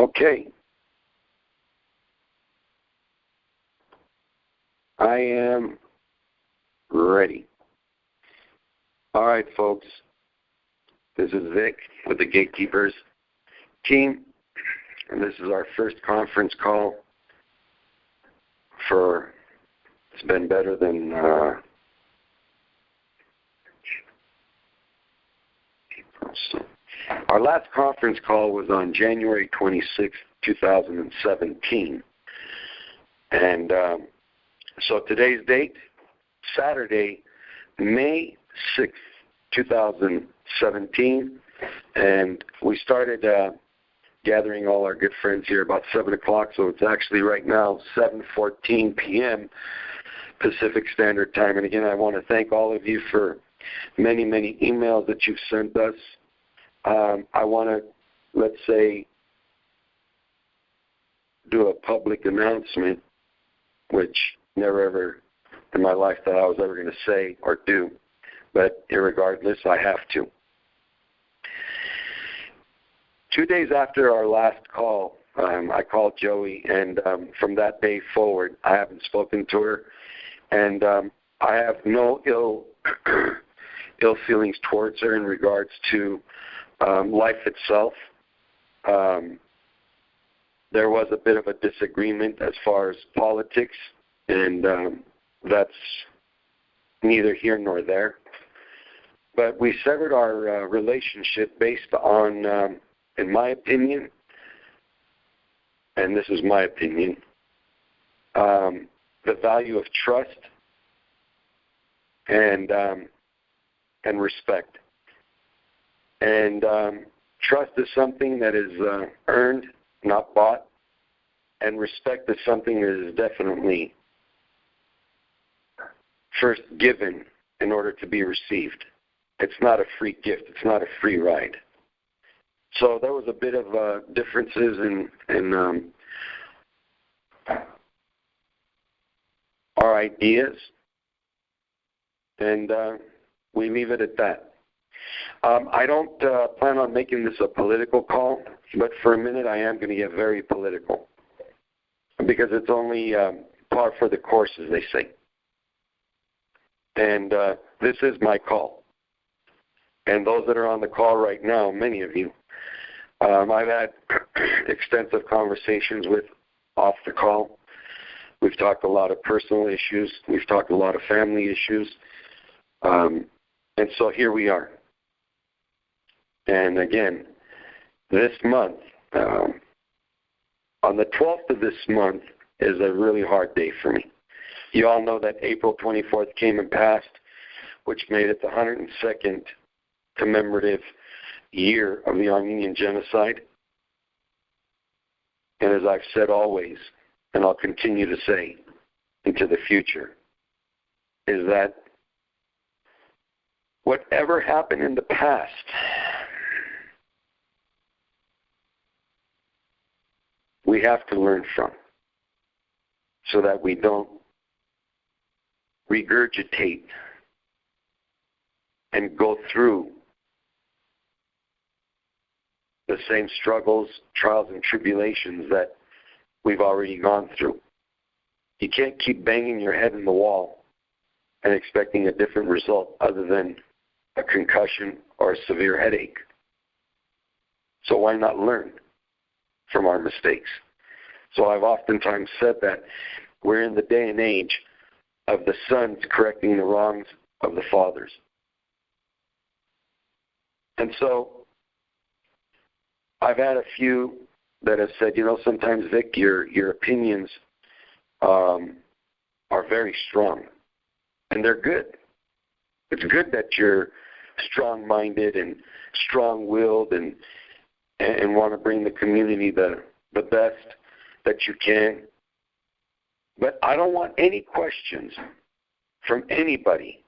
Okay. I am ready. All right, folks. This is Vic with the Gatekeepers team, and this is our first conference call for, it's been better than, our last conference call was on January 26, 2017. And so today's date, Saturday, May 6th, 2017. And we started gathering all our good friends here about 7 o'clock. So it's actually right now 7:14 p.m. Pacific Standard Time. And again, I want to thank all of you for many, many emails that you've sent us. I want to, let's say, do a public announcement, which never ever in my life that I was ever going to say or do. But irregardless, I have to. 2 days after our last call, I called Joey, and from that day forward, I haven't spoken to her. And I have no ill feelings towards her in regards to life itself. There was a bit of a disagreement as far as politics, and that's neither here nor there. But we severed our relationship based on, in my opinion, and this is my opinion, the value of trust and respect. And trust is something that is earned, not bought. And respect is something that is definitely first given in order to be received. It's not a free gift. It's not a free ride. So there was a bit of differences in our ideas, and we leave it at that. I don't plan on making this a political call, but for a minute I am going to get very political because it's only par for the course, as they say. And this is my call. And those that are on the call right now, many of you, I've had extensive conversations with off the call. We've talked a lot of personal issues. We've talked a lot of family issues. And so here we are. And again, this month, on the 12th of this month is a really hard day for me. You all know that April 24th came and passed, which made it the 102nd commemorative year of the Armenian genocide. And as I've said always, and I'll continue to say into the future, is that whatever happened in the past we have to learn from so that we don't regurgitate and go through the same struggles, trials, and tribulations that we've already gone through. You can't keep banging your head in the wall and expecting a different result other than a concussion or a severe headache. So why not learn from our mistakes? So I've oftentimes said that we're in the day and age of the sons correcting the wrongs of the fathers. And so I've had a few that have said, sometimes, Vic, your opinions are very strong. And they're good. It's good that you're strong-minded and strong-willed and want to bring the community the best that you can. But I don't want any questions from anybody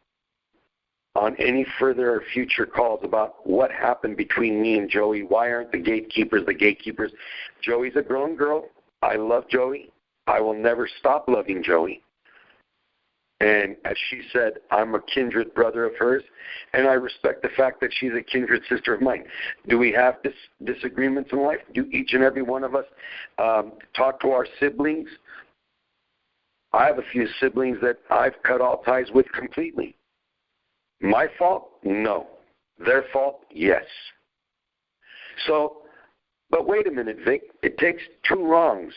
on any further or future calls about what happened between me and Joey. Why aren't the gatekeepers the gatekeepers? Joey's a grown girl. I love Joey. I will never stop loving Joey. And as she said, I'm a kindred brother of hers, and I respect the fact that she's a kindred sister of mine. Do we have disagreements in life? Do each and every one of us talk to our siblings? I have a few siblings that I've cut all ties with completely. My fault? No. Their fault? Yes. So, but wait a minute, Vic. It takes two wrongs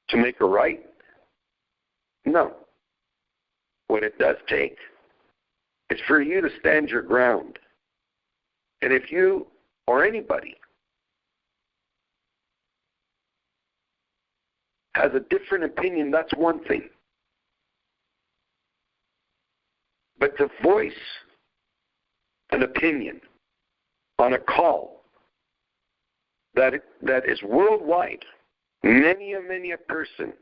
to make a right? No. What it does take is for you to stand your ground. And if you or anybody has a different opinion, that's one thing. But to voice an opinion on a call that is worldwide, many a person,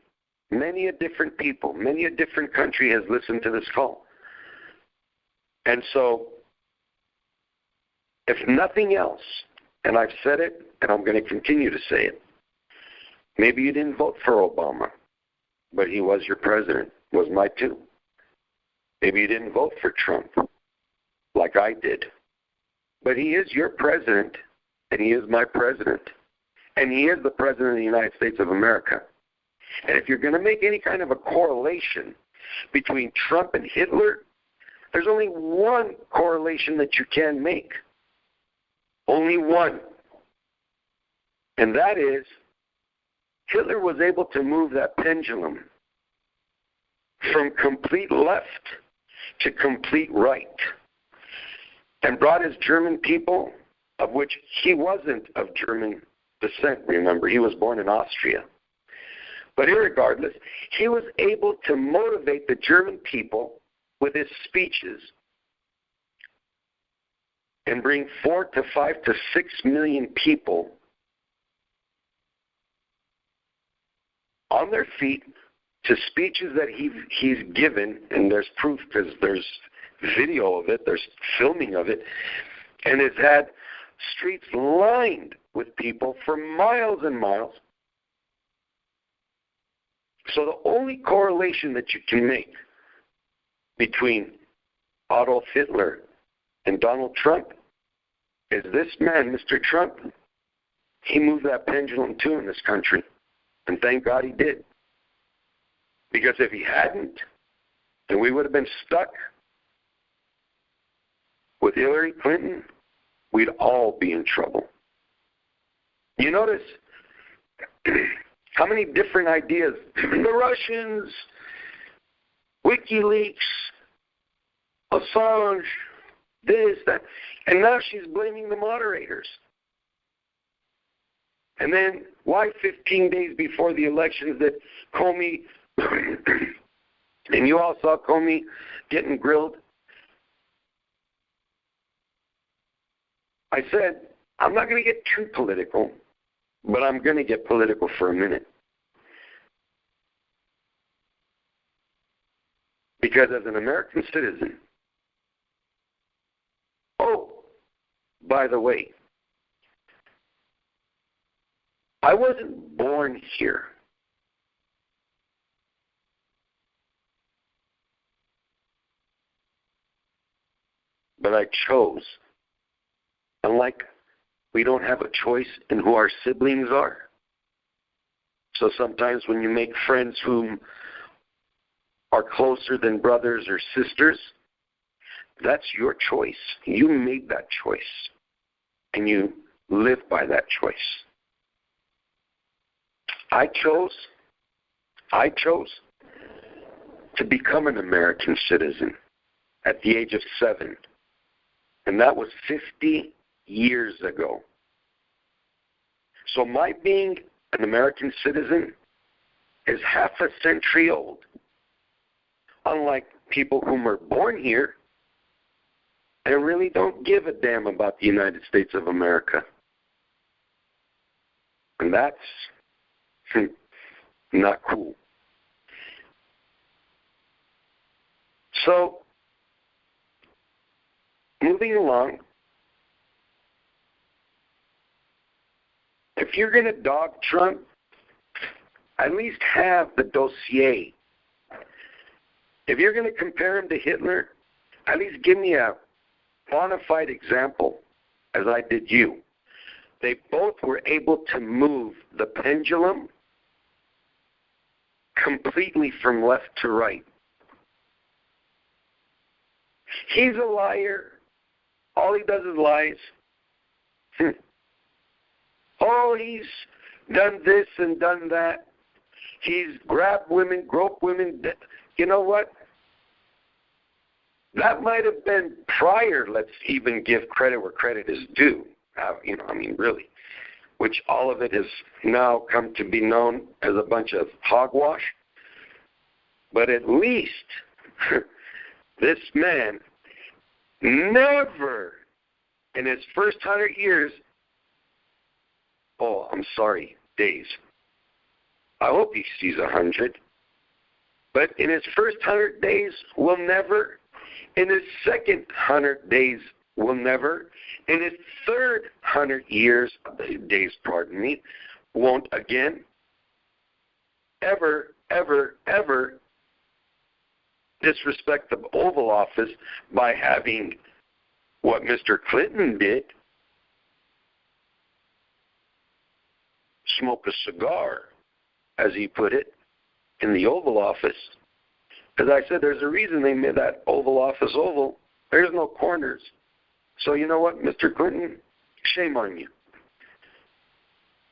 many a different people, many a different country has listened to this call. And so, if nothing else, and I've said it, and I'm going to continue to say it, maybe you didn't vote for Obama, but he was your president, was my too. Maybe you didn't vote for Trump, like I did. But he is your president, and he is my president. And he is the president of the United States of America. And if you're going to make any kind of a correlation between Trump and Hitler, there's only one correlation that you can make. Only one. And that is, Hitler was able to move that pendulum from complete left to complete right, and brought his German people, of which he wasn't of German descent, remember, he was born in Austria. But irregardless, he was able to motivate the German people with his speeches and bring 4 to 5 to 6 million people on their feet to speeches that he's given, and there's proof because there's video of it, there's filming of it, and it's had streets lined with people for miles and miles. So the only correlation that you can make between Adolf Hitler and Donald Trump is this man, Mr. Trump, he moved that pendulum too in this country. And thank God he did. Because if he hadn't, then we would have been stuck with Hillary Clinton. We'd all be in trouble. You notice how many different ideas, the Russians, WikiLeaks, Assange, this, that, and now she's blaming the moderators. And then why 15 days before the elections that Comey, and you all saw Comey getting grilled? I said, I'm not going to get too political, but I'm going to get political for a minute. Because as an American citizen, oh, by the way, I wasn't born here. But I chose. Unlike we don't have a choice in who our siblings are. So sometimes when you make friends whom are closer than brothers or sisters, that's your choice. You made that choice. And you live by that choice. I chose to become an American citizen at the age of 7. And that was 50 years ago. So my being an American citizen is half a century old. Unlike people whom are born here and really don't give a damn about the United States of America. And that's not cool. So, moving along, if you're going to dog Trump, at least have the dossier. if you're going to compare him to Hitler, at least give me a bona fide example, as I did you. They both were able to move the pendulum completely from left to right. He's a liar. All he does is lies. Oh, he's done this and done that. He's grabbed women, groped women. You know what? That might have been prior. Let's even give credit where credit is due. Really. Which all of it has now come to be known as a bunch of hogwash. But at least this man never in his first 100 years, days. I hope he sees 100. But in his first 100 days, will never. In his second 100 days, will never. In his third 100 days, won't again. Ever, ever, ever disrespect the Oval Office by having what Mr. Clinton did, smoke a cigar, as he put it, in the Oval Office. As I said, there's a reason they made that Oval Office oval. There's no corners. So you know what, Mr. Clinton? Shame on you.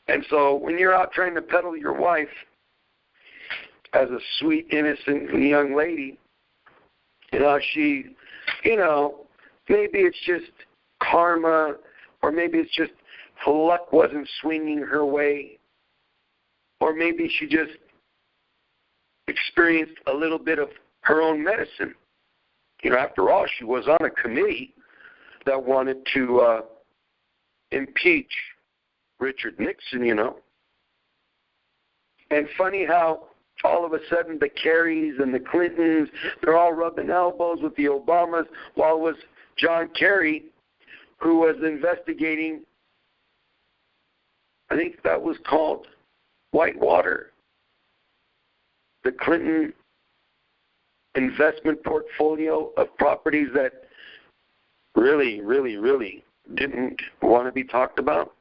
And so when you're out trying to peddle your wife as a sweet, innocent young lady, maybe it's just karma, or maybe it's just luck wasn't swinging her way, or maybe she just experienced a little bit of her own medicine. After all, she was on a committee that wanted to impeach Richard Nixon, And funny how all of a sudden the Kerrys and the Clintons, they're all rubbing elbows with the Obamas, while it was John Kerry who was investigating, I think that was called Whitewater, the Clinton investment portfolio of properties that really, really, really didn't want to be talked about.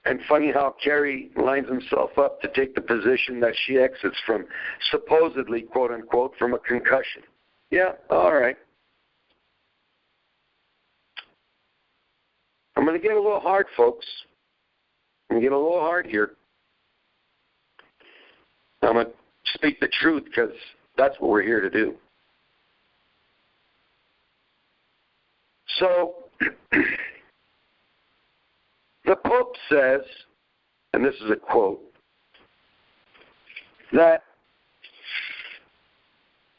And funny how Kerry lines himself up to take the position that she exits from, supposedly, quote unquote, from a concussion. Yeah, all right. I'm going to get a little hard, folks. I'm going to get a little hard here. I'm going to speak the truth because that's what we're here to do. So, the Pope says, and this is a quote, that,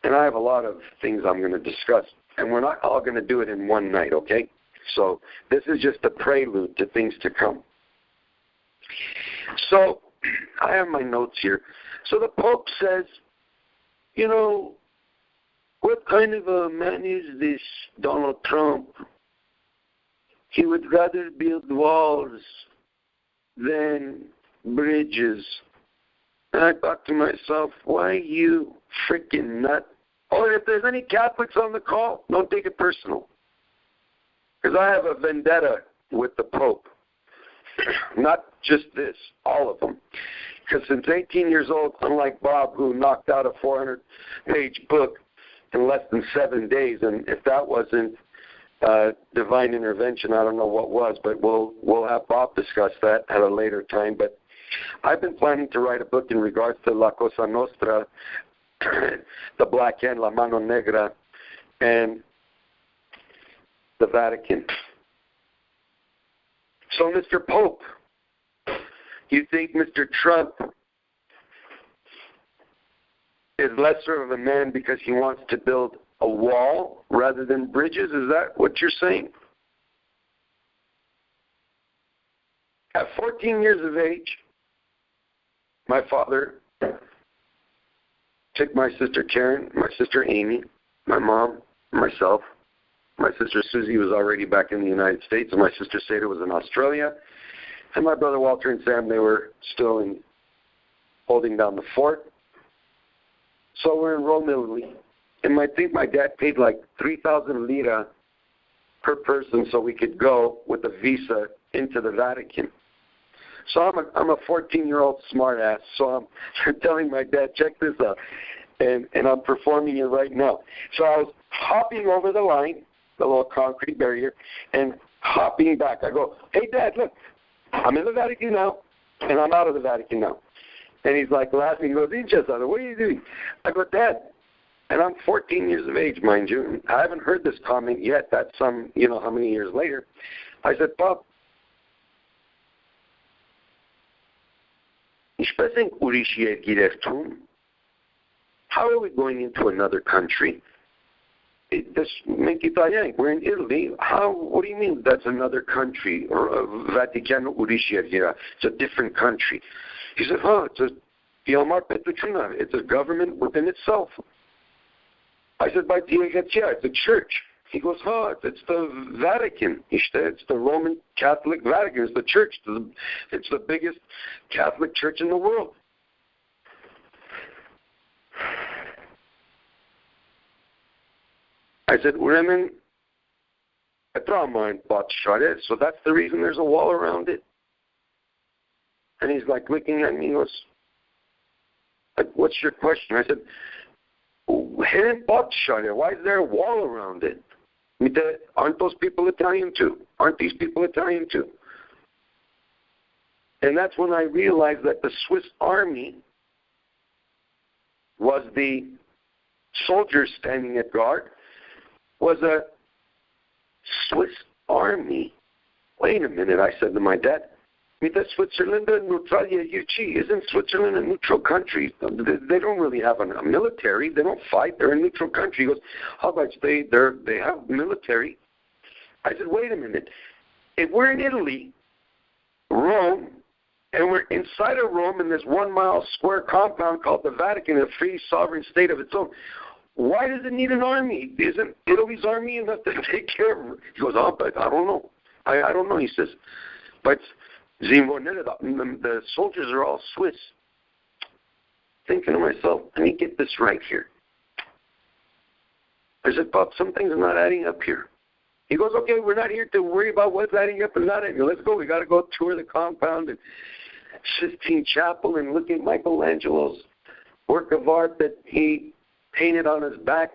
and I have a lot of things I'm going to discuss, and we're not all going to do it in one night, okay? So this is just a prelude to things to come. So I have my notes here. So the Pope says, what kind of a man is this Donald Trump? He would rather build walls than bridges. And I thought to myself, why you freaking nut? Oh, and if there's any Catholics on the call, don't take it personal. Because I have a vendetta with the Pope. Not just this, all of them. Because since 18 years old, unlike Bob, who knocked out a 400-page book in less than 7 days, and if that wasn't divine intervention, I don't know what was, but we'll have Bob discuss that at a later time. But I've been planning to write a book in regards to La Cosa Nostra, the Black Hand, La Mano Negra, and the Vatican. So, Mr. Pope, you think Mr. Trump is lesser of a man because he wants to build a wall rather than bridges? Is that what you're saying? At 14 years of age, my father took my sister Karen, my sister Amy, my mom, myself. My sister Susie was already back in the United States, and my sister Seda was in Australia. And my brother Walter and Sam, they were still holding down the fort. So we're in Rome, Italy. And I think my dad paid like 3,000 lira per person so we could go with a visa into the Vatican. So I'm a 14-year-old smartass. So I'm telling my dad, check this out. And I'm performing it right now. So I was hopping over the line, the little concrete barrier, and hopping back. I go, hey, Dad, look, I'm in the Vatican now, and I'm out of the Vatican now. And he's like laughing. He goes, Inchesado, what are you doing? I go, Dad, and I'm 14 years of age, mind you. I haven't heard this comment yet. That's some, how many years later. I said, Pop, how are we going into another country? We're in Italy. What do you mean that's another country? Vaticano It's a different country. He said, it's a government within itself. I said, it's a church. He goes, it's the Vatican. It's the Roman Catholic Vatican. It's the church. It's the biggest Catholic church in the world. I said, Remen, so that's the reason there's a wall around it. And he's like looking at me, he goes, what's your question? I said, why is there a wall around it? Aren't those people Italian too? Aren't these people Italian too? And that's when I realized that the Swiss army was the soldiers standing at guard, was a Swiss army. Wait a minute, I said to my dad. Isn't Switzerland a neutral country? They don't really have a military. They don't fight. They're a neutral country. He goes, how about they have military? I said, wait a minute. If we're in Italy, Rome, and we're inside of Rome in this 1 mile square compound called the Vatican, a free sovereign state of its own, why does it need an army? Isn't Italy's army enough to take care of it? He goes, but I don't know. I don't know, he says. But the soldiers are all Swiss. Thinking to myself, let me get this right here. I said, Bob, some things are not adding up here. He goes, okay, we're not here to worry about what's adding up and not adding up. Let's go. We got to go tour the compound and Sistine Chapel and look at Michelangelo's work of art that he painted on his back.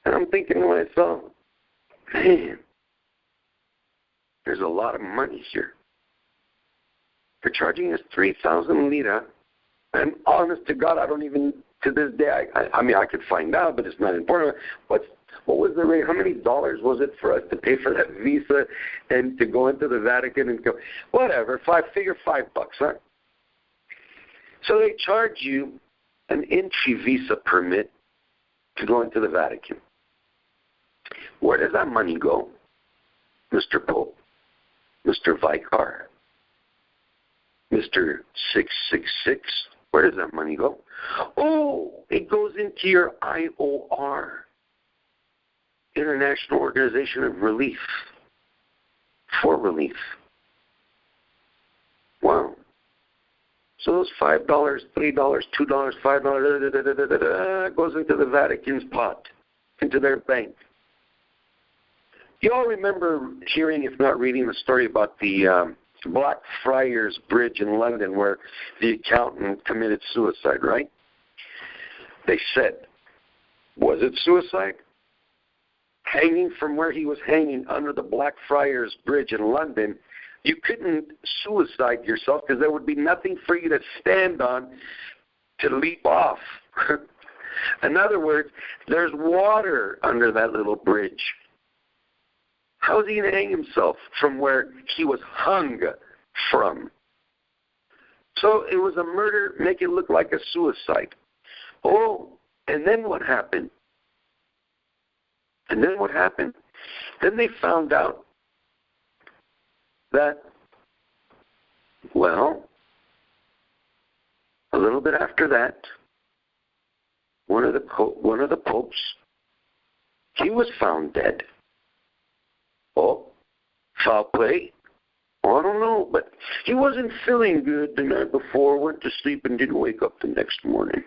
And I'm thinking to myself, man, there's a lot of money here. They're charging us 3,000 lira. And honest to God, I don't even, to this day, I mean, I could find out, but it's not important. What was the rate? How many dollars was it for us to pay for that visa and to go into the Vatican and go, whatever, figure $5, huh? So they charge you an entry visa permit to go into the Vatican. Where does that money go, Mr. Pope, Mr. Vicar, Mr. 666? Where does that money go? Oh, it goes into your IOR, International Organization of Relief, for relief. Wow. So those $5, $3, $2, $5, goes into the Vatican's pot, into their bank. You all remember hearing, if not reading, the story about the Blackfriars Bridge in London where the accountant committed suicide, right? They said, was it suicide? Hanging from where he was hanging under the Blackfriars Bridge in London, you couldn't suicide yourself because there would be nothing for you to stand on to leap off. In other words, there's water under that little bridge. How is he going to hang himself from where he was hung from? So it was a murder, make it look like a suicide. Oh, and then what happened? Then they found out that, well, a little bit after that, one of the popes, he was found dead. Oh, foul play? Oh, I don't know, but he wasn't feeling good the night before, went to sleep and didn't wake up the next morning.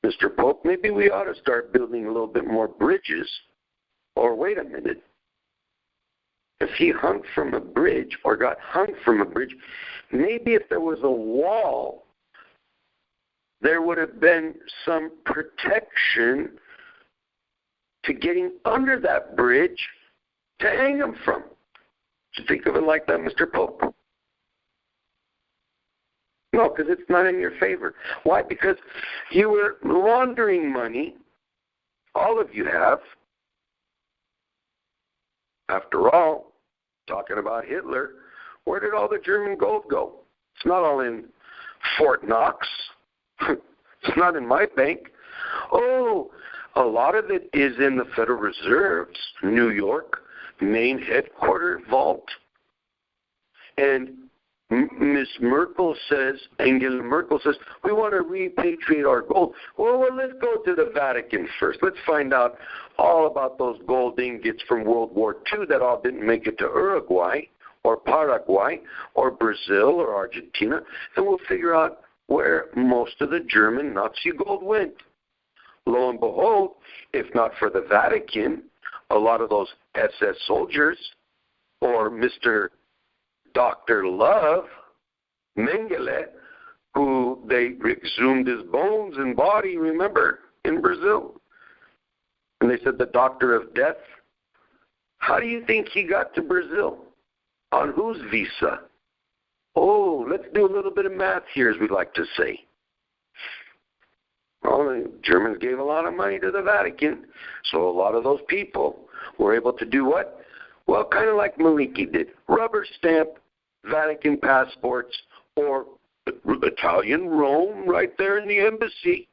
Mr. Pope, maybe we ought to start building a little bit more bridges. Or wait a minute. If he hung from a bridge or got hung from a bridge, maybe if there was a wall, there would have been some protection to getting under that bridge to hang him from. Do you think of it like that, Mr. Pope? No, because it's not in your favor. Why? Because you were laundering money. All of you have. After all, talking about Hitler, where did all the German gold go? It's not all in Fort Knox. It's not in my bank. Oh, a lot of it is in the Federal Reserve's New York main headquarters vault. And Miss Merkel says, Angela Merkel says, we want to repatriate our gold. Well, let's go to the Vatican first. Let's find out all about those gold ingots from World War II that all didn't make it to Uruguay or Paraguay or Brazil or Argentina, and we'll figure out where most of the German Nazi gold went. Lo and behold, if not for the Vatican, a lot of those SS soldiers or Mr. Dr. Love, Mengele, who they exhumed his bones and body, remember, in Brazil. And they said the doctor of death. How do you think he got to Brazil? On whose visa? Oh, let's do a little bit of math here, as we like to say. Well, the Germans gave a lot of money to the Vatican, so a lot of those people were able to do what? Well, kind of like Maliki did. Rubber stamp Vatican passports or Italian Rome right there in the embassy.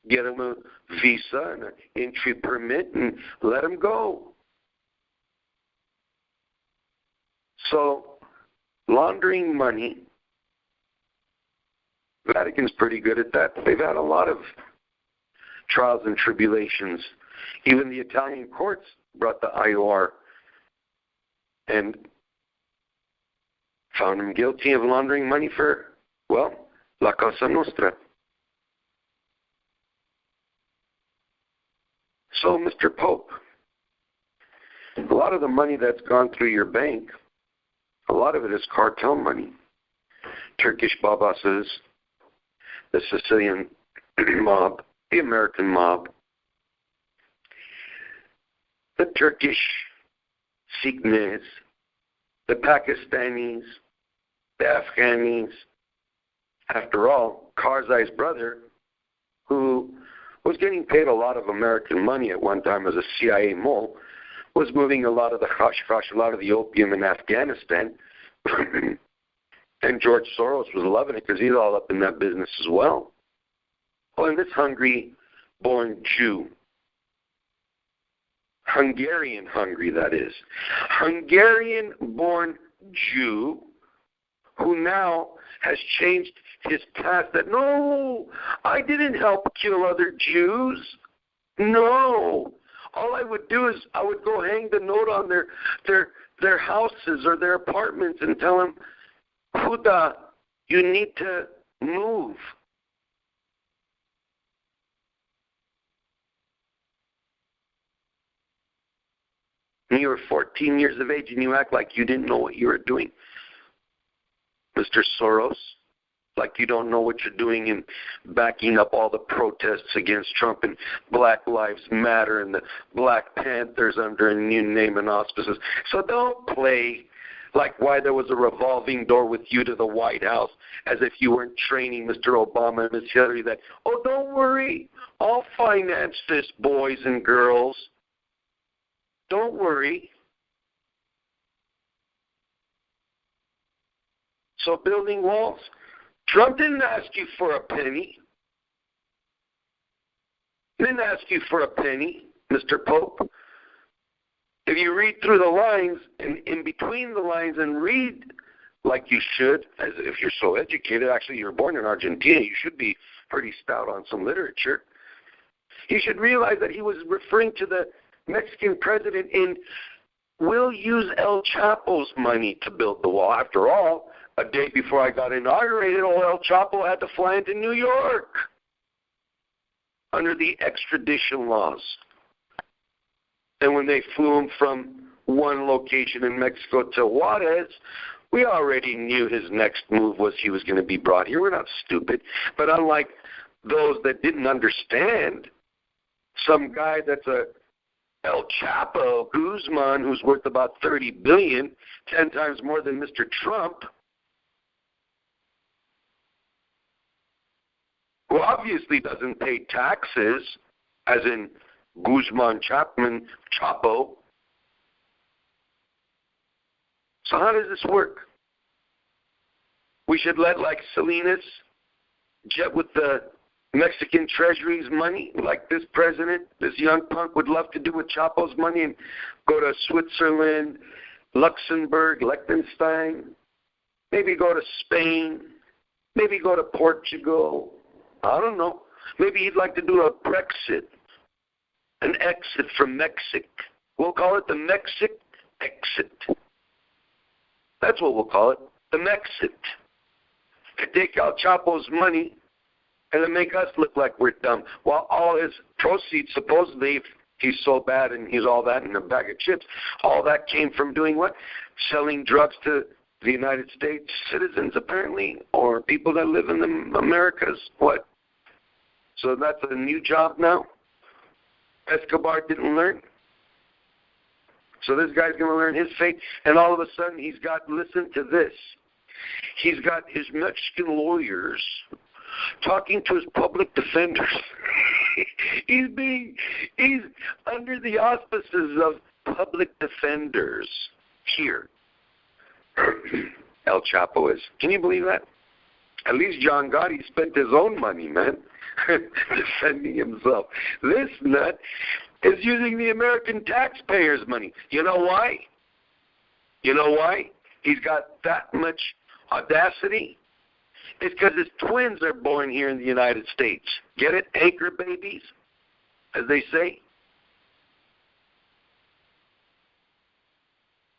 Get them a visa and an entry permit and let them go. So, laundering money, Vatican's pretty good at that. They've had a lot of trials and tribulations. Even the Italian courts brought the IOR and found him guilty of laundering money for, well, La Cosa Nostra. So, Mr. Pope, a lot of the money that's gone through your bank, a lot of it is cartel money. Turkish babasas, the Sicilian mob, the American mob, the Turkish Sikhs, the Pakistanis, the Afghanis. After all, Karzai's brother, who was getting paid a lot of American money at one time as a CIA mole, was moving a lot of the hash, a lot of the opium in Afghanistan. And George Soros was loving it because he's all up in that business as well. Oh, and this Hungary-born Jew, Hungary, that is, Hungarian-born Jew who now has changed his past that, no, I didn't help kill other Jews. No. All I would do is I would go hang the note on their houses or their apartments and tell them, Huda, you need to move. And you were 14 years of age and you act like you didn't know what you were doing. Mr. Soros, like you don't know what you're doing in backing up all the protests against Trump and Black Lives Matter and the Black Panthers under a new name and auspices. So don't play like why there was a revolving door with you to the White House as if you weren't training Mr. Obama and Ms. Hillary that, oh, don't worry, I'll finance this, boys and girls. Don't worry. So building walls, Trump didn't ask you for a penny. Didn't ask you for a penny, Mr. Pope. If you read through the lines and in between the lines and read like you should, as if you're so educated, actually you're born in Argentina, you should be pretty stout on some literature. You should realize that he was referring to the Mexican president in, we'll use El Chapo's money to build the wall. After all, a day before I got inaugurated, old El Chapo had to fly into New York. under the extradition laws. And when they flew him from one location in Mexico to Juarez, we already knew his next move was he was going to be brought here. We're not stupid. But unlike those that didn't understand, some guy that's a El Chapo Guzman, who's worth about $30 billion, 10 times more than Mr. Trump, who obviously doesn't pay taxes, as in Guzman Chapman Chapo. So how does this work? We should let, like Salinas, jet with the Mexican Treasury's money, like this president, this young punk would love to do with Chapo's money, and go to Switzerland, Luxembourg, Liechtenstein, maybe go to Spain, maybe go to Portugal. I don't know. Maybe he'd like to do a Brexit, an exit from Mexico. We'll call it the Mexic exit. That's what we'll call it, the Mexit. To take out Chapo's money and then make us look like we're dumb, while all his proceeds, supposedly, if he's so bad and he's all that in a bag of chips, all that came from doing what? Selling drugs to the United States citizens, apparently, or people that live in the Americas. What? So that's a new job now? Escobar didn't learn? So this guy's going to learn his fate, and all of a sudden he's got, listen to this, he's got his Mexican lawyers talking to his public defenders. he's under the auspices of public defenders here. El Chapo is. Can you believe that? At least John Gotti spent his own money, man, defending himself. This nut is using the American taxpayers' money. You know why? You know why he's got that much audacity? It's because his twins are born here in the United States. Get it? Anchor babies, as they say.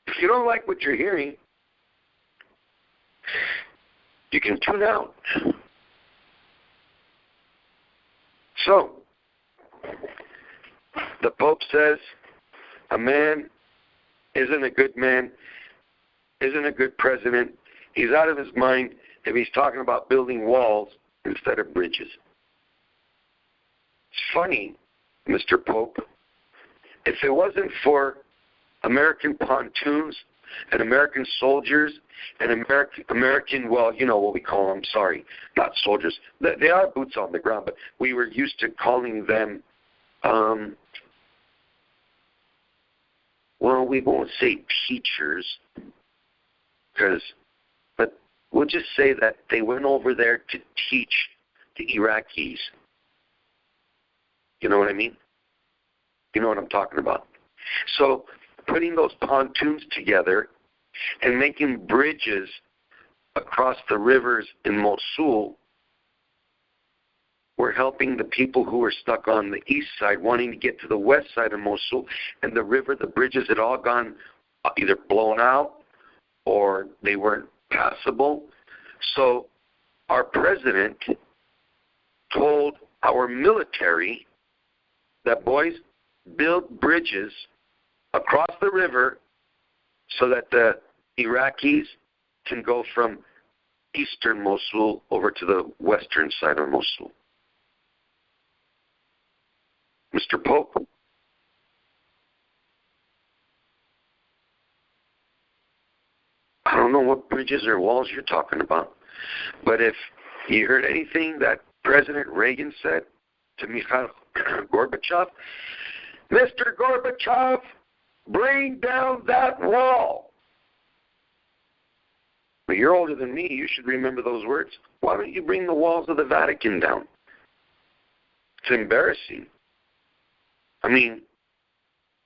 If you don't like what you're hearing, you can tune out. So, the Pope says a man isn't a good man, isn't a good president. He's out of his mind if he's talking about building walls instead of bridges. It's funny, Mr. Pope, if it wasn't for American pontoons and American soldiers and American, well, you know what we call them, sorry, not soldiers. They are boots on the ground, but we were used to calling them, well, we won't say teachers, but we'll just say that they went over there to teach the Iraqis. You know what I mean? You know what I'm talking about. So putting those pontoons together and making bridges across the rivers in Mosul, we're helping the people who are stuck on the east side wanting to get to the west side of Mosul, and the river, the bridges had all gone either blown out or they weren't passable. So our president told our military that, boys, build bridges across the river so that the Iraqis can go from eastern Mosul over to the western side of Mosul. Mr. Pope, I don't know what bridges or walls you're talking about, but if you heard anything that President Reagan said to Mikhail Gorbachev, Mr. Gorbachev, bring down that wall. But you're older than me. You should remember those words. Why don't you bring the walls of the Vatican down? It's embarrassing. I mean,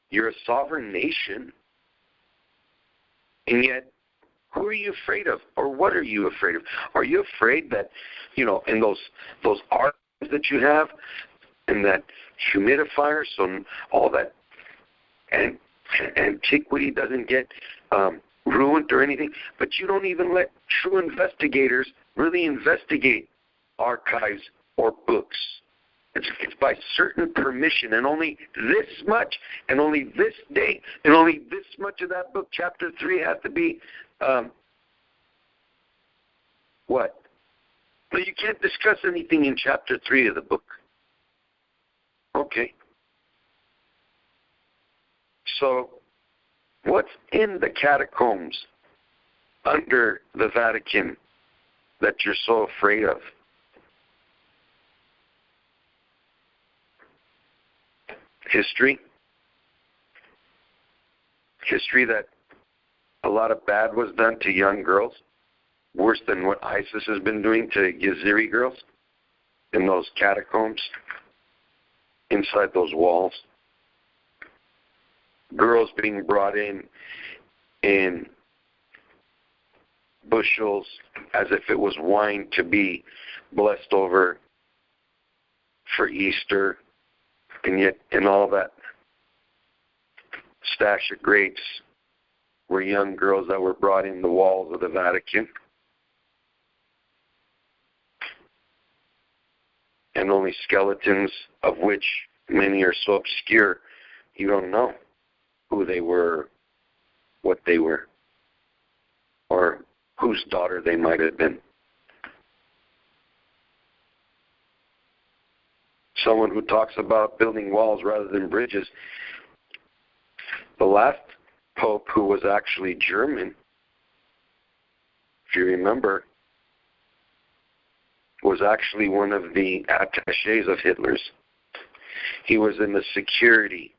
you're a sovereign nation, and yet, who are you afraid of, or what are you afraid of? Are you afraid that, you know, in those arts that you have, and that humidifier, so all that antiquity doesn't get ruined or anything, but you don't even let true investigators really investigate archives or books. It's by certain permission, and only this much, and only this date, and only this much of that book, chapter 3, has to be, what? Well, you can't discuss anything in chapter 3 of the book. Okay. So, what's in the catacombs under the Vatican that you're so afraid of? History. History that a lot of bad was done to young girls, worse than what ISIS has been doing to Yazidi girls in those catacombs, inside those walls. Girls being brought in bushels as if it was wine to be blessed over for Easter, and yet in all that stash of grapes were young girls that were brought in the walls of the Vatican. And only skeletons, of which many are so obscure, you don't know who they were, what they were, or whose daughter they might have been. Someone who talks about building walls rather than bridges. The last pope, who was actually German, if you remember, was actually one of the attachés of Hitler's. He was in the security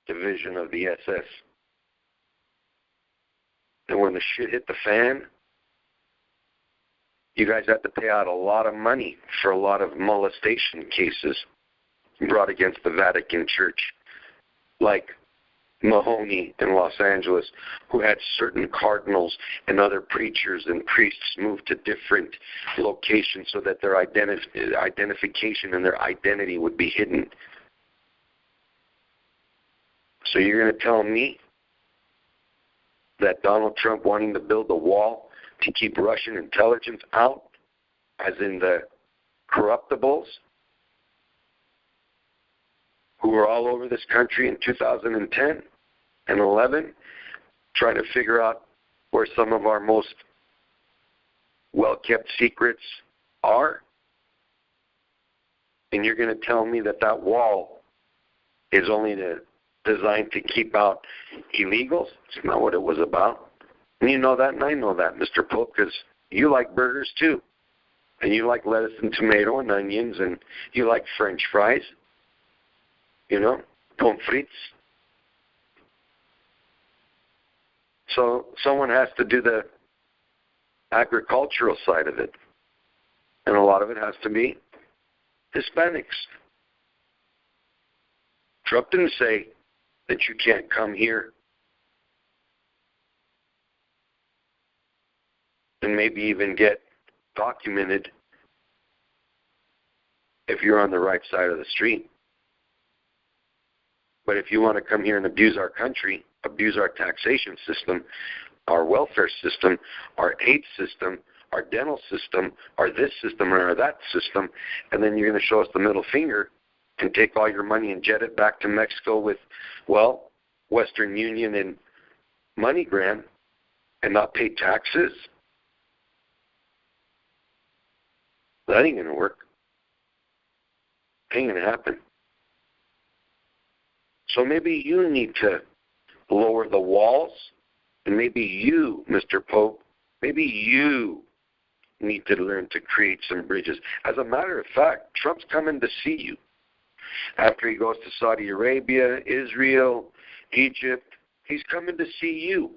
division of the SS. And when the shit hit the fan, you guys had to pay out a lot of money for a lot of molestation cases brought against the Vatican Church, like Mahoney in Los Angeles, who had certain cardinals and other preachers and priests moved to different locations so that their identification and their identity would be hidden. So you're going to tell me that Donald Trump wanting to build a wall to keep Russian intelligence out, as in the corruptibles, who were all over this country in 2010 and 11, trying to figure out where some of our most well-kept secrets are? And you're going to tell me that that wall is only designed to keep out illegals? It's not what it was about. And you know that, and I know that, Mr. Pope, because you like burgers too. And you like lettuce and tomato and onions, and you like French fries. You know, pommes frites. So someone has to do the agricultural side of it. And a lot of it has to be Hispanics. Trump didn't say that you can't come here and maybe even get documented if you're on the right side of the street. But if you want to come here and abuse our country, abuse our taxation system, our welfare system, our aid system, our dental system, our this system or that system, and then you're going to show us the middle finger and take all your money and jet it back to Mexico with, well, Western Union and MoneyGram and not pay taxes? That ain't going to work. Ain't going to happen. So maybe you need to lower the walls, and maybe you, Mr. Pope, maybe you need to learn to create some bridges. As a matter of fact, Trump's coming to see you. After he goes to Saudi Arabia, Israel, Egypt, he's coming to see you.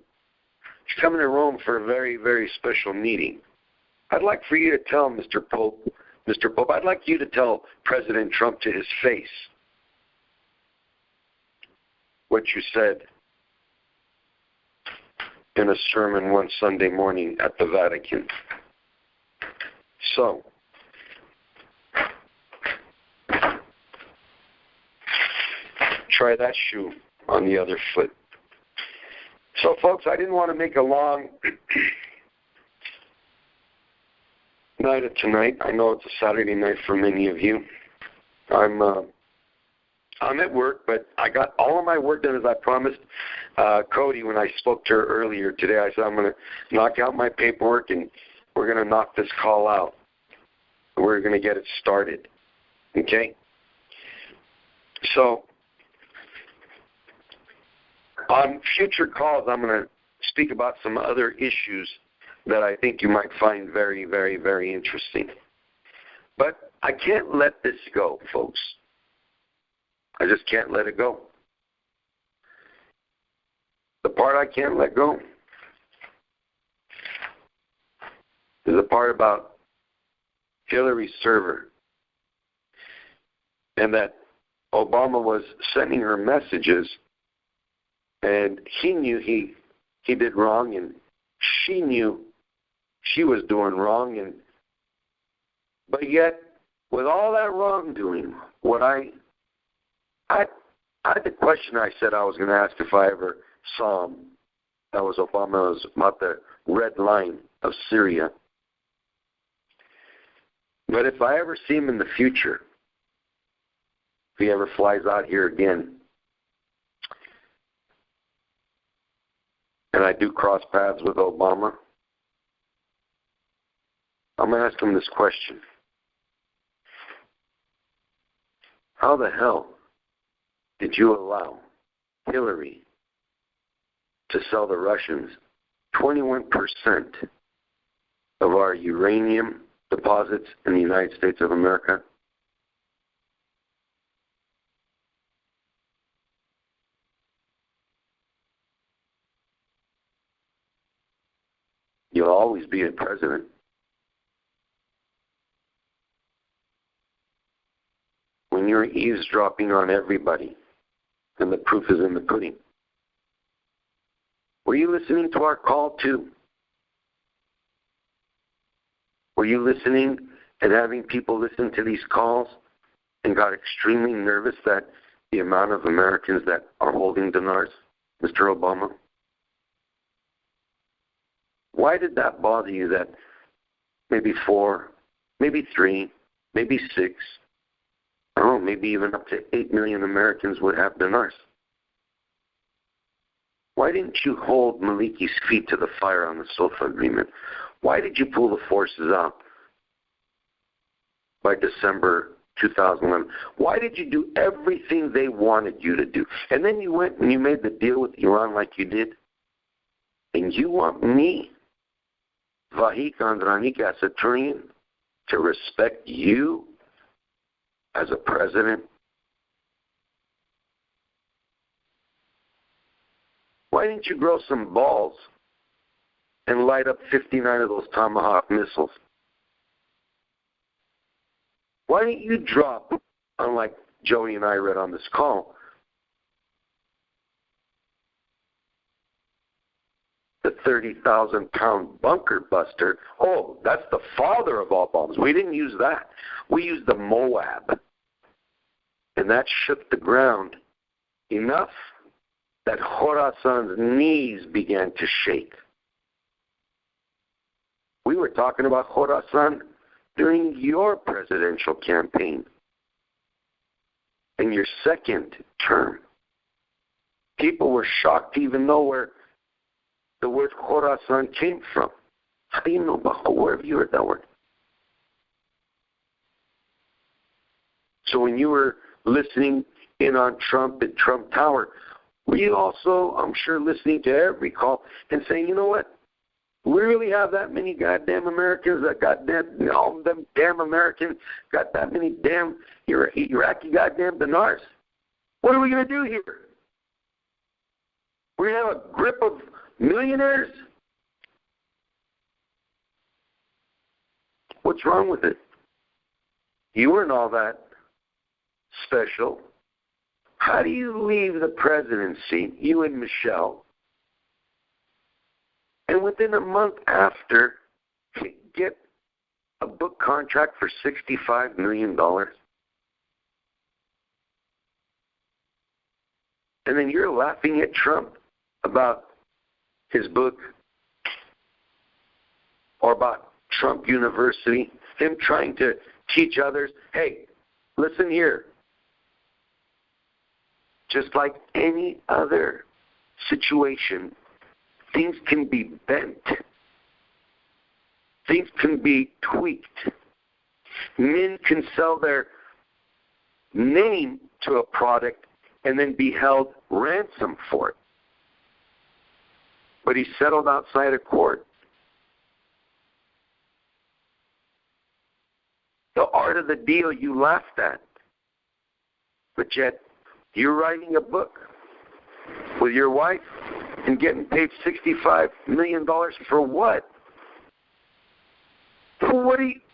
He's coming to Rome for a very, very special meeting. I'd like for you to tell Mr. Pope, I'd like you to tell President Trump to his face what you said in a sermon one Sunday morning at the Vatican. So, try that shoe on the other foot. So, folks, I didn't want to make a long night of tonight. I know it's a Saturday night for many of you. I'm at work, but I got all of my work done as I promised Cody when I spoke to her earlier today. I said I'm going to knock out my paperwork and we're going to knock this call out. We're going to get it started. Okay? So on future calls, I'm going to speak about some other issues that I think you might find very, very, very interesting. But I can't let this go, folks. I just can't let it go. The part I can't let go is the part about Hillary's server, and that Obama was sending her messages, and he knew he did wrong, and she knew she was doing wrong, but yet with all that wrongdoing, what I had the question I said I was going to ask if I ever saw him. That was Obama, was about the red line of Syria. But if I ever see him in the future, if he ever flies out here again, and I do cross paths with Obama, I'm going to ask him this question. How the hell did you allow Hillary to sell the Russians 21% of our uranium deposits in the United States of America? You'll always be a president. When you're eavesdropping on everybody, and the proof is in the pudding. Were you listening to our call too? Were you listening and having people listen to these calls and got extremely nervous that the amount of Americans that are holding dinars, Mr. Obama? Why did that bother you that maybe 4, maybe 3, maybe 6, maybe even up to 8 million Americans would have dinars? Why didn't you hold Maliki's feet to the fire on the SOFA agreement? Why did you pull the forces out by December 2011? Why did you do everything they wanted you to do? And then you went and you made the deal with Iran like you did? And you want me, Vahik Andranik Asaturian, to respect you as a president? Why didn't you grow some balls and light up 59 of those Tomahawk missiles? Why didn't you drop, unlike Joey and I read on this call, the 30,000-pound bunker buster? Oh, that's the father of all bombs. We didn't use that. We used the Moab. And that shook the ground enough that Khorasan's knees began to shake. We were talking about Khorasan during your presidential campaign in your second term. People were shocked to even know where the word Khorasan came from. How do you know about, where have you heard that word? So when you were listening in on Trump at Trump Tower, were you also, I'm sure, listening to every call and saying, you know what? We really have that many goddamn Americans that got all them damn Americans got that many damn Iraqi goddamn dinars. What are we going to do here? We're going to have a grip of millionaires? What's wrong with it? You weren't all that special. How do you leave the presidency, you and Michelle, and within a month after get a book contract for $65 million? And then you're laughing at Trump about his book or about Trump University, him trying to teach others, hey, Listen here. Just like any other situation, things can be bent. Things can be tweaked. Men can sell their name to a product and then be held ransom for it. But he settled outside of court. The art of the deal you laughed at. But yet, you're writing a book with your wife and getting paid $65 million for what?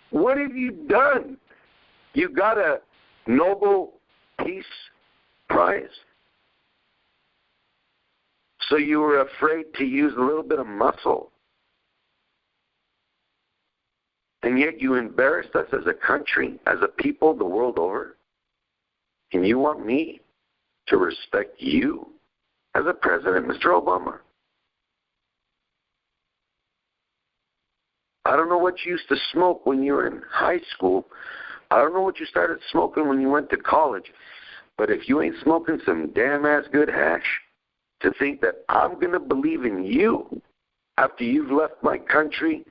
What have you done? You got a Nobel Peace Prize? So you were afraid to use a little bit of muscle? And yet you embarrassed us as a country, as a people, the world over? And you want me to respect you as a president, Mr. Obama? I don't know what you used to smoke when you were in high school. I don't know what you started smoking when you went to college. But if you ain't smoking some damn-ass good hash, to think that I'm going to believe in you after you've left my country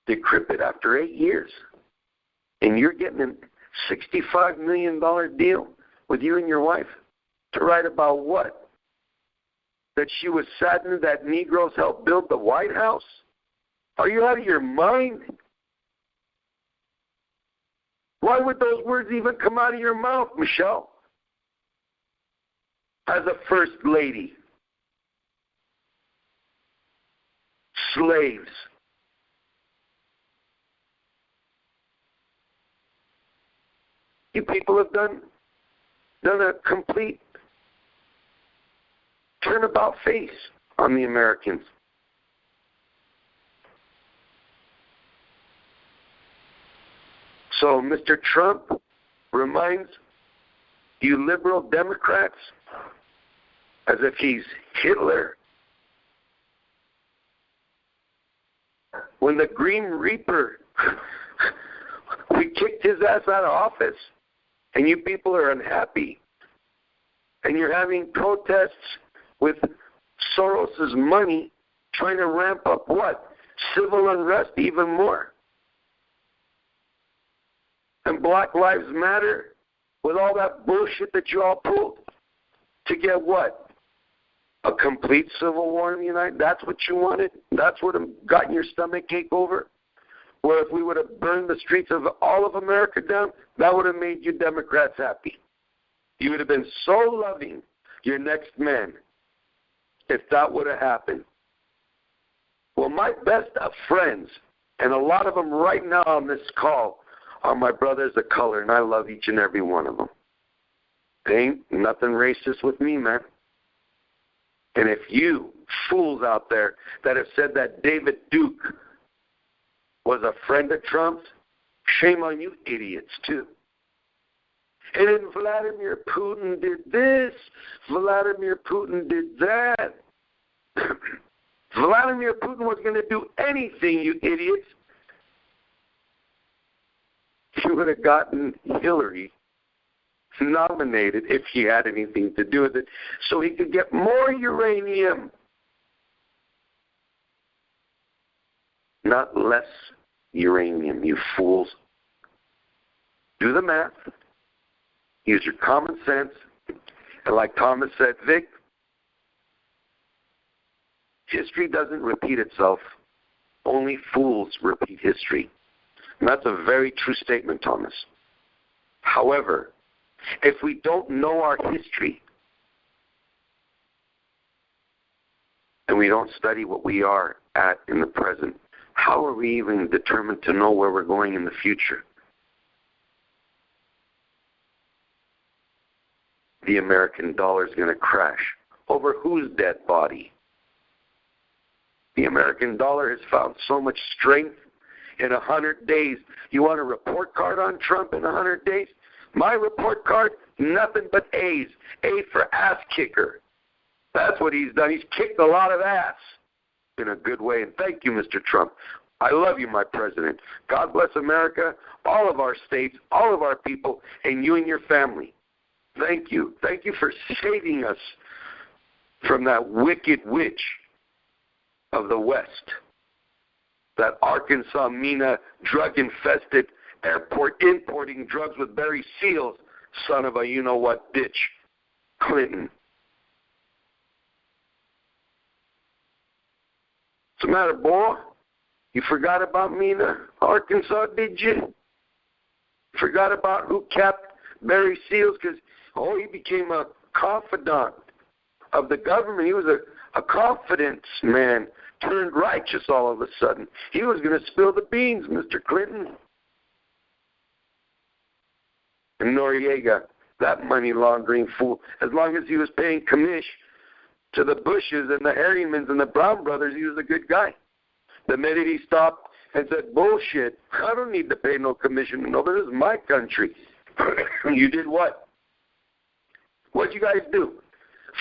decrepit after 8 years, and you're getting a $65 million deal with you and your wife to write about what? That she was saddened that Negroes helped build the White House? Are you out of your mind? Why would those words even come out of your mouth, Michelle? As a first lady. Slaves. You people have done a complete turnabout face on the Americans. So Mr. Trump reminds you liberal Democrats as if he's Hitler. When the Green Reaper, we kicked his ass out of office, and you people are unhappy, and you're having protests with Soros's money trying to ramp up what? Civil unrest even more. And Black Lives Matter, with all that bullshit that you all pulled, to get what? A complete civil war in the United States? That's what you wanted? That's what got your stomach ache over? Where if we would have burned the streets of all of America down, that would have made you Democrats happy. You would have been so loving your next man if that would have happened. Well, my best of friends, and a lot of them right now on this call, are my brothers of color, and I love each and every one of them. There ain't nothing racist with me, man. And if you fools out there that have said that David Duke was a friend of Trump's, shame on you idiots, too. And then Vladimir Putin did this, Vladimir Putin did that. Vladimir Putin was going to do anything, you idiots. He would have gotten Hillary nominated if he had anything to do with it, so he could get more uranium, not less uranium, you fools. Do the math. Use your common sense. And like Thomas said, Vic, history doesn't repeat itself. Only fools repeat history. And that's a very true statement, Thomas. However, if we don't know our history and we don't study what we are at in the present, how are we even determined to know where we're going in the future? The American dollar is going to crash. Over whose dead body? The American dollar has found so much strength in 100 days. You want a report card on Trump in 100 days? My report card, nothing but A's. A for ass kicker. That's what he's done. He's kicked a lot of ass in a good way. And thank you, Mr. Trump. I love you, my president. God bless America, all of our states, all of our people, and you and your family. Thank you. Thank you for saving us from that wicked witch of the West, that Arkansas Mena drug-infested airport importing drugs with Barry Seals, son of a you-know-what bitch, Clinton. What's the matter, boy? You forgot about Mena, Arkansas, did you? Forgot about who capped Barry Seals because, he became a confidant of the government. He was a confidence man turned righteous all of a sudden. He was going to spill the beans, Mr. Clinton. And Noriega, that money laundering fool, as long as he was paying commish to the Bushes and the Harrimans and the Brown brothers, he was a good guy. The minute he stopped and said, bullshit, I don't need to pay no commission. No, this is my country. You did what? What'd you guys do?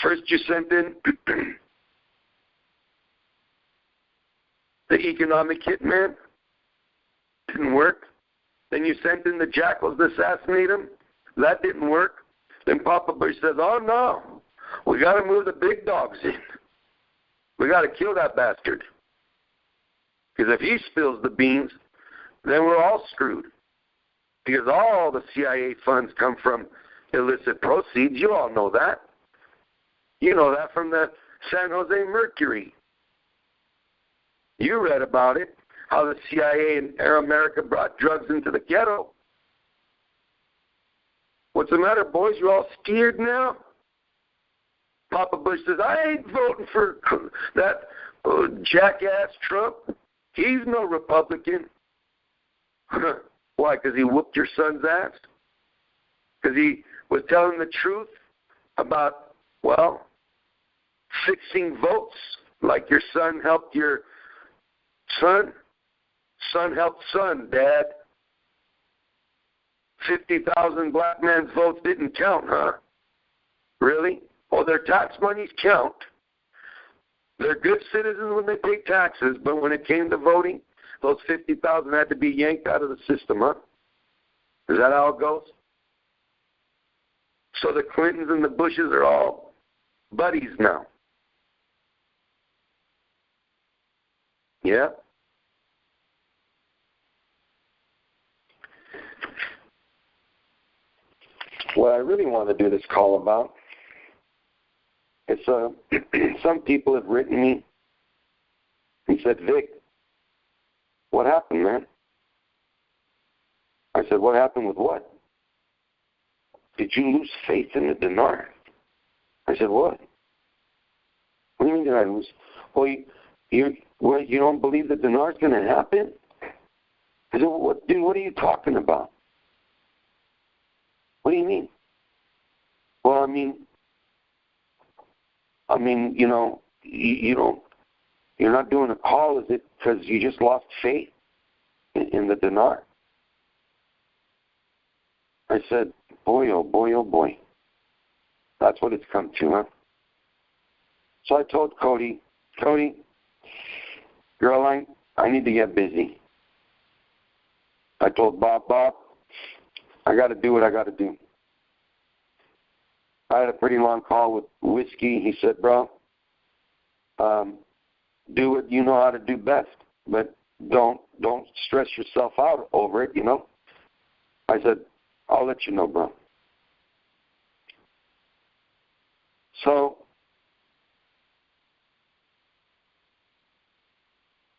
First you sent in the economic hitman. Didn't work. Then you sent in the jackals to assassinate him. That didn't work. Then Papa Bush says, oh no, we got to move the big dogs in. We got to kill that bastard. Because if he spills the beans, then we're all screwed. Because all the CIA funds come from illicit proceeds. You all know that. You know that from the San Jose Mercury. You read about it, how the CIA and Air America brought drugs into the ghetto. What's the matter, boys? You all scared now? Papa Bush says, I ain't voting for that jackass Trump. He's no Republican. Why? Because he whooped your son's ass? Because he was telling the truth about, fixing votes like your son helped your son? Son helped son, Dad. 50,000 black men's votes didn't count, huh? Really? Oh, their tax monies count. They're good citizens when they pay taxes, but when it came to voting, those 50,000 had to be yanked out of the system, huh? Is that how it goes? So the Clintons and the Bushes are all buddies now. Yeah? What I really want to do this call about is some people have written me and said, Vic, what happened, man? I said, what happened with what? Did you lose faith in the Dinar? I said, what? What do you mean did I lose? Well, you don't believe the Dinar's going to happen? I said, dude, what are you talking about? What do you mean? Well, I mean, you're not doing a call, is it because you just lost faith in the Dinar? I said, boy, oh boy, oh boy. That's what it's come to, huh? So I told Cody, girl, I need to get busy. I told Bob, I got to do what I got to do. I had a pretty long call with Whiskey. He said, bro, do what you know how to do best, but don't stress yourself out over it, I said, I'll let you know, bro. So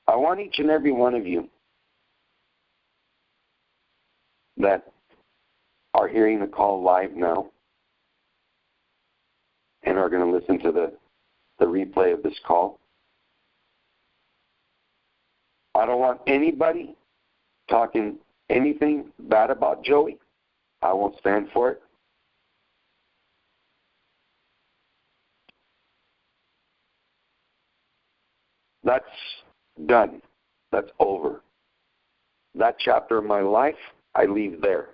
I want each and every one of you that are hearing the call live now and are going to listen to the replay of this call. I don't want anybody talking anything bad about Joey. I won't stand for it. That's done. That's over. That chapter of my life, I leave there.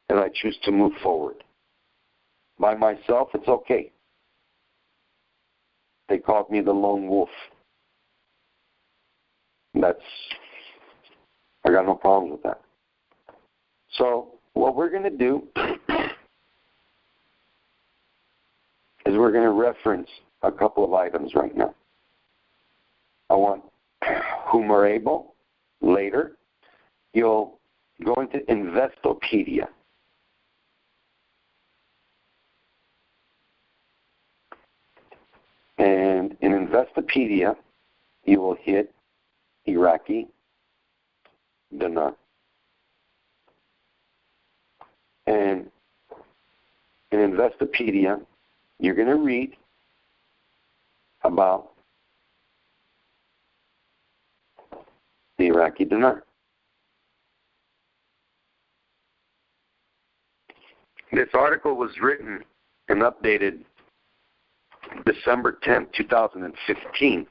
And I choose to move forward. By myself, it's okay. They called me the lone wolf. I got no problems with that. So what we're going to do is we're going to reference a couple of items right now. I want, whom are able, later, you'll go into Investopedia. And in Investopedia, you will hit Iraqi Dinar. And in Investopedia, you're going to read about the Iraqi dinar. This article was written and updated December 10, 2015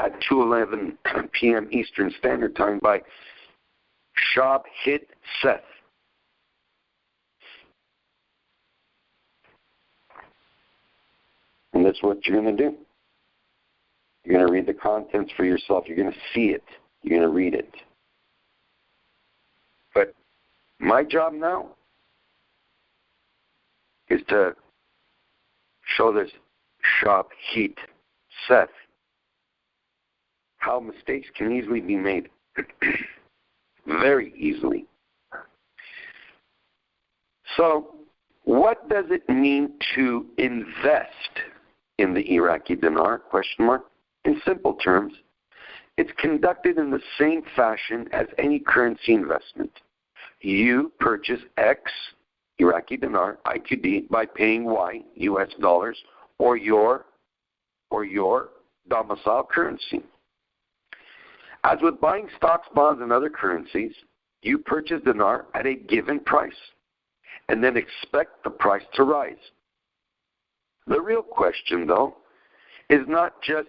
at 2:11 p.m. Eastern Standard Time by Shab Hit Seth. And that's what you're going to do. You're going to read the contents for yourself. You're going to see it. You're going to read it. But my job now is to show this Shab Hit Seth how mistakes can easily be made. Very easily. So, what does it mean to invest in the Iraqi dinar? Question mark. In simple terms, it's conducted in the same fashion as any currency investment. You purchase X Iraqi dinar, IQD, by paying Y, US dollars, or your domicile currency. As with buying stocks, bonds, and other currencies, you purchase dinar at a given price and then expect the price to rise. The real question, though, is not just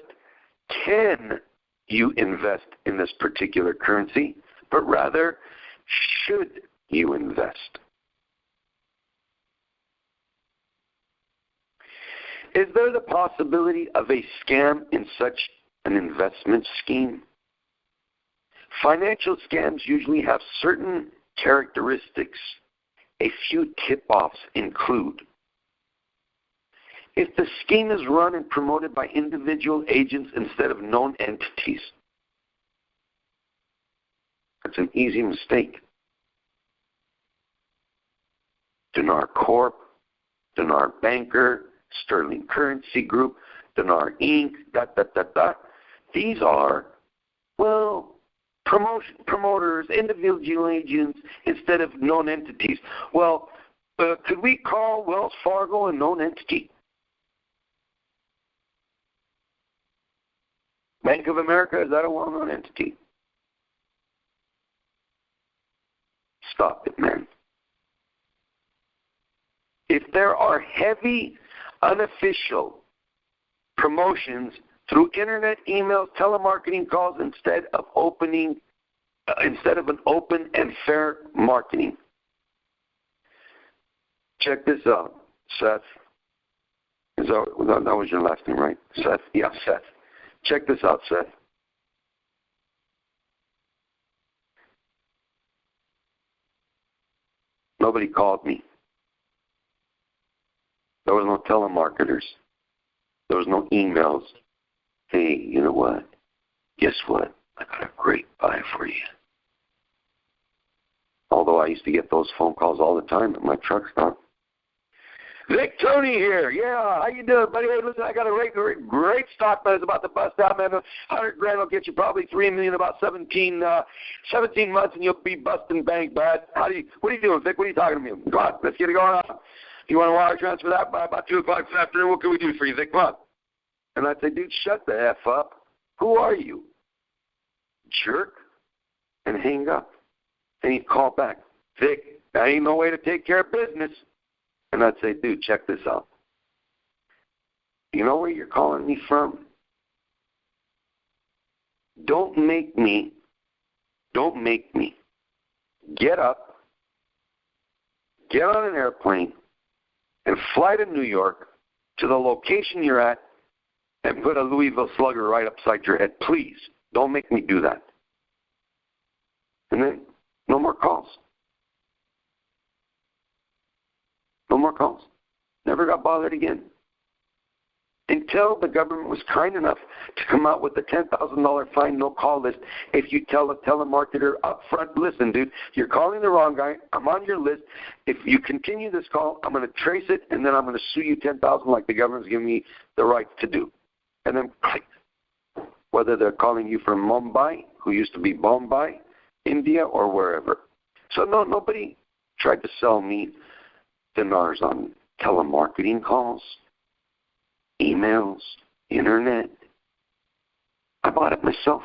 can you invest in this particular currency, but rather should you invest? Is there the possibility of a scam in such an investment scheme? Financial scams usually have certain characteristics. A few tip-offs include: if the scheme is run and promoted by individual agents instead of known entities, that's an easy mistake. Dinar Corp, Dinar Banker, Sterling Currency Group, Dinar Inc., These are, promoters, individual agents instead of known entities. Well, could we call Wells Fargo a known entity? Bank of America, is that a well-known entity? Stop it, man. If there are heavy, unofficial promotions through internet, emails, telemarketing calls instead of an open and fair marketing. Check this out, Seth. That was your last name, right? Seth? Yeah, Seth. Check this out, Seth. Nobody called me. There was no telemarketers. There was no emails. Hey, you know what? Guess what? I got a great buy for you. Although I used to get those phone calls all the time at my truck stop. Vic Tony here. Yeah, how you doing, buddy? Hey, listen, I got a great stock that is about to bust out, man. $100,000 will get you probably $3 million in about 17 months, and you'll be busting bank, bud. What are you doing, Vic? What are you talking to me? Come on, let's get it going on. You want to wire transfer that by about 2 o'clock this afternoon? What can we do for you, Vic? Come on. And I'd say, dude, shut the F up. Who are you? Jerk. And hang up. And he'd call back, Vic, that ain't no way to take care of business. And I'd say, dude, check this out. You know where you're calling me from? Don't make me get up, get on an airplane, and fly to New York to the location you're at and put a Louisville Slugger right upside your head. Please, don't make me do that. And then no more calls. No more calls. Never got bothered again. Until the government was kind enough to come out with the $10,000 fine, no call list. If you tell a telemarketer up front, listen, dude, you're calling the wrong guy. I'm on your list. If you continue this call, I'm going to trace it, and then I'm going to sue you $10,000 like the government's giving me the right to do. And then click. Whether they're calling you from Mumbai, who used to be Bombay, India, or wherever. So no, nobody tried to sell me dinars on telemarketing calls, emails, internet. I bought it myself.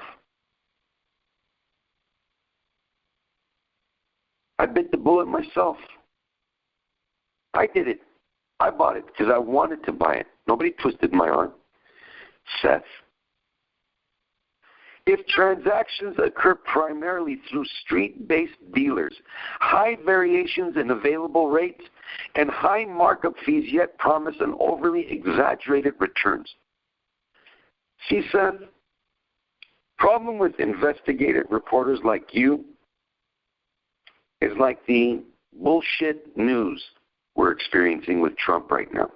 I bit the bullet myself. I did it. I bought it because I wanted to buy it. Nobody twisted my arm. Seth, if transactions occur primarily through street-based dealers, high variations in available rates, and high markup fees yet promise an overly exaggerated returns. See, Seth, problem with investigative reporters like you is like the bullshit news we're experiencing with Trump right now.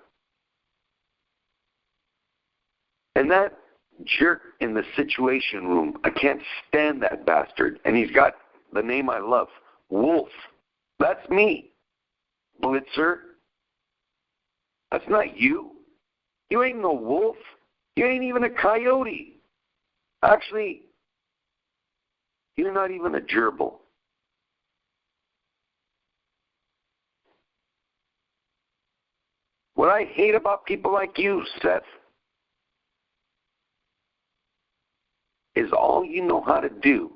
And that jerk in the Situation Room, I can't stand that bastard. And he's got the name I love, Wolf. That's me. Blitzer. That's not you. You ain't no wolf. You ain't even a coyote. Actually, you're not even a gerbil. What I hate about people like you, Seth, is all you know how to do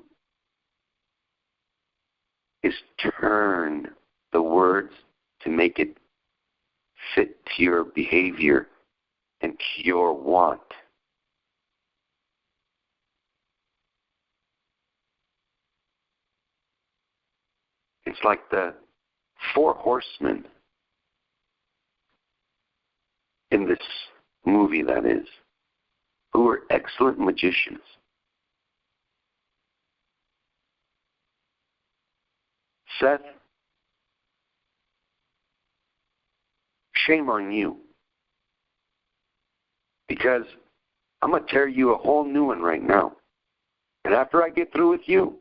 is turn the words to make it fit to your behavior and to your want. It's like the four horsemen in this movie, that is, who were excellent magicians. Seth, shame on you. Because I'm going to tear you a whole new one right now. And after I get through with you,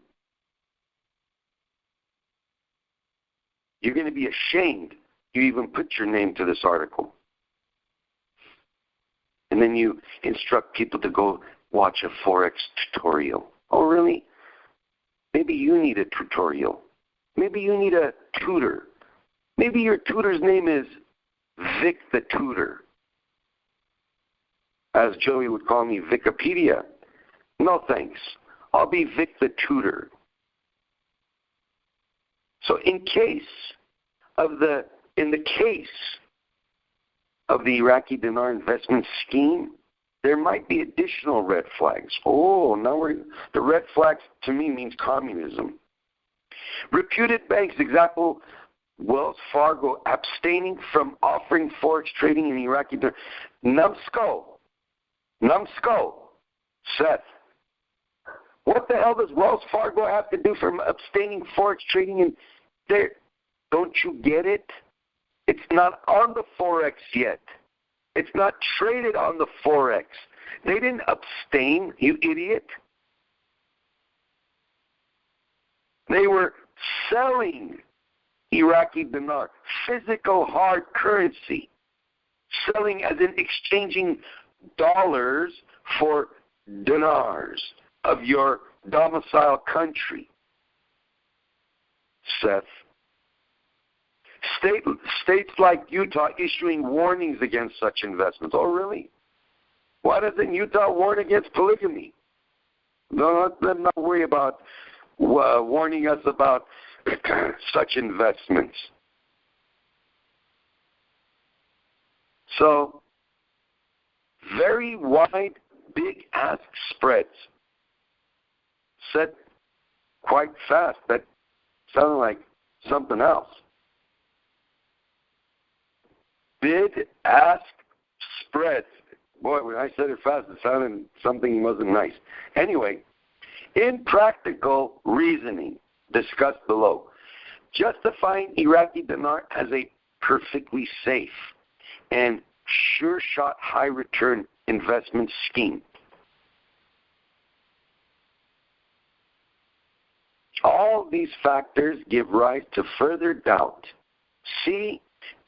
you're going to be ashamed you even put your name to this article. And then you instruct people to go watch a Forex tutorial. Oh, really? Maybe you need a tutorial. Maybe you need a tutor. Maybe your tutor's name is Vic the Tutor. As Joey would call me, Wikipedia. No thanks. I'll be Vic the Tutor. So in the case of the Iraqi dinar investment scheme, there might be additional red flags. Oh, now the red flags to me means communism. Reputed banks, example, Wells Fargo, abstaining from offering forex trading in Iraqi dinar. Numbskull, Seth, what the hell does Wells Fargo have to do from abstaining forex trading in there? Don't you get it? It's not on the Forex yet. It's not traded on the Forex. They didn't abstain, you idiot. They were selling Iraqi dinar, physical hard currency. Selling as in exchanging dollars for dinars of your domicile country. Seth. States like Utah issuing warnings against such investments. Oh, really? Why doesn't Utah warn against polygamy? No, let them not worry about warning us about such investments. So, very wide, big ask spreads. Said quite fast. That sounded like something else. Bid-ask spreads. Boy, when I said it fast, it sounded something wasn't nice. Anyway, in practical reasoning, discussed below, justifying Iraqi dinar as a perfectly safe and sure-shot high-return investment scheme. All these factors give rise to further doubt. See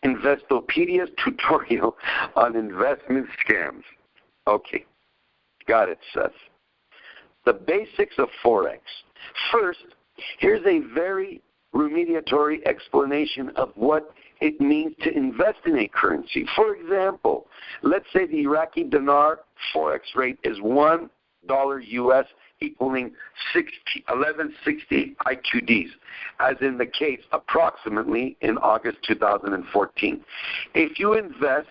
Investopedia's tutorial on investment scams. Okay, got it, Seth. The basics of Forex. First, here's a very rudimentary explanation of what it means to invest in a currency. For example, let's say the Iraqi dinar Forex rate is $1 US equaling 1160 IQDs, as in the case approximately in August 2014. If you invest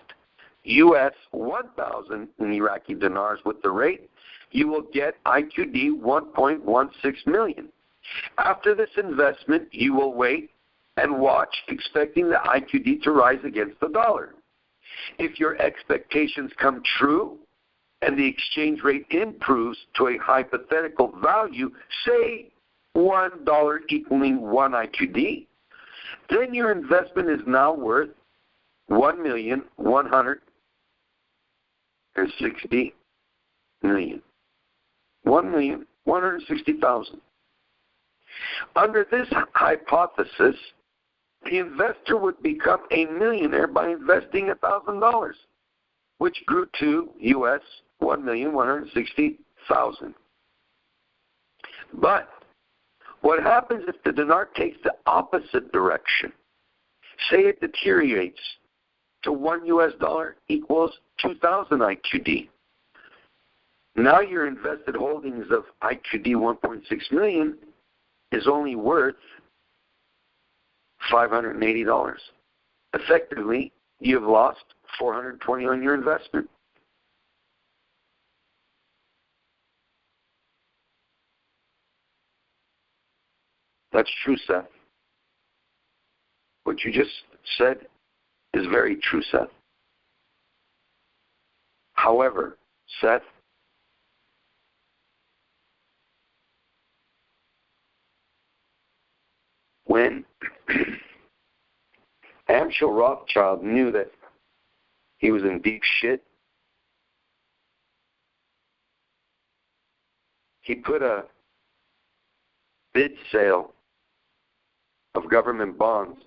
US 1,000 in Iraqi dinars with the rate, you will get IQD 1.16 million. After this investment, you will wait and watch, expecting the IQD to rise against the dollar. If your expectations come true and the exchange rate improves to a hypothetical value, say $1 equaling 1 IQD, then your investment is now worth $1,160,000. $1,160,000. Under this hypothesis, the investor would become a millionaire by investing $1,000, which grew to US $1,160,000. But what happens if the dinar takes the opposite direction? Say it deteriorates to $1 US equals 2,000 IQD. Now your invested holdings of IQD 1.6 million is only worth $580. Effectively, you have lost $420 on your investment. That's true, Seth. What you just said is very true, Seth. However, Seth, when Amschel Rothschild knew that he was in deep shit, he put a bid sale of government bonds,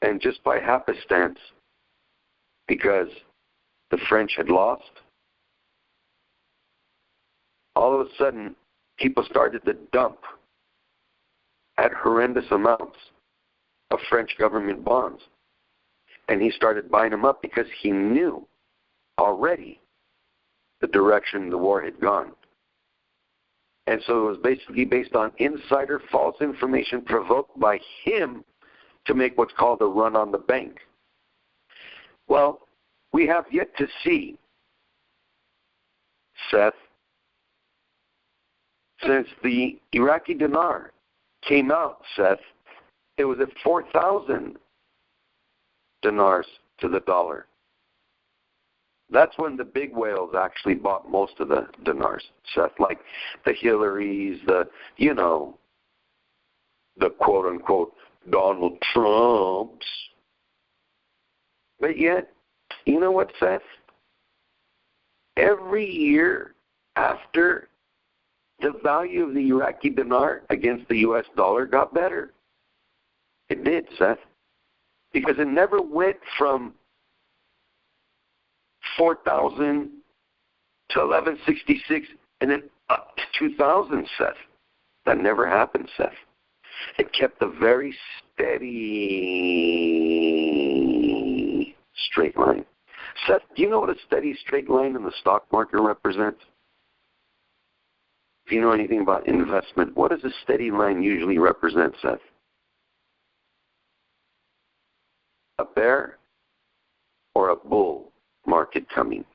and just by happenstance, because the French had lost, all of a sudden people started to dump at horrendous amounts of French government bonds. And he started buying them up because he knew already the direction the war had gone. And so it was basically based on insider false information provoked by him to make what's called a run on the bank. Well, we have yet to see, Seth, since the Iraqi dinar came out, Seth, it was at 4,000 dinars to the dollar. That's when the big whales actually bought most of the dinars, Seth, like the Hillarys, the quote-unquote Donald Trumps. But yet, you know what, Seth? Every year after, the value of the Iraqi dinar against the U.S. dollar got better. It did, Seth, because it never went from 4,000 to 1166 and then up to 2,000, Seth. That never happened, Seth. It kept a very steady straight line. Seth, do you know what a steady straight line in the stock market represents? If you know anything about investment, what does a steady line usually represent, Seth? A bear or a bull market coming?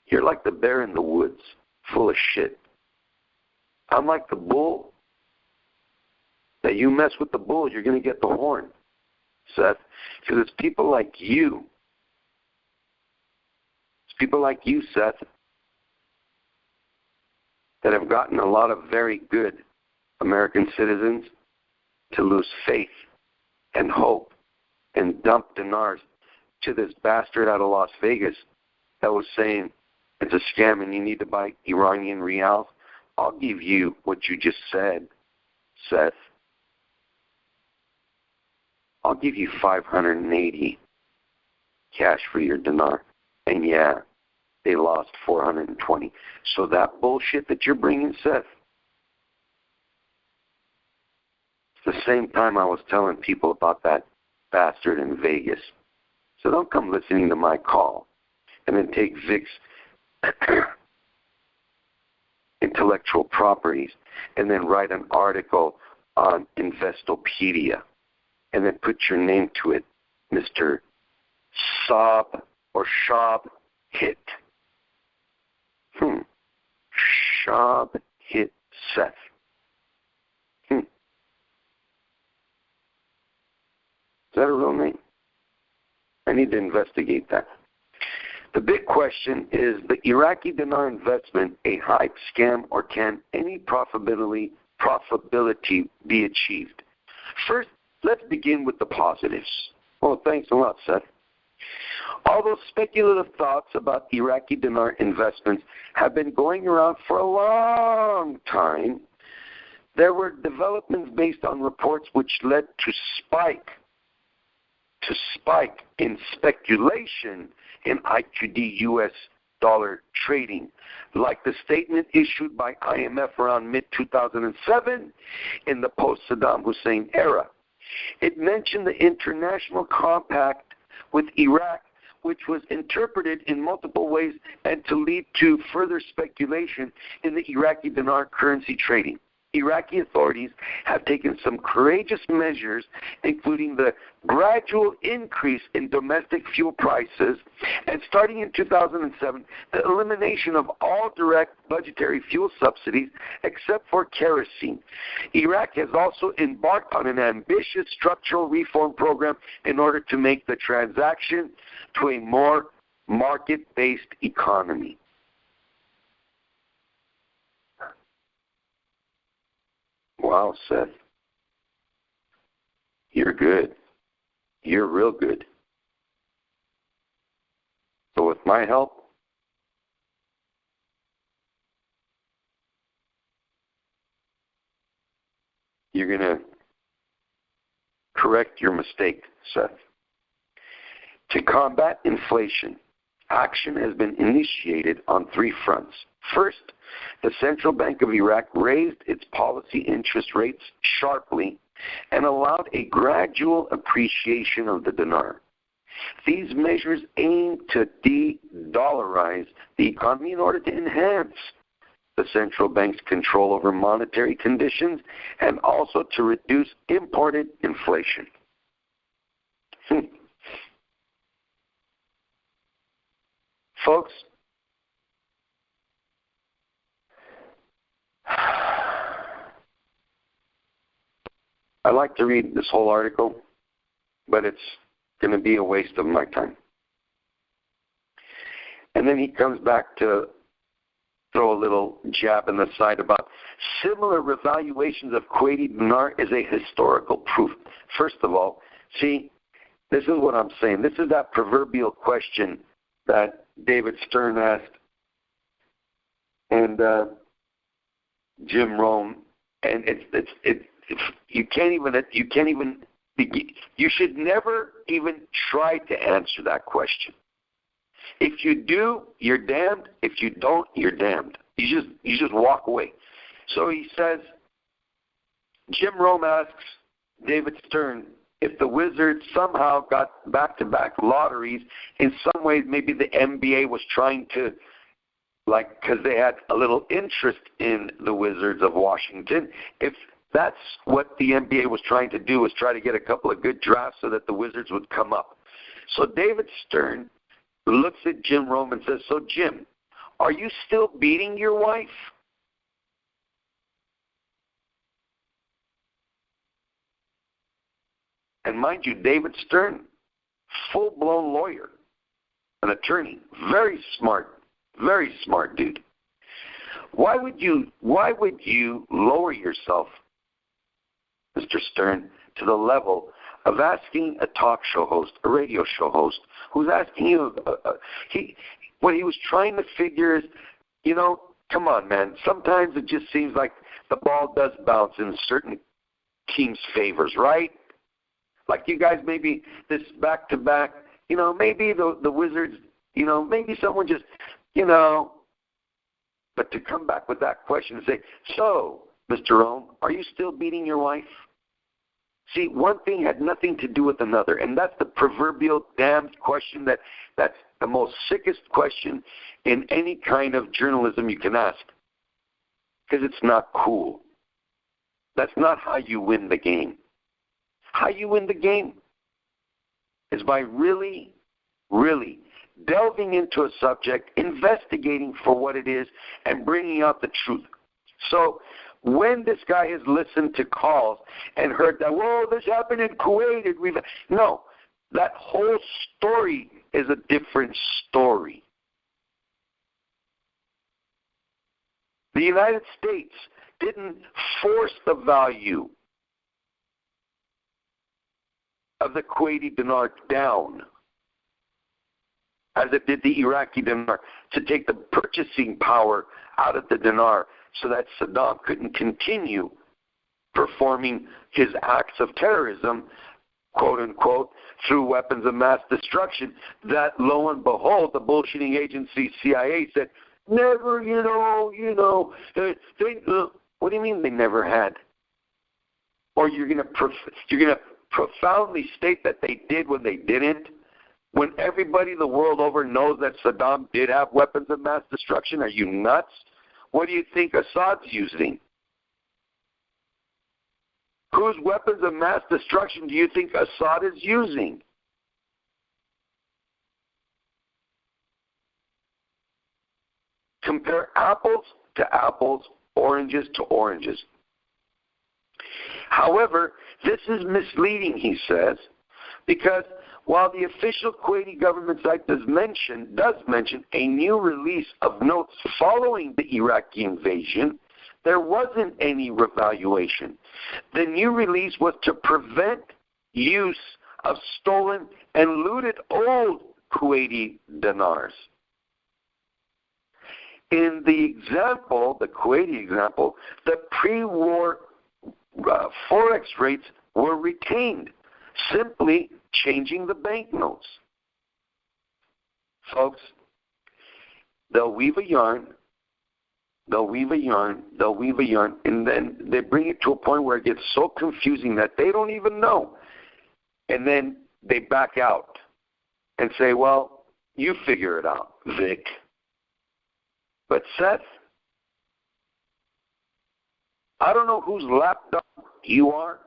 You're like the bear in the woods, full of shit. I'm like the bull. That you mess with the bull, you're going to get the horn, Seth. Because it's people like you People like you, Seth, that have gotten a lot of very good American citizens to lose faith and hope and dump dinars to this bastard out of Las Vegas that was saying it's a scam and you need to buy Iranian reals. I'll give you what you just said, Seth. I'll give you 580 cash for your dinar. And yeah, they lost 420. So that bullshit that you're bringing, Seth, it's the same time I was telling people about that bastard in Vegas. So don't come listening to my call and then take Vic's intellectual properties and then write an article on Investopedia and then put your name to it, Mr. Sob or Shab Hit. Shab Hit Seth. Is that a real name? I need to investigate that. The big question is the Iraqi dinar investment a hype, scam, or can any profitability be achieved? First, let's begin with the positives. Oh, thanks a lot, Seth. Although speculative thoughts about Iraqi dinar investments have been going around for a long time, there were developments based on reports which led to spike in speculation in IQD US dollar trading, like the statement issued by IMF around mid-2007 in the post-Saddam Hussein era. It mentioned the international compact with Iraq, which was interpreted in multiple ways and to lead to further speculation in the Iraqi dinar currency trading. Iraqi authorities have taken some courageous measures, including the gradual increase in domestic fuel prices and, starting in 2007, the elimination of all direct budgetary fuel subsidies except for kerosene. Iraq has also embarked on an ambitious structural reform program in order to make the transaction to a more market-based economy. Wow, Seth. You're good. You're real good. So with my help, you're going to correct your mistake, Seth. To combat inflation, action has been initiated on three fronts. First, the Central Bank of Iraq raised its policy interest rates sharply and allowed a gradual appreciation of the dinar. These measures aim to de-dollarize the economy in order to enhance the central bank's control over monetary conditions and also to reduce imported inflation. Folks, I like to read this whole article, but it's going to be a waste of my time. And then he comes back to throw a little jab in the side about similar revaluations of Kuwaiti dinar is a historical proof. First of all, see, this is what I'm saying. This is that proverbial question that David Stern asked and Jim Rome, and you should never even try to answer that question. If you do, you're damned. If you don't, you're damned. You just walk away. So he says, Jim Rome asks David Stern if the Wizards somehow got back-to-back lotteries. In some ways, maybe the NBA was trying to, because they had a little interest in the Wizards of Washington. If that's what the NBA was trying to do, was try to get a couple of good drafts so that the Wizards would come up. So David Stern looks at Jim Rome and says, so Jim, are you still beating your wife? And mind you, David Stern, full-blown lawyer. an attorney, very smart dude. Why would you lower yourself, Mr. Stern, to the level of asking a talk show host, a radio show host, who's asking you, what he was trying to figure is, come on, man. Sometimes it just seems like the ball does bounce in certain teams' favors, right? Like you guys, maybe this back-to-back, maybe the Wizards, maybe someone just, but to come back with that question and say, so, Mr. Rome, are you still beating your wife? See, one thing had nothing to do with another, and that's the proverbial damned question that's the most sickest question in any kind of journalism you can ask, because it's not cool. That's not how you win the game. How you win the game is by really, really delving into a subject, investigating for what it is, and bringing out the truth. So when this guy has listened to calls and heard that, whoa, this happened in Kuwait, no, that whole story is a different story. The United States didn't force the value of the Kuwaiti dinar down as it did the Iraqi dinar, to take the purchasing power out of the dinar so that Saddam couldn't continue performing his acts of terrorism, quote unquote, through weapons of mass destruction that, lo and behold, the bullshitting agency CIA said, never, what do you mean they never had? Or you're going to profoundly state that they did when they didn't, when everybody the world over knows that Saddam did have weapons of mass destruction? Are you nuts? What do you think Assad's using? Whose weapons of mass destruction do you think Assad is using? Compare apples to apples, oranges to oranges. However, this is misleading, he says, because while the official Kuwaiti government site does mention a new release of notes following the Iraqi invasion, there wasn't any revaluation. The new release was to prevent use of stolen and looted old Kuwaiti dinars. In the example, the Kuwaiti example, the pre-war forex rates were retained, simply changing the banknotes. Folks, they'll weave a yarn, and then they bring it to a point where it gets so confusing that they don't even know. And then they back out and say, well, you figure it out, Vic. But Seth, I don't know whose lapdog you are,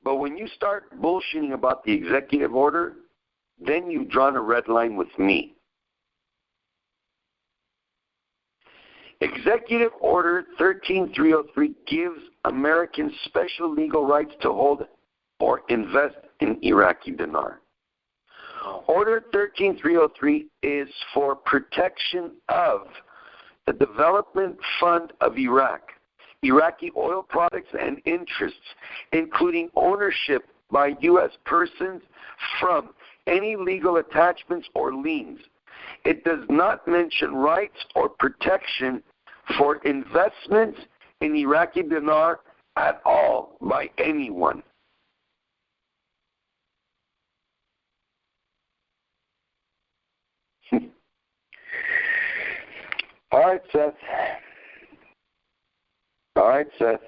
but when you start bullshitting about the executive order, then you've drawn a red line with me. Executive Order 13303 gives Americans special legal rights to hold or invest in Iraqi dinar. Order 13303 is for protection of the Development Fund of Iraq, Iraqi oil products and interests, including ownership by U.S. persons from any legal attachments or liens. It does not mention rights or protection for investments in Iraqi dinar at all by anyone. All right, Seth.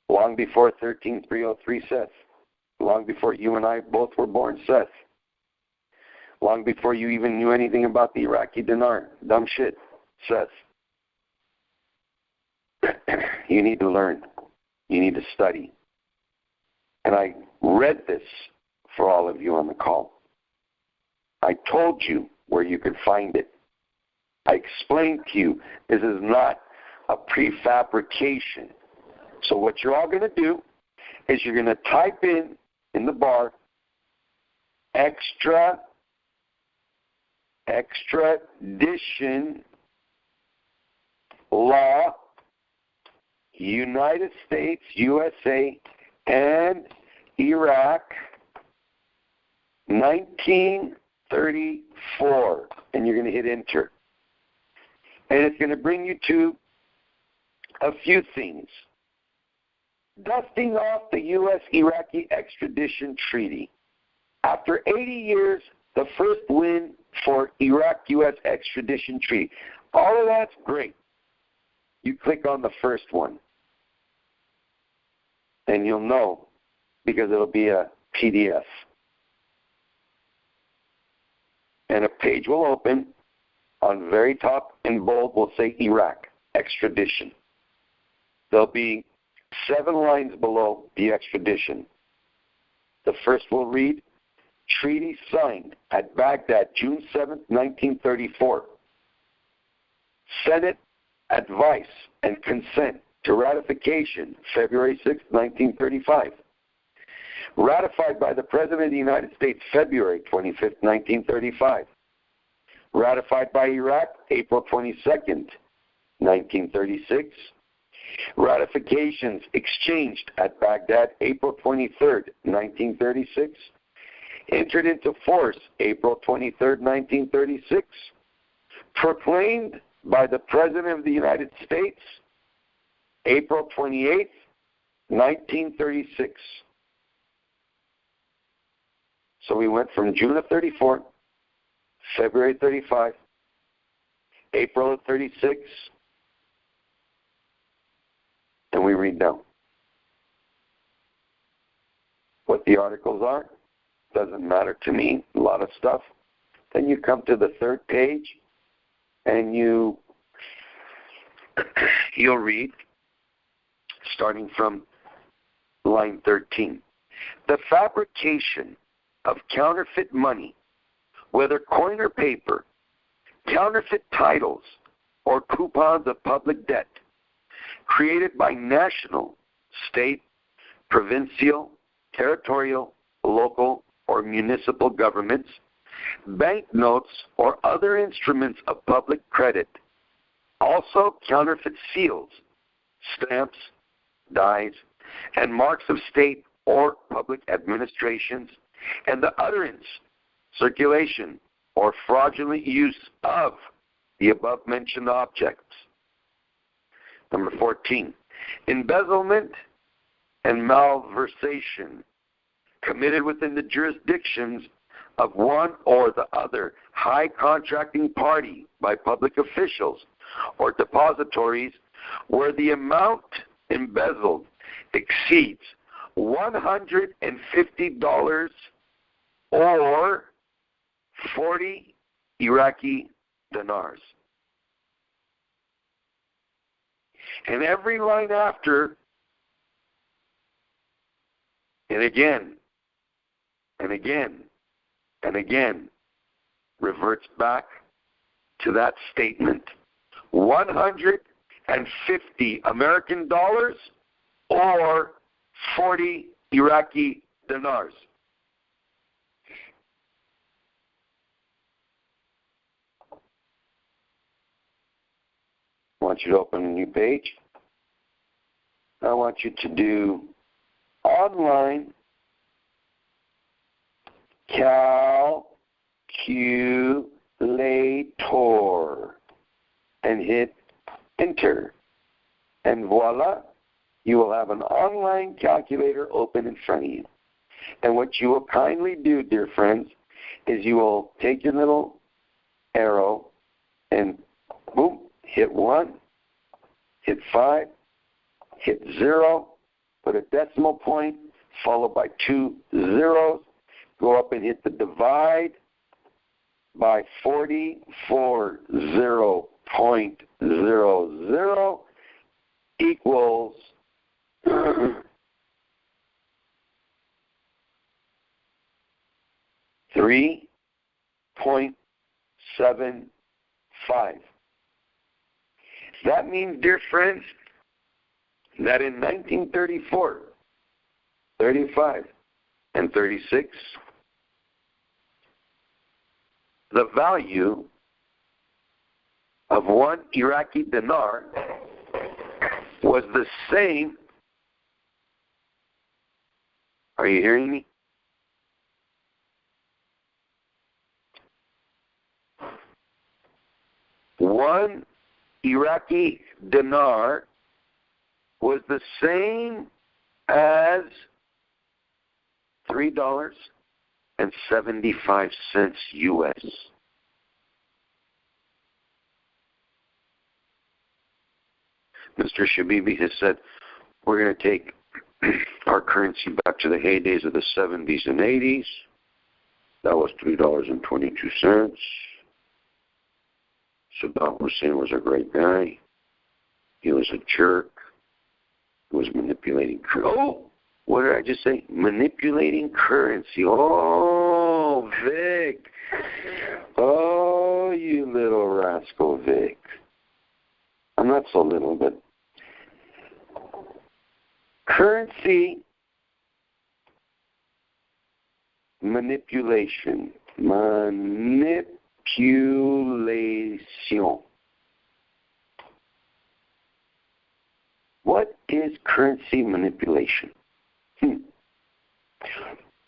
Long before 13303, Seth. Long before you and I both were born, Seth. Long before you even knew anything about the Iraqi dinar. Dumb shit, Seth. You need to learn. You need to study. And I read this for all of you on the call. I told you where you could find it. I explained to you this is not a prefabrication. So what you're all going to do is you're going to type in the bar extradition law, United States, USA, and Iraq, 1934. And you're going to hit enter. And it's going to bring you to a few things. Dusting off the U.S.-Iraqi extradition treaty. After 80 years, the first win for Iraq-U.S. extradition treaty. All of that's great. You click on the first one, and you'll know because it'll be a PDF. And a page will open. On very top in bold will say Iraq, extradition. There'll be 7 lines below the extradition. The first will read, treaty signed at Baghdad, June 7, 1934. Senate advice and consent to ratification, February 6, 1935. Ratified by the President of the United States, February 25, 1935. Ratified by Iraq, April 22, 1936. Ratifications exchanged at Baghdad, April 23, 1936. Entered into force, April 23, 1936. Proclaimed by the President of the United States, April 28, 1936. So we went from June of 34, February 35, April of 36, and we read down. What the articles are doesn't matter to me, a lot of stuff. Then you come to the third page, and you'll read, starting from line 13. The fabrication of counterfeit money, whether coin or paper, counterfeit titles, or coupons of public debt, created by national, state, provincial, territorial, local, or municipal governments, banknotes, or other instruments of public credit, also counterfeit seals, stamps, dies, and marks of state or public administrations, and the utterance, circulation, or fraudulent use of the above-mentioned objects. Number 14, embezzlement and malversation committed within the jurisdictions of one or the other high contracting party by public officials or depositories where the amount embezzled exceeds $150 or 40 Iraqi dinars. And every line after, and again, and again, and again, reverts back to that statement. 150 American dollars or 40 Iraqi dinars. I want you to open a new page. I want you to do online calculator and hit enter. And voila, you will have an online calculator open in front of you. And what you will kindly do, dear friends, is you will take your little arrow and boom, hit 1, hit 5, hit 0, put a decimal point, followed by 2 zeros, go up and hit the divide by 40.00 equals 3.75. That means, dear friends, that in 1934, 35, and 36, the value of one Iraqi dinar was the same. Are you hearing me? One Iraqi dinar was the same as $3.75 US. Mr. Shabibi has said we're going to take our currency back to the heydays of the 70s and 80s. That was $3.22. Saddam Hussein was a great guy. He was a jerk. He was manipulating currency. Oh, what did I just say? Manipulating currency. Oh, Vic. Oh, you little rascal, Vic. I'm not so little, but currency manipulation. Manipulation. What is currency manipulation?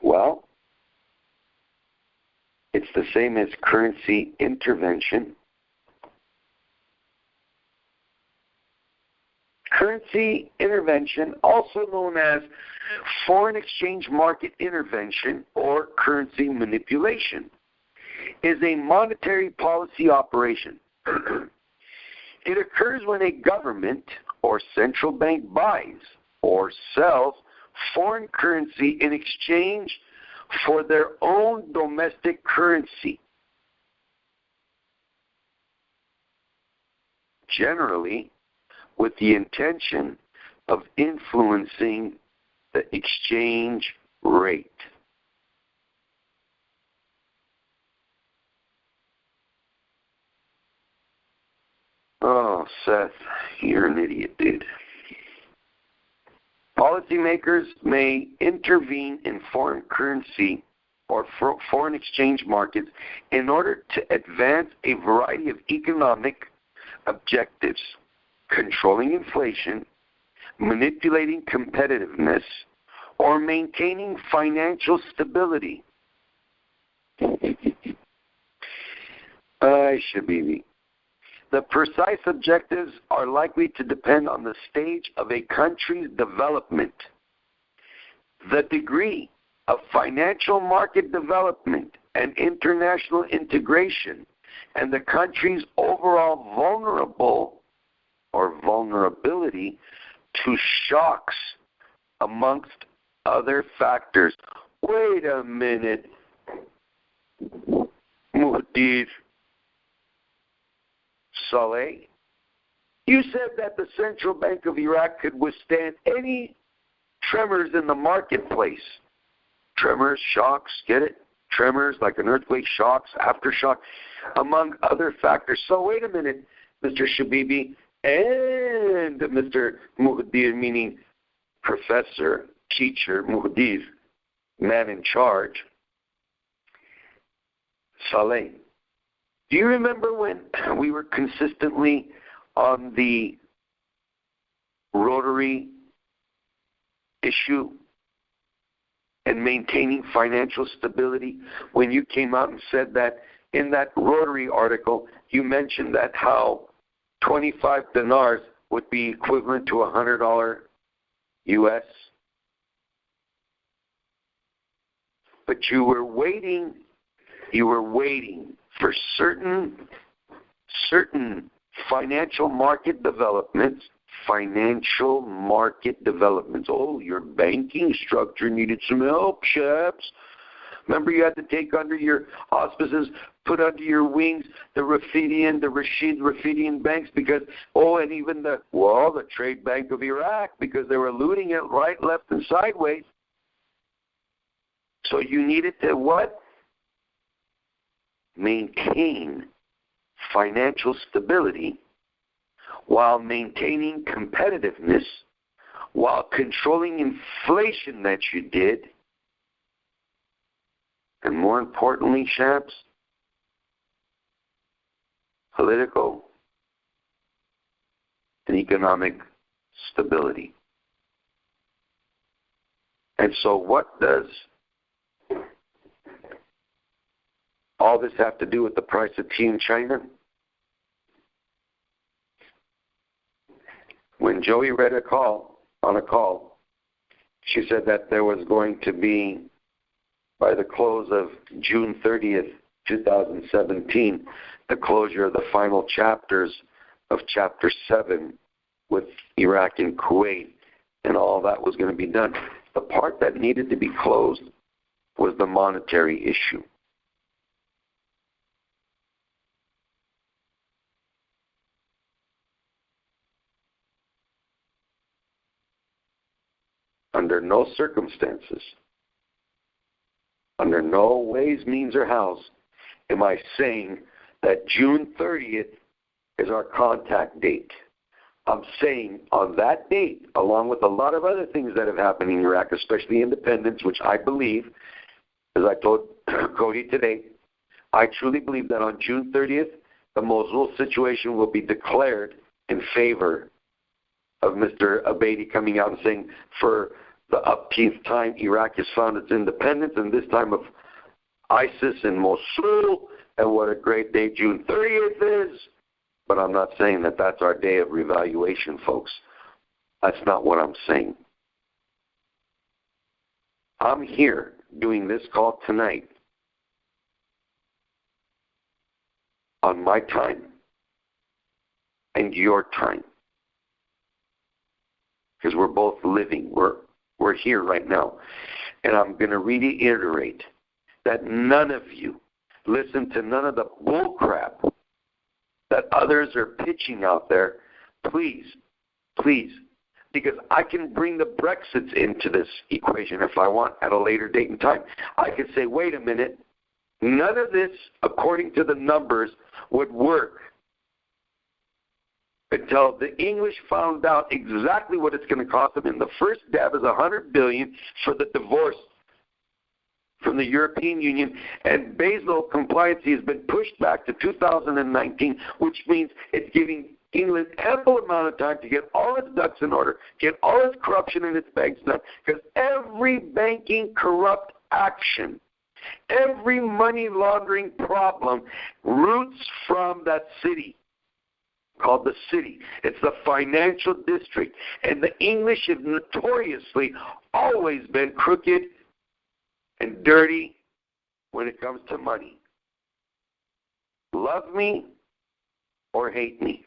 Well, it's the same as currency intervention. Currency intervention, also known as foreign exchange market intervention or currency manipulation, is a monetary policy operation. It occurs when a government or central bank buys or sells foreign currency in exchange for their own domestic currency. Generally, with the intention of influencing the exchange rate. Oh, Seth, you're an idiot, dude. Policymakers may intervene in foreign currency or foreign exchange markets in order to advance a variety of economic objectives, controlling inflation, manipulating competitiveness, or maintaining financial stability. Shabibi. The precise objectives are likely to depend on the stage of a country's development, the degree of financial market development and international integration, and the country's overall vulnerability to shocks, amongst other factors. Wait a minute, Muhadir Saleh. You said that the Central Bank of Iraq could withstand any tremors in the marketplace. Tremors, shocks, get it? Tremors like an earthquake, shocks, aftershock, among other factors. So wait a minute, Mr. Shabibi and Mr. Muhadir, meaning professor, teacher, Muhadir, man in charge, Saleh. Do you remember when we were consistently on the rotary issue and maintaining financial stability, when you came out and said that in that rotary article, you mentioned that how 25 dinars would be equivalent to $100 US? But you were waiting for certain financial market developments. Oh, your banking structure needed some help, chaps. Remember, you had to take under your auspices, put under your wings the Rashid Rafidian banks because, and even the Trade Bank of Iraq, because they were looting it right, left, and sideways. So you needed to what? Maintain financial stability while maintaining competitiveness, while controlling inflation that you did, and more importantly, chaps, political and economic stability. And so what does all this have to do with the price of tea in China? When Joey read on a call, she said that there was going to be, by the close of June 30th, 2017, the closure of the final chapters of Chapter 7 with Iraq and Kuwait, and all that was going to be done. The part that needed to be closed was the monetary issue. Under no circumstances, under no ways, means, or hows am I saying that June 30th is our contact date. I'm saying on that date, along with a lot of other things that have happened in Iraq, especially independence, which I believe, as I told Cody today, I truly believe that on June 30th, the Mosul situation will be declared in favor of Mr. Abedi coming out and saying, for the upteenth time, Iraq has found its independence, and this time of ISIS in Mosul, and what a great day June 30th is. But I'm not saying that that's our day of revaluation, folks. That's not what I'm saying. I'm here doing this call tonight on my time and your time, because we're both living. We're here right now. And I'm going to reiterate that none of you listen to none of the bull crap that others are pitching out there. Please, because I can bring the Brexits into this equation if I want at a later date and time. I could say, wait a minute, none of this, according to the numbers, would work until the English found out exactly what it's going to cost them. And the first dab is $100 billion for the divorce from the European Union, and Basel compliance has been pushed back to 2019, which means it's giving England ample amount of time to get all its ducks in order, get all its corruption in its banks done, because every banking corrupt action, every money laundering problem roots from that city called the city. It's the financial district, and the English have notoriously always been crooked and dirty when it comes to money. Love me or hate me.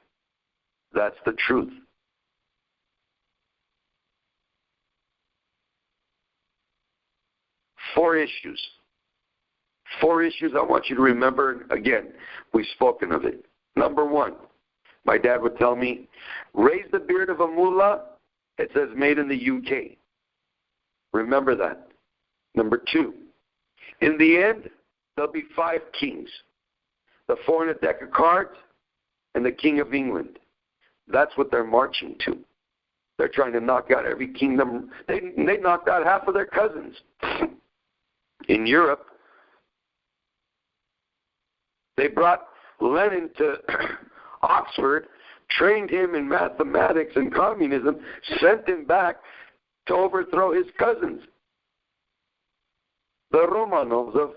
That's the truth. Four issues I want you to remember. Again, we've spoken of it. Number one, my dad would tell me, raise the beard of a mullah, it says made in the UK. Remember that. Number two, in the end, there'll be 5 kings. The 4 in a deck of cards and the King of England. That's what they're marching to. They're trying to knock out every kingdom. They knocked out half of their cousins. In Europe, they brought Lenin to Oxford, trained him in mathematics and communism, sent him back to overthrow his cousins, the Romanovs of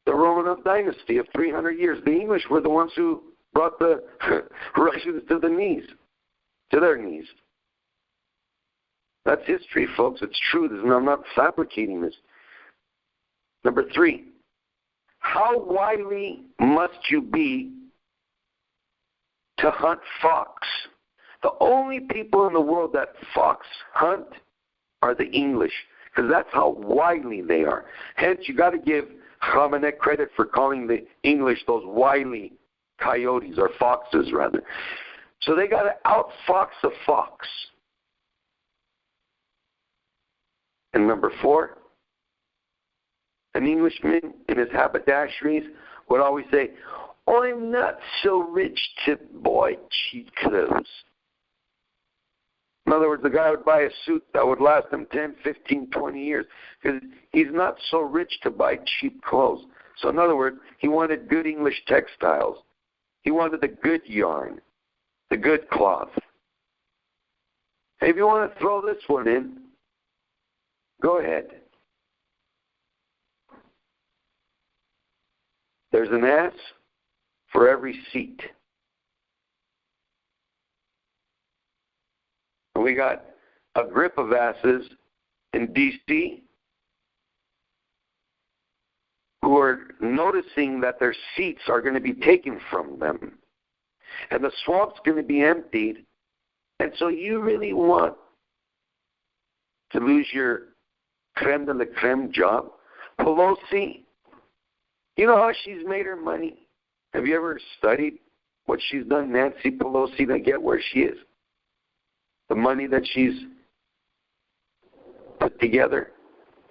the Romanov dynasty of 300 years. The English were the ones who brought the Russians to their knees. That's history, folks. It's true. I'm not fabricating this. Number 3, how wily must you be to hunt fox? The only people in the world that fox hunt are the English, because that's how wily they are. Hence, you got to give Khamenei credit for calling the English those wily coyotes, or foxes rather. So they got to outfox a fox. And number 4, an Englishman in his haberdasheries would always say, I'm not so rich to buy cheap clothes. In other words, the guy would buy a suit that would last him 10, 15, 20 years because he's not so rich to buy cheap clothes. So in other words, he wanted good English textiles. He wanted the good yarn, the good cloth. Hey, if you want to throw this one in, go ahead. There's an ass for every seat. We got a grip of asses in D.C. who are noticing that their seats are going to be taken from them. And the swamp's going to be emptied. And so you really want to lose your creme de la creme job? Pelosi, you know how she's made her money? Have you ever studied what she's done, Nancy Pelosi, to get where she is? The money that she's put together,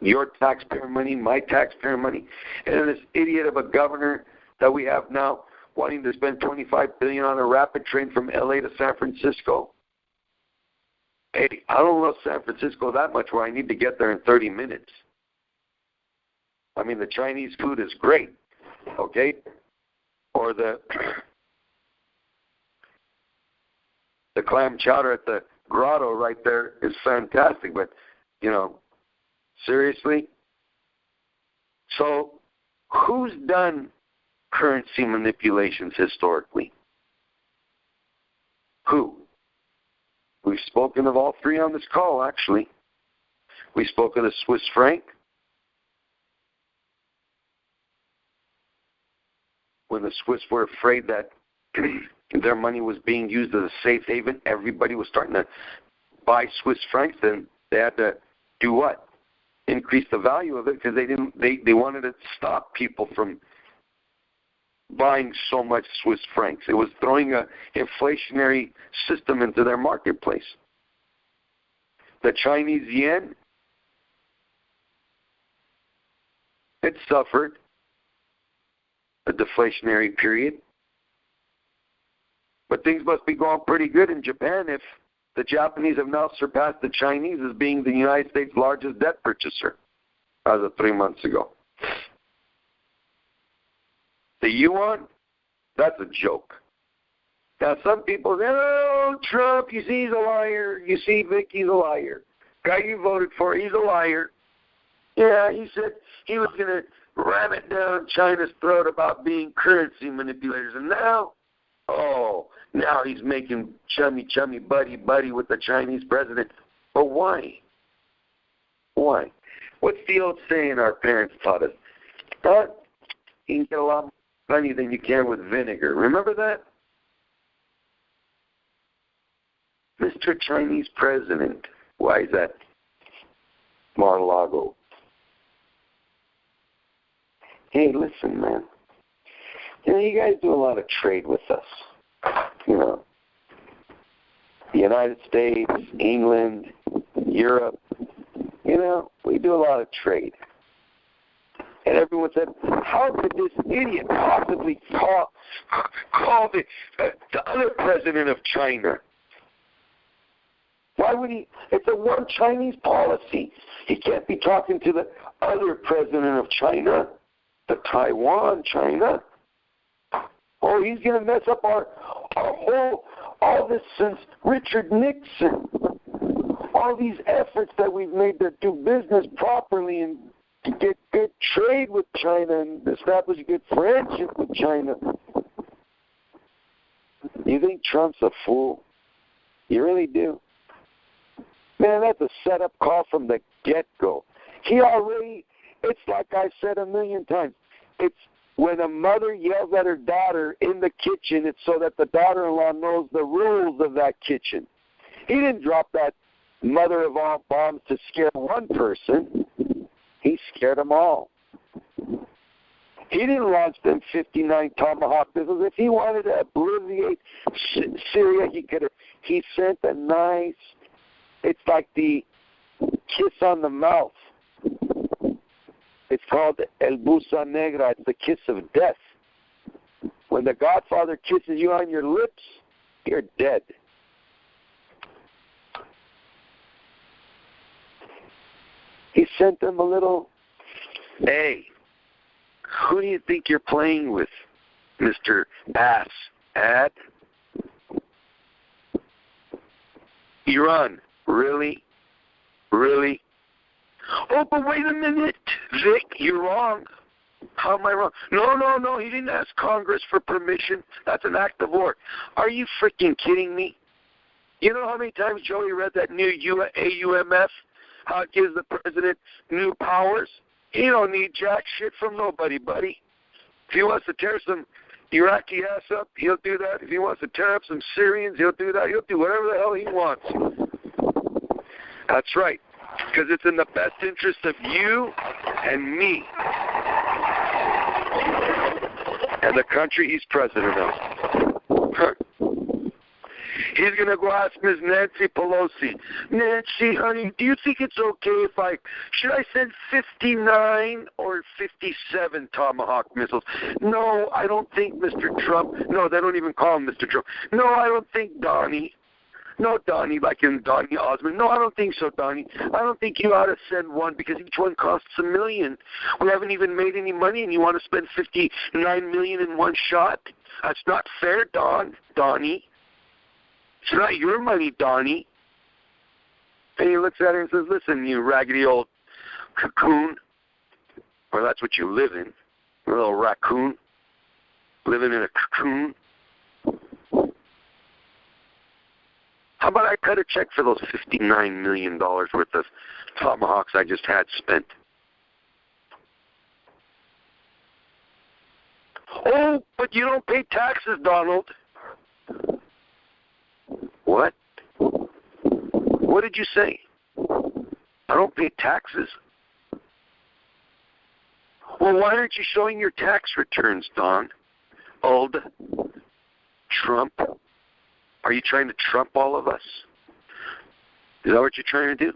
your taxpayer money, my taxpayer money, and this idiot of a governor that we have now wanting to spend $25 billion on a rapid train from LA to San Francisco. Hey, I don't know San Francisco that much where I need to get there in 30 minutes. I mean, the Chinese food is great, okay? Or the clam chowder at the grotto right there is fantastic, but, you know, seriously? So, who's done currency manipulations historically? Who? We've spoken of all three on this call, actually. We spoke of the Swiss franc. When the Swiss were afraid that their money was being used as a safe haven, everybody was starting to buy Swiss francs, and they had to do what? Increase the value of it because they wanted to stop people from buying so much Swiss francs. It was throwing an inflationary system into their marketplace. The Chinese yen, it suffered a deflationary period. But things must be going pretty good in Japan if the Japanese have now surpassed the Chinese as being the United States' largest debt purchaser as of 3 months ago. The yuan, that's a joke. Now, some people say, oh, Trump, you see, he's a liar. You see, Vic, he's a liar. Guy you voted for, he's a liar. Yeah, he said he was going to ram it down China's throat about being currency manipulators. And now, now he's making chummy, buddy with the Chinese president. But why? Why? What's the old saying our parents taught us? You can get a lot more honey than you can with vinegar. Remember that? Mr. Chinese President. Why is that? Mar-a-Lago. Hey, listen, man. You know, you guys do a lot of trade with us. You know, the United States, England, Europe. You know, we do a lot of trade. And everyone said, how could this idiot possibly call the other president of China? Why would he? It's a one Chinese policy. He can't be talking to the other president of China, the Taiwan China. Oh, he's going to mess up all this since Richard Nixon. All these efforts that we've made to do business properly and to get good trade with China and establish a good friendship with China. You think Trump's a fool? You really do? Man, that's a setup call from the get-go. It's like I said a million times. It's when a mother yells at her daughter in the kitchen, it's so that the daughter-in-law knows the rules of that kitchen. He didn't drop that mother of all bombs to scare one person. He scared them all. He didn't launch them 59 Tomahawk missiles. If he wanted to obliterate Syria, he could have. He sent a nice, it's like the kiss on the mouth. It's called El Busa Negra. It's the kiss of death. When the Godfather kisses you on your lips, you're dead. He sent them a little, hey, who do you think you're playing with, Mr. Ass Add Iran. Really? Really? Oh, but wait a minute, Vic, you're wrong. How am I wrong? No, he didn't ask Congress for permission. That's an act of war. Are you freaking kidding me? You know how many times Joey read that new AUMF? How it gives the president new powers? He don't need jack shit from nobody, buddy. If he wants to tear some Iraqi ass up, he'll do that. If he wants to tear up some Syrians, he'll do that. He'll do whatever the hell he wants. That's right. Because it's in the best interest of you and me and the country he's president of. He's going to go ask Ms. Nancy Pelosi, Nancy, honey, do you think it's okay if should I send 59 or 57 Tomahawk missiles? No, I don't think Mr. Trump. No, they don't even call him Mr. Trump. No, I don't think Donnie. No, Donnie, like in Donnie Osmond. No, I don't think so, Donnie. I don't think you ought to send one because each one costs $1 million. We haven't even made any money, and you want to spend $59 million in one shot? That's not fair, Donnie. It's not your money, Donnie. And he looks at her and says, listen, you raggedy old cocoon, or that's what you live in, a little raccoon, living in a cocoon. How about I cut a check for those $59 million worth of Tomahawks I just had spent? Oh, but you don't pay taxes, Donald. What? What did you say? I don't pay taxes. Well, why aren't you showing your tax returns, Donald Trump? Are you trying to trump all of us? Is that what you're trying to do?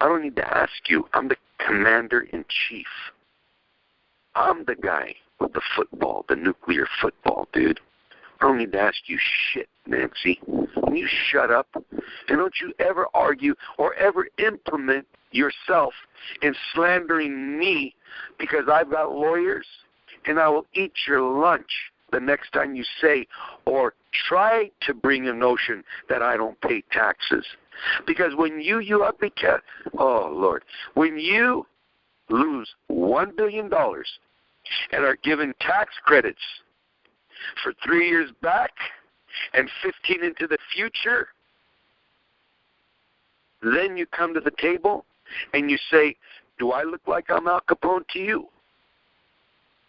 I don't need to ask you. I'm the commander-in-chief. I'm the guy with the football, the nuclear football, dude. I don't need to ask you shit, Nancy. Can you shut up? And don't you ever argue or ever implement yourself in slandering me because I've got lawyers and I will eat your lunch the next time you say or try to bring a notion that I don't pay taxes. Because when you ugly cat, oh Lord, when you lose $1 billion and are given tax credits for 3 years back and 15 into the future, then you come to the table and you say, do I look like I'm Al Capone to you?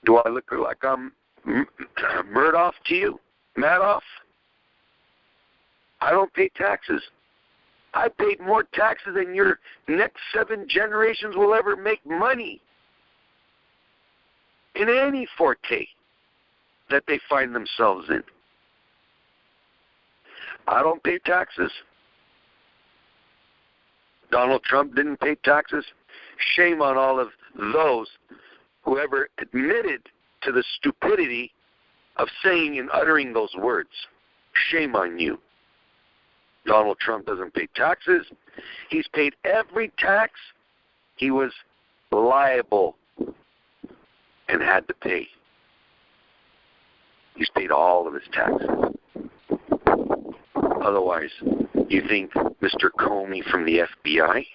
Do I look like I'm Murdoch to you? Madoff? I don't pay taxes. I paid more taxes than your next 7 generations will ever make money in any forte that they find themselves in. I don't pay taxes. Donald Trump didn't pay taxes. Shame on all of those who ever admitted to the stupidity of saying and uttering those words. Shame on you. Donald Trump doesn't pay taxes. He's paid every tax he was liable and had to pay. He's paid all of his taxes. Otherwise, you think Mr. Comey from the FBI,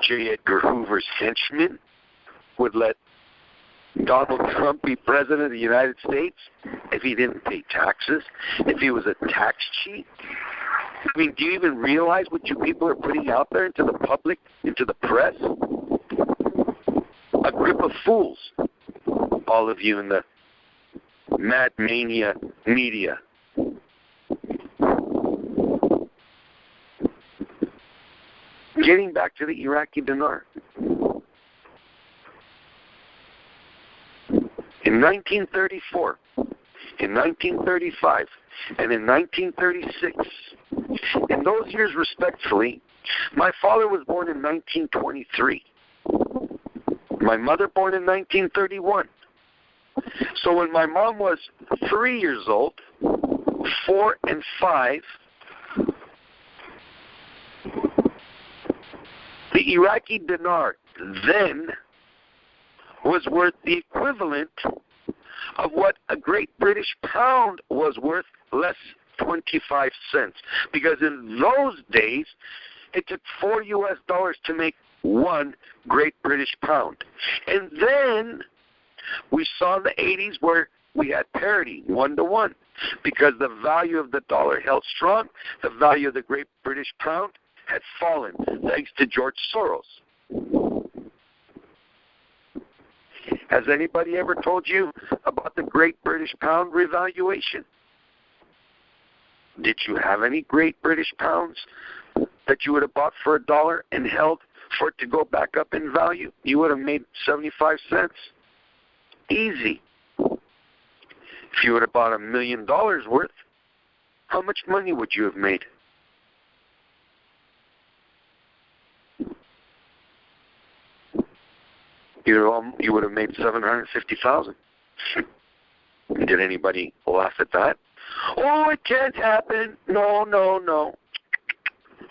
J. Edgar Hoover's henchman, would let Donald Trump be president of the United States if he didn't pay taxes, if he was a tax cheat? I mean, do you even realize what you people are putting out there into the public, into the press? A group of fools, all of you in the mad mania media. Getting back to the Iraqi dinar. In 1934, in 1935, and in 1936, in those years respectively, my father was born in 1923. My mother born in 1931. So when my mom was 3 years old, 4 and 5, The Iraqi dinar then was worth the equivalent of what a Great British pound was worth, less 25 cents. Because in those days, it took $4 to make one Great British pound. And then we saw in the 80s where we had parity, 1-to-1, because the value of the dollar held strong, the value of the Great British pound had fallen, thanks to George Soros. Has anybody ever told you about the Great British Pound revaluation? Did you have any Great British Pounds that you would have bought for $1 and held for it to go back up in value? You would have made 75 cents. Easy. If you would have bought $1 million worth, how much money would you have made? You would have made $750,000. Did anybody laugh at that? Oh, it can't happen. No.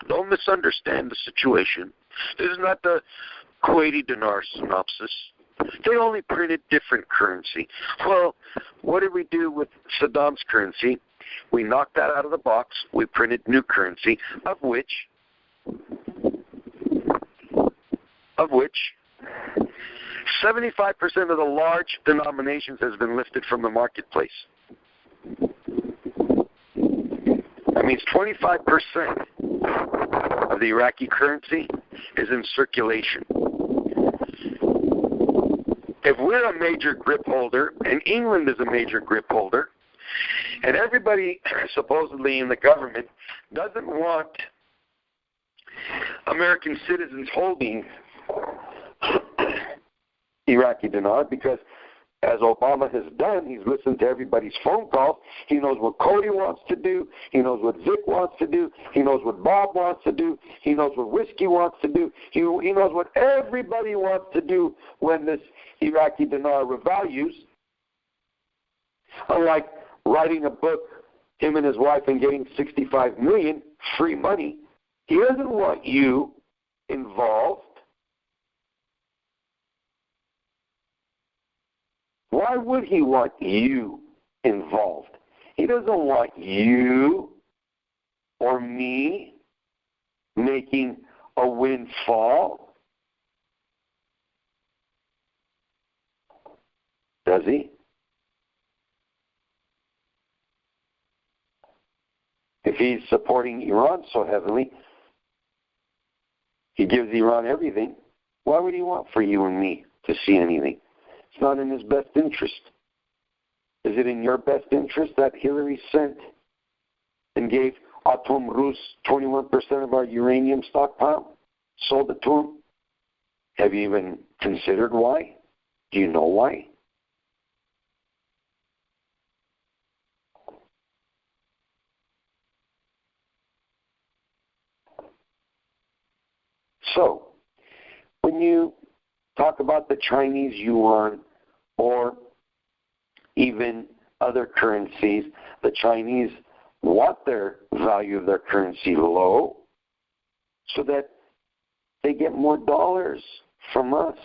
Don't misunderstand the situation. This is not the Kuwaiti dinar synopsis. They only printed different currency. Well, what did we do with Saddam's currency? We knocked that out of the box. We printed new currency, of which 75% of the large denominations has been lifted from the marketplace. That means 25% of the Iraqi currency is in circulation. If we're a major grip holder, and England is a major grip holder, and everybody supposedly in the government doesn't want American citizens holding Iraqi dinar, because as Obama has done, he's listened to everybody's phone calls. He knows what Cody wants to do. He knows what Vic wants to do. He knows what Bob wants to do. He knows what Whiskey wants to do. He knows what everybody wants to do when this Iraqi dinar revalues. Unlike writing a book, him and his wife, and getting $65 million free money, he doesn't want you involved. Why would he want you involved? He doesn't want you or me making a windfall. Does he? If he's supporting Iran so heavily, he gives Iran everything, why would he want for you and me to see anything? It's not in his best interest. Is it in your best interest that Hillary sent and gave Atom Rus 21% of our uranium stockpile? Sold it to him? Have you even considered why? Do you know why? So, when you talk about the Chinese yuan or even other currencies, the Chinese want their value of their currency low so that they get more dollars from us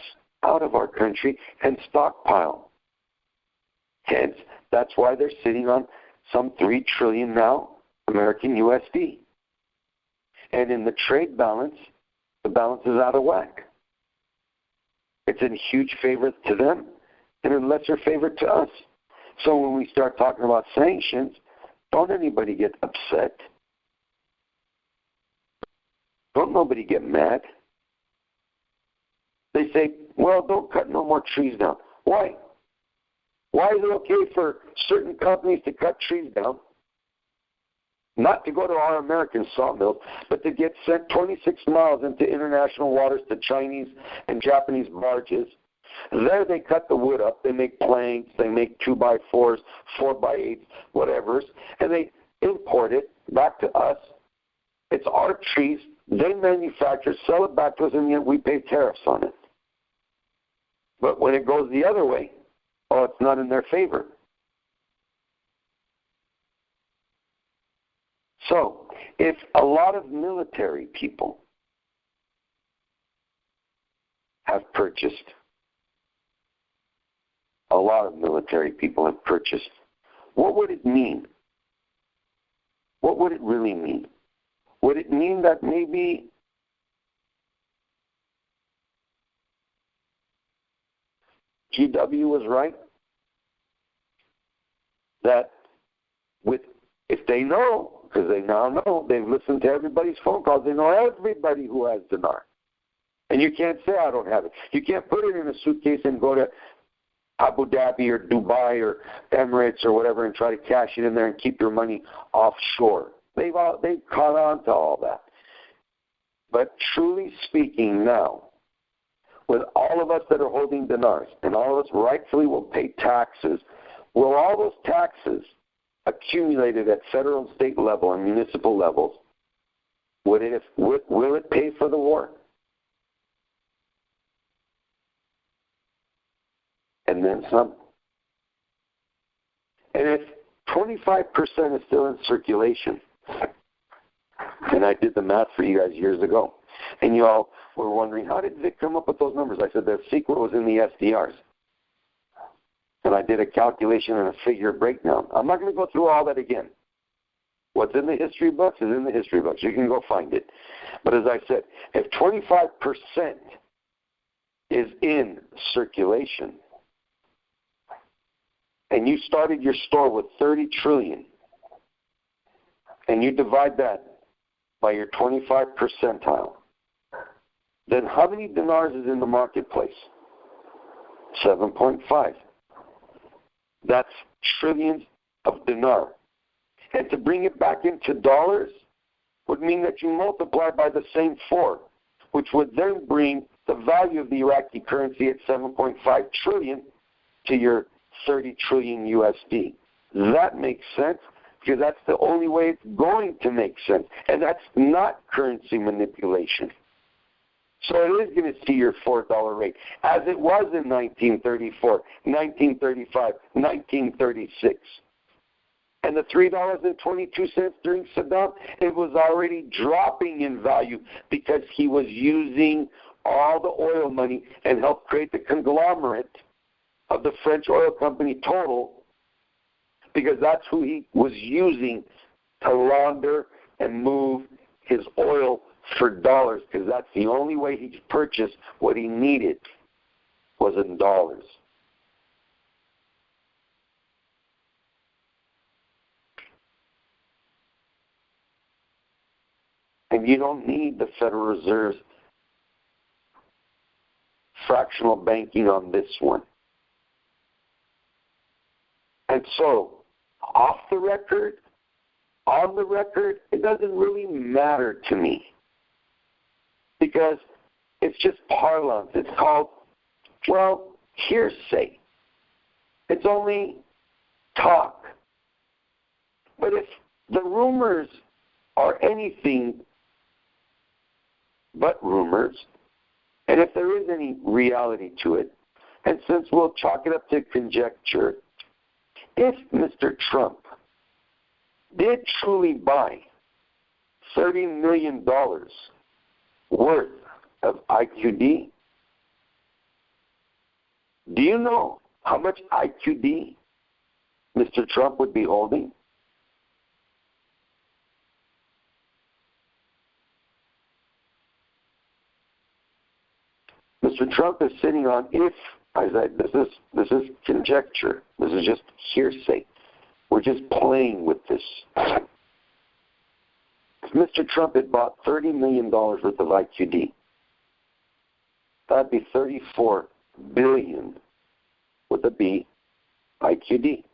out of our country and stockpile. Hence, that's why they're sitting on some $3 trillion now, American USD. And in the trade balance, the balance is out of whack. It's a huge favor to them and a lesser favor to us. So when we start talking about sanctions, don't anybody get upset. Don't nobody get mad. They say, well, don't cut no more trees down. Why? Why is it okay for certain companies to cut trees down? Not to go to our American sawmills, but to get sent 26 miles into international waters to Chinese and Japanese barges. There they cut the wood up. They make planks. They make 2x4s, 4x8s, whatever. And they import it back to us. It's our trees. They manufacture, sell it back to us, and yet we pay tariffs on it. But when it goes the other way, oh, it's not in their favor. So, if a lot of military people have purchased. A lot of military people have purchased. What would it mean? What would it really mean? Would it mean that maybe GW was right? That if they know, because they now know, they've listened to everybody's phone calls, they know everybody who has dinar. And you can't say, I don't have it. You can't put it in a suitcase and go to Abu Dhabi or Dubai or Emirates or whatever and try to cash it in there and keep your money offshore. They've caught on to all that. But truly speaking now, with all of us that are holding dinars, and all of us rightfully will pay taxes, will all those taxes accumulated at federal and state level and municipal levels, will it pay for the war? And then some. And if 25% is still in circulation, and I did the math for you guys years ago, and you all were wondering, how did Vic come up with those numbers? I said the secret was in the SDRs. And I did a calculation and a figure breakdown. I'm not going to go through all that again. What's in the history books is in the history books. You can go find it. But as I said, if 25% is in circulation, and you started your store with 30 trillion, and you divide that by your 25 percentile, then how many dinars is in the marketplace? 7.5. That's trillions of dinar. And to bring it back into dollars would mean that you multiply by the same 4, which would then bring the value of the Iraqi currency at 7.5 trillion to your 30 trillion USD. That makes sense because that's the only way it's going to make sense. And that's not currency manipulation. So it is going to see your $4 rate, as it was in 1934, 1935, 1936. And the $3.22 during Saddam, it was already dropping in value because he was using all the oil money and helped create the conglomerate of the French oil company Total, because that's who he was using to launder and move his oil for dollars, because that's the only way he could purchase what he needed was in dollars. And you don't need the Federal Reserve's fractional banking on this one. And so, off the record, on the record, it doesn't really matter to me. Because it's just parlance. It's called, hearsay. It's only talk. But if the rumors are anything but rumors, and if there is any reality to it, and since we'll chalk it up to conjecture, if Mr. Trump did truly buy $30 million worth of IQD, do you know how much IQD Mr. Trump would be holding? Mr. Trump is sitting on, this is conjecture. This is just hearsay. We're just playing with this. If Mr. Trump had bought $30 million worth of IQD, that'd be 34 billion with a B, IQD.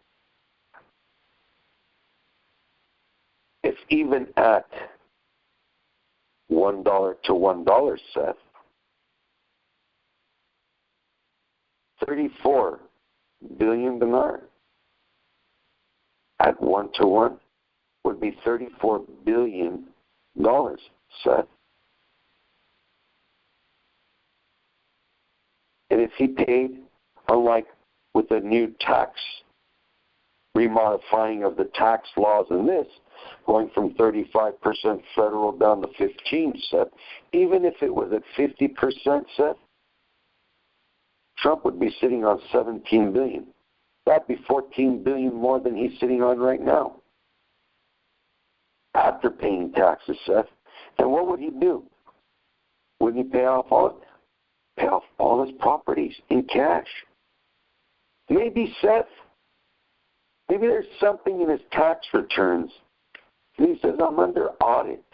If even at $1 to $1, Seth, 34 billion dinar at 1 to 1 would be $34 billion, Seth. And if he paid, unlike with the new tax remodifying of the tax laws in this, going from 35% federal down to 15%, Seth, even if it was at 50%, Seth, Trump would be sitting on $17 billion. That'd be $14 billion more than he's sitting on right now, after paying taxes, Seth. And what would he do? Wouldn't he pay off all his properties in cash? Maybe, Seth, maybe there's something in his tax returns. And he says, I'm under audit.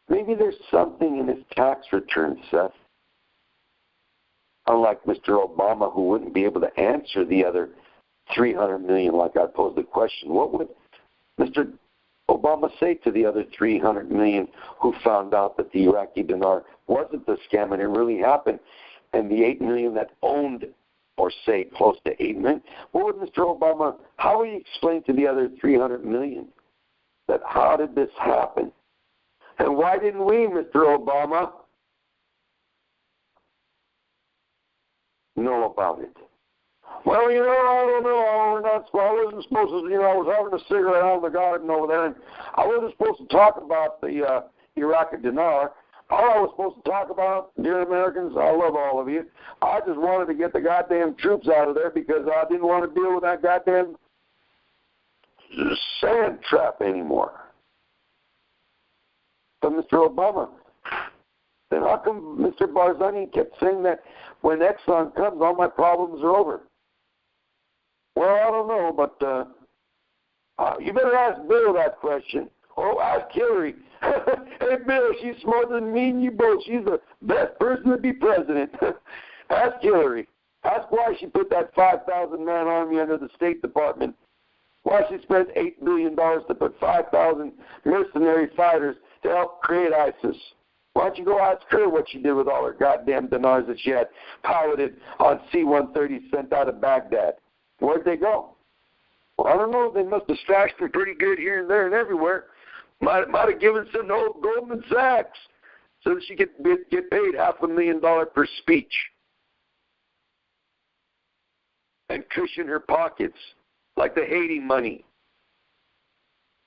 Maybe there's something in his tax returns, Seth. Unlike Mr. Obama, who wouldn't be able to answer the other $300 million like I posed the question. What would Mr. Obama say to the other $300 million who found out that the Iraqi dinar wasn't the scam and it really happened, and the $8 million that owned, or say close to $8 million? What would Mr. Obama, how would he explain to the other $300 million that how did this happen? And why didn't we, Mr. Obama, know about it? Well, I don't know. I wasn't supposed to, I was having a cigarette out in the garden over there, and I wasn't supposed to talk about the Iraqi dinar. All I was supposed to talk about, dear Americans, I love all of you. I just wanted to get the goddamn troops out of there because I didn't want to deal with that goddamn sand trap anymore. But Mr. Obama, then how come Mr. Barzani kept saying that when Exxon comes, all my problems are over? Well, I don't know, but you better ask Bill that question. Or ask Hillary. Hey, Bill, she's smarter than me and you both. She's the best person to be president. Ask Hillary. Ask why she put that 5,000-man army under the State Department. Why she spent $8 billion to put 5,000 mercenary fighters to help create ISIS. Why don't you go ask her what she did with all her goddamn dinars that she had piloted on C-130 sent out of Baghdad? Where'd they go? Well, I don't know. They must have stashed them pretty good here and there and everywhere. Might have given some to old Goldman Sachs so that she could get paid $500,000 per speech and cushion her pockets like the Haiti money.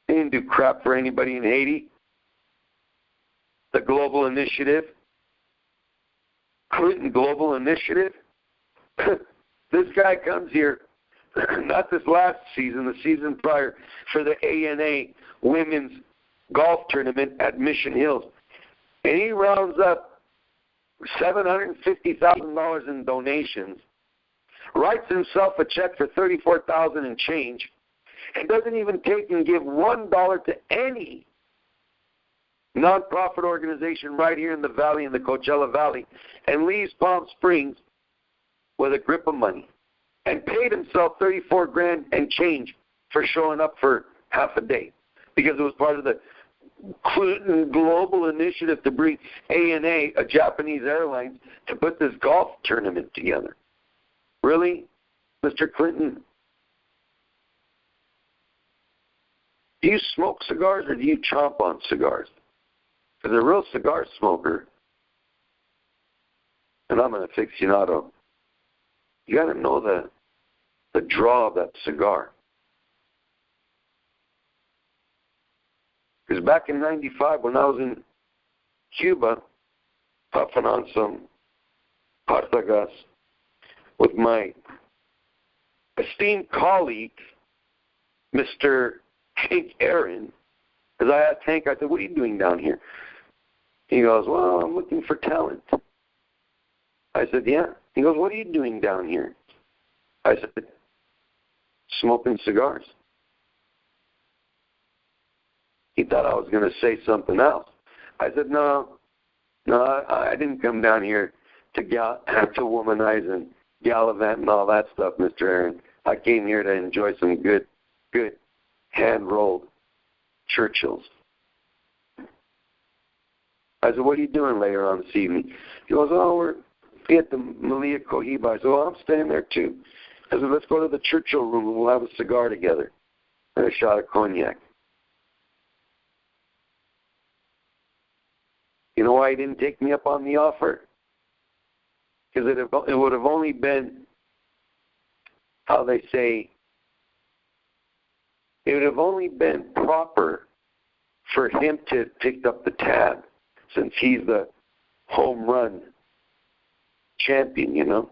They didn't do crap for anybody in Haiti. The Global Initiative, Clinton Global Initiative. This guy comes here, not this last season, the season prior, for the ANA Women's Golf Tournament at Mission Hills. And he rounds up $750,000 in donations, writes himself a check for $34,000 and change, and doesn't even take and give $1 to any nonprofit organization right here in the valley, in the Coachella Valley, and leaves Palm Springs with a grip of money, and paid himself $34,000 and change for showing up for half a day, because it was part of the Clinton Global Initiative to bring ANA, a Japanese airline, to put this golf tournament together. Really, Mr. Clinton? Do you smoke cigars or do you chomp on cigars? Because a real cigar smoker, and I'm an aficionado, you got to know the draw of that cigar. Because back in 95, when I was in Cuba, puffing on some Partagas with my esteemed colleague, Mr. Hank Aaron, because I asked Hank, I said, what are you doing down here? He goes, well, I'm looking for talent. I said, yeah. He goes, what are you doing down here? I said, smoking cigars. He thought I was going to say something else. I said, no, I didn't come down here to womanize and gallivant and all that stuff, Mr. Aaron. I came here to enjoy some good hand-rolled Churchills. I said, what are you doing later on this evening? He goes, oh, we're at the Malia Cohiba. I said, well, I'm staying there too. I said, let's go to the Churchill room and we'll have a cigar together and a shot of cognac. You know why he didn't take me up on the offer? Because it would have only been, how they say, it would have only been proper for him to have picked up the tab, since he's the home run champion, you know.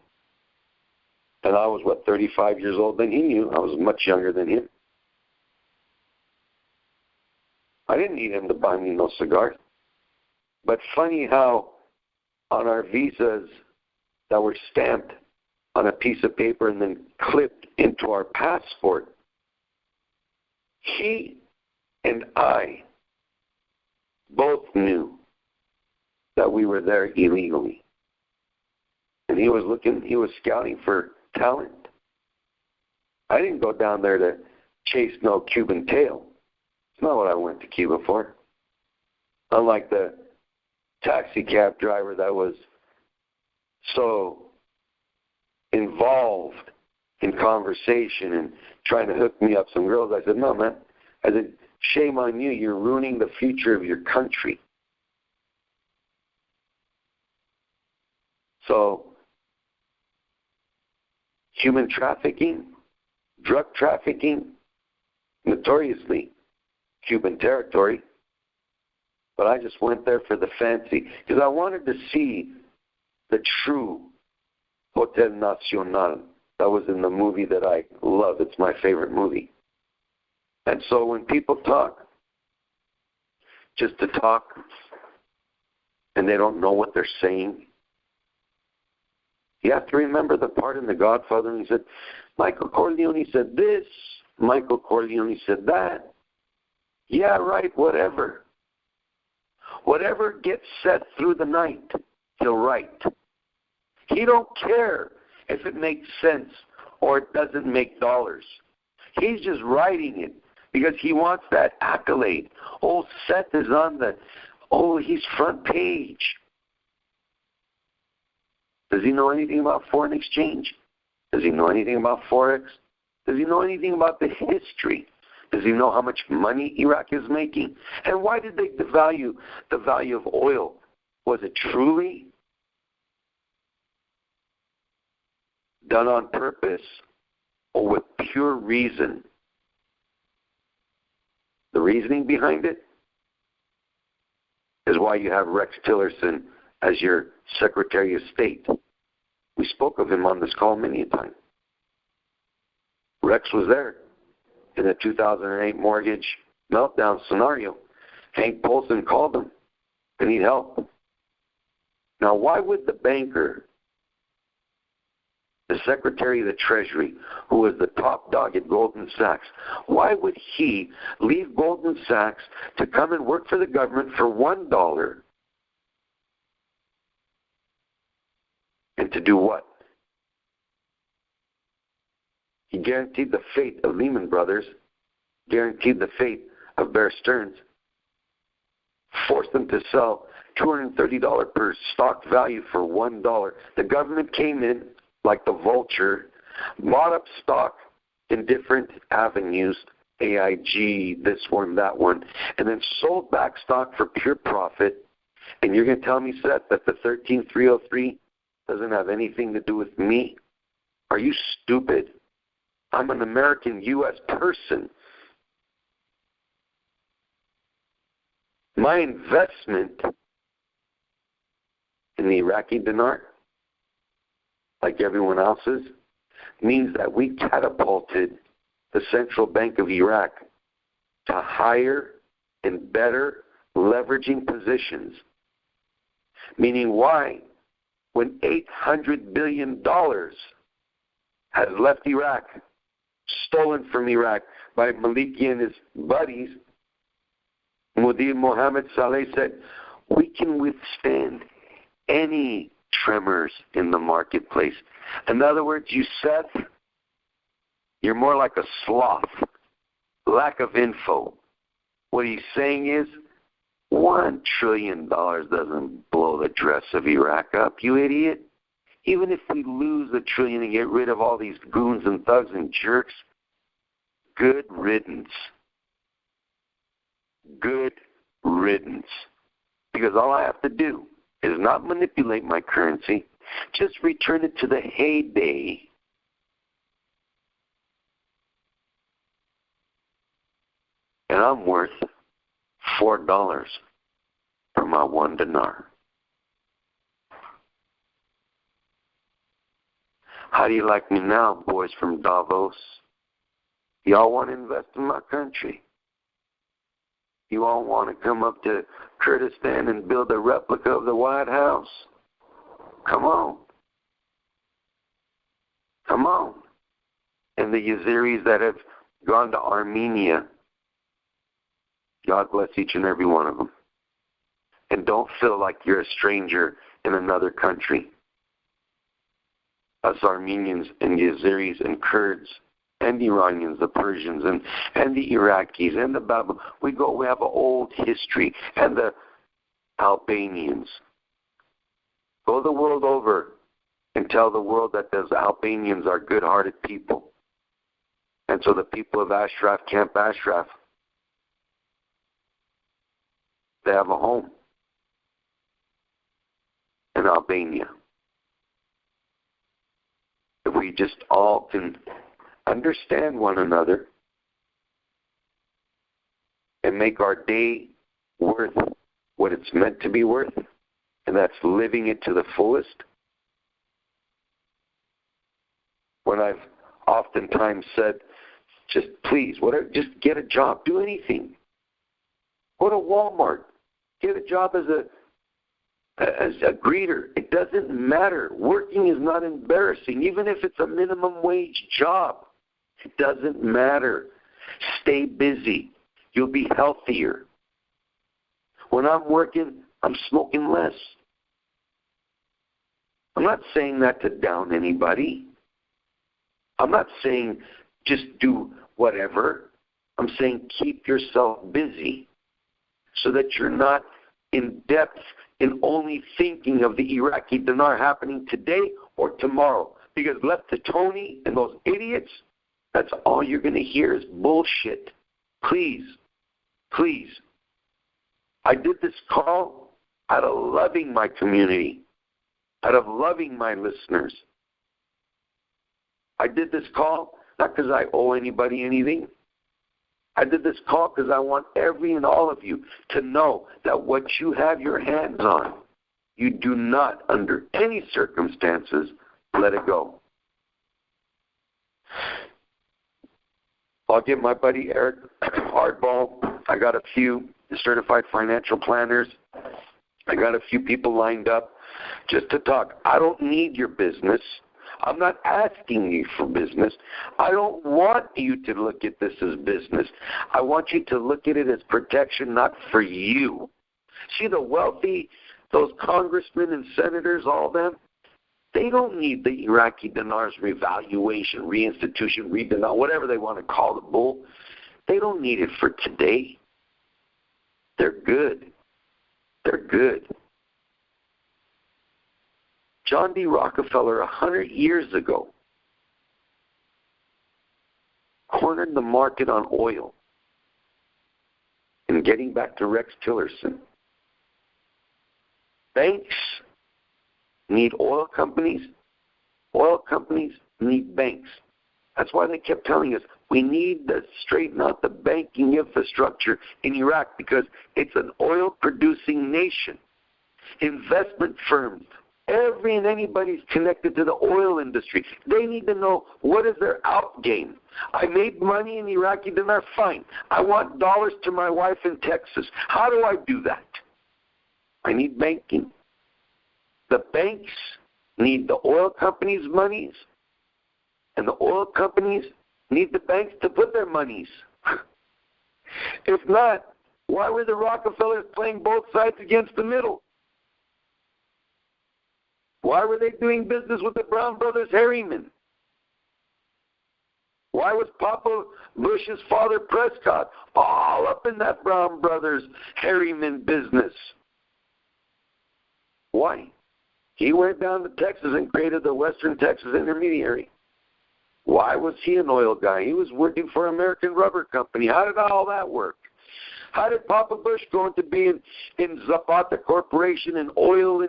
And I was, 35 years old than he knew. I was much younger than him. I didn't need him to buy me no cigars. But funny how on our visas that were stamped on a piece of paper and then clipped into our passport, he and I both knew that we were there illegally. And he was scouting for talent. I didn't go down there to chase no Cuban tail. It's not what I went to Cuba for. Unlike the taxi cab driver that was so involved in conversation and trying to hook me up some girls, I said, no, man. I said, shame on you. You're ruining the future of your country. So, human trafficking, drug trafficking, notoriously Cuban territory. But I just went there for the fancy, because I wanted to see the true Hotel Nacional that was in the movie that I love. It's my favorite movie. And so when people talk, just to talk, and they don't know what they're saying, you have to remember the part in The Godfather when he said, Michael Corleone said this, Michael Corleone said that. Yeah, right, whatever. Whatever gets said through the night, he'll write. He don't care if it makes sense or it doesn't make dollars. He's just writing it because he wants that accolade. Oh, Seth is he's front page. Does he know anything about foreign exchange? Does he know anything about Forex? Does he know anything about the history? Does he know how much money Iraq is making? And why did they devalue the value of oil? Was it truly done on purpose or with pure reason? The reasoning behind it is why you have Rex Tillerson as your Secretary of State. We spoke of him on this call many a time. Rex was there in the 2008 mortgage meltdown scenario. Hank Paulson called him to need help. Now, why would the banker, the Secretary of the Treasury, who was the top dog at Goldman Sachs, why would he leave Goldman Sachs to come and work for the government for $1 and to do what? He guaranteed the fate of Lehman Brothers, guaranteed the fate of Bear Stearns, forced them to sell $230 per stock value for $1. The government came in like the vulture, bought up stock in different avenues, AIG, this one, that one, and then sold back stock for pure profit. And you're going to tell me, Seth, that the 13303 doesn't have anything to do with me? Are you stupid? I'm an American U.S. person. My investment in the Iraqi dinar, like everyone else's, means that we catapulted the Central Bank of Iraq to higher and better leveraging positions. Meaning why? When $800 billion has left Iraq, stolen from Iraq by Maliki and his buddies, Mudir Mohammed Saleh said, we can withstand any tremors in the marketplace. In other words, you, Seth, you're more like a sloth, lack of info. What he's saying is, $1 trillion doesn't blow the dress of Iraq up, you idiot. Even if we lose $1 trillion and get rid of all these goons and thugs and jerks, good riddance. Good riddance. Because all I have to do is not manipulate my currency, just return it to the heyday. And I'm worth $4 for my $1 dinar. How do you like me now, boys from Davos? Y'all want to invest in my country? You all want to come up to Kurdistan and build a replica of the White House? Come on. Come on. And the Yaziris that have gone to Armenia, God bless each and every one of them. And don't feel like you're a stranger in another country. Us Armenians and Yaziris and Kurds and the Iranians, the Persians and the Iraqis and the Babylon, we have an old history. And the Albanians. Go the world over and tell the world that those Albanians are good-hearted people. And so the people of Ashraf, Camp Ashraf, they have a home in Albania. If we just all can understand one another and make our day worth what it's meant to be worth, and that's living it to the fullest. When I've oftentimes said, just please, just get a job, do anything. Go to Walmart, get a job as a greeter. It doesn't matter. Working is not embarrassing, even if it's a minimum wage job. It doesn't matter. Stay busy. You'll be healthier. When I'm working, I'm smoking less. I'm not saying that to down anybody. I'm not saying just do whatever. I'm saying keep yourself busy so that you're not in depth in only thinking of the Iraqi dinar happening today or tomorrow. Because left to Tony and those idiots, that's all you're going to hear is bullshit. Please, please. I did this call out of loving my community, out of loving my listeners. I did this call not because I owe anybody anything. I did this call because I want every and all of you to know that what you have your hands on, you do not, under any circumstances, let it go. I'll give my buddy Eric Hardball. I got a few certified financial planners. I got a few people lined up just to talk. I don't need your business. I'm not asking you for business. I don't want you to look at this as business. I want you to look at it as protection, not for you. See, the wealthy, those congressmen and senators, all them, they don't need the Iraqi dinar's revaluation, reinstitution, redinar, whatever they want to call the bull. They don't need it for today. They're good. They're good. John D. Rockefeller, 100 years ago, cornered the market on oil. And getting back to Rex Tillerson, banks need oil companies. Oil companies need banks. That's why they kept telling us we need to straighten out the banking infrastructure in Iraq because it's an oil-producing nation. Investment firms, every and anybody's connected to the oil industry. They need to know what is their out game. I made money in Iraqi dinar, fine. I want dollars to my wife in Texas. How do I do that? I need banking. The banks need the oil companies' monies, and the oil companies need the banks to put their monies. If not, why were the Rockefellers playing both sides against the middle? Why were they doing business with the Brown Brothers Harriman? Why was Papa Bush's father Prescott all up in that Brown Brothers Harriman business? Why? He went down to Texas and created the Western Texas Intermediary. Why was he an oil guy? He was working for American Rubber Company. How did all that work? How did Papa Bush go into being in Zapata Corporation and oil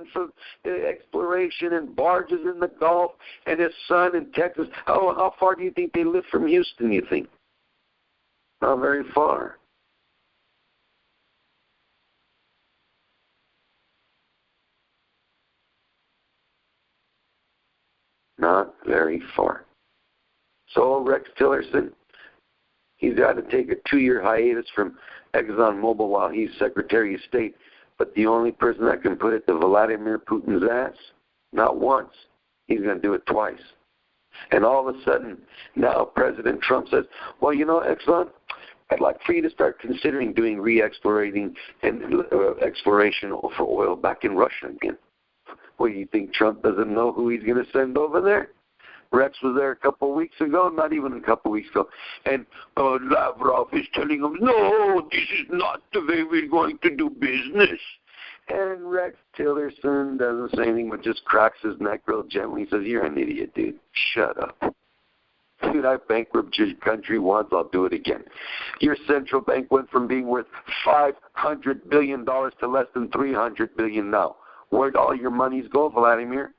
exploration and barges in the Gulf and his son in Texas? How far do you think they lived from Houston, you think? Not very far. Not Very far. So Rex Tillerson, he's got to take a 2-year hiatus from ExxonMobil while he's Secretary of State. But the only person that can put it to Vladimir Putin's ass, not once, he's going to do it twice. And all of a sudden, now President Trump says, well, you know, Exxon, I'd like for you to start considering doing re-explorating and exploration for oil back in Russia again. Well, you think Trump doesn't know who he's going to send over there? Rex was there a couple of weeks ago, not even a couple of weeks ago, and Lavrov is telling him, no, this is not the way we're going to do business. And Rex Tillerson doesn't say anything but just cracks his neck real gently. He says, you're an idiot, dude. Shut up. Dude, I bankrupted your country once, I'll do it again. Your central bank went from being worth $500 billion to less than $300 billion now. Where'd all your monies go, Vladimir?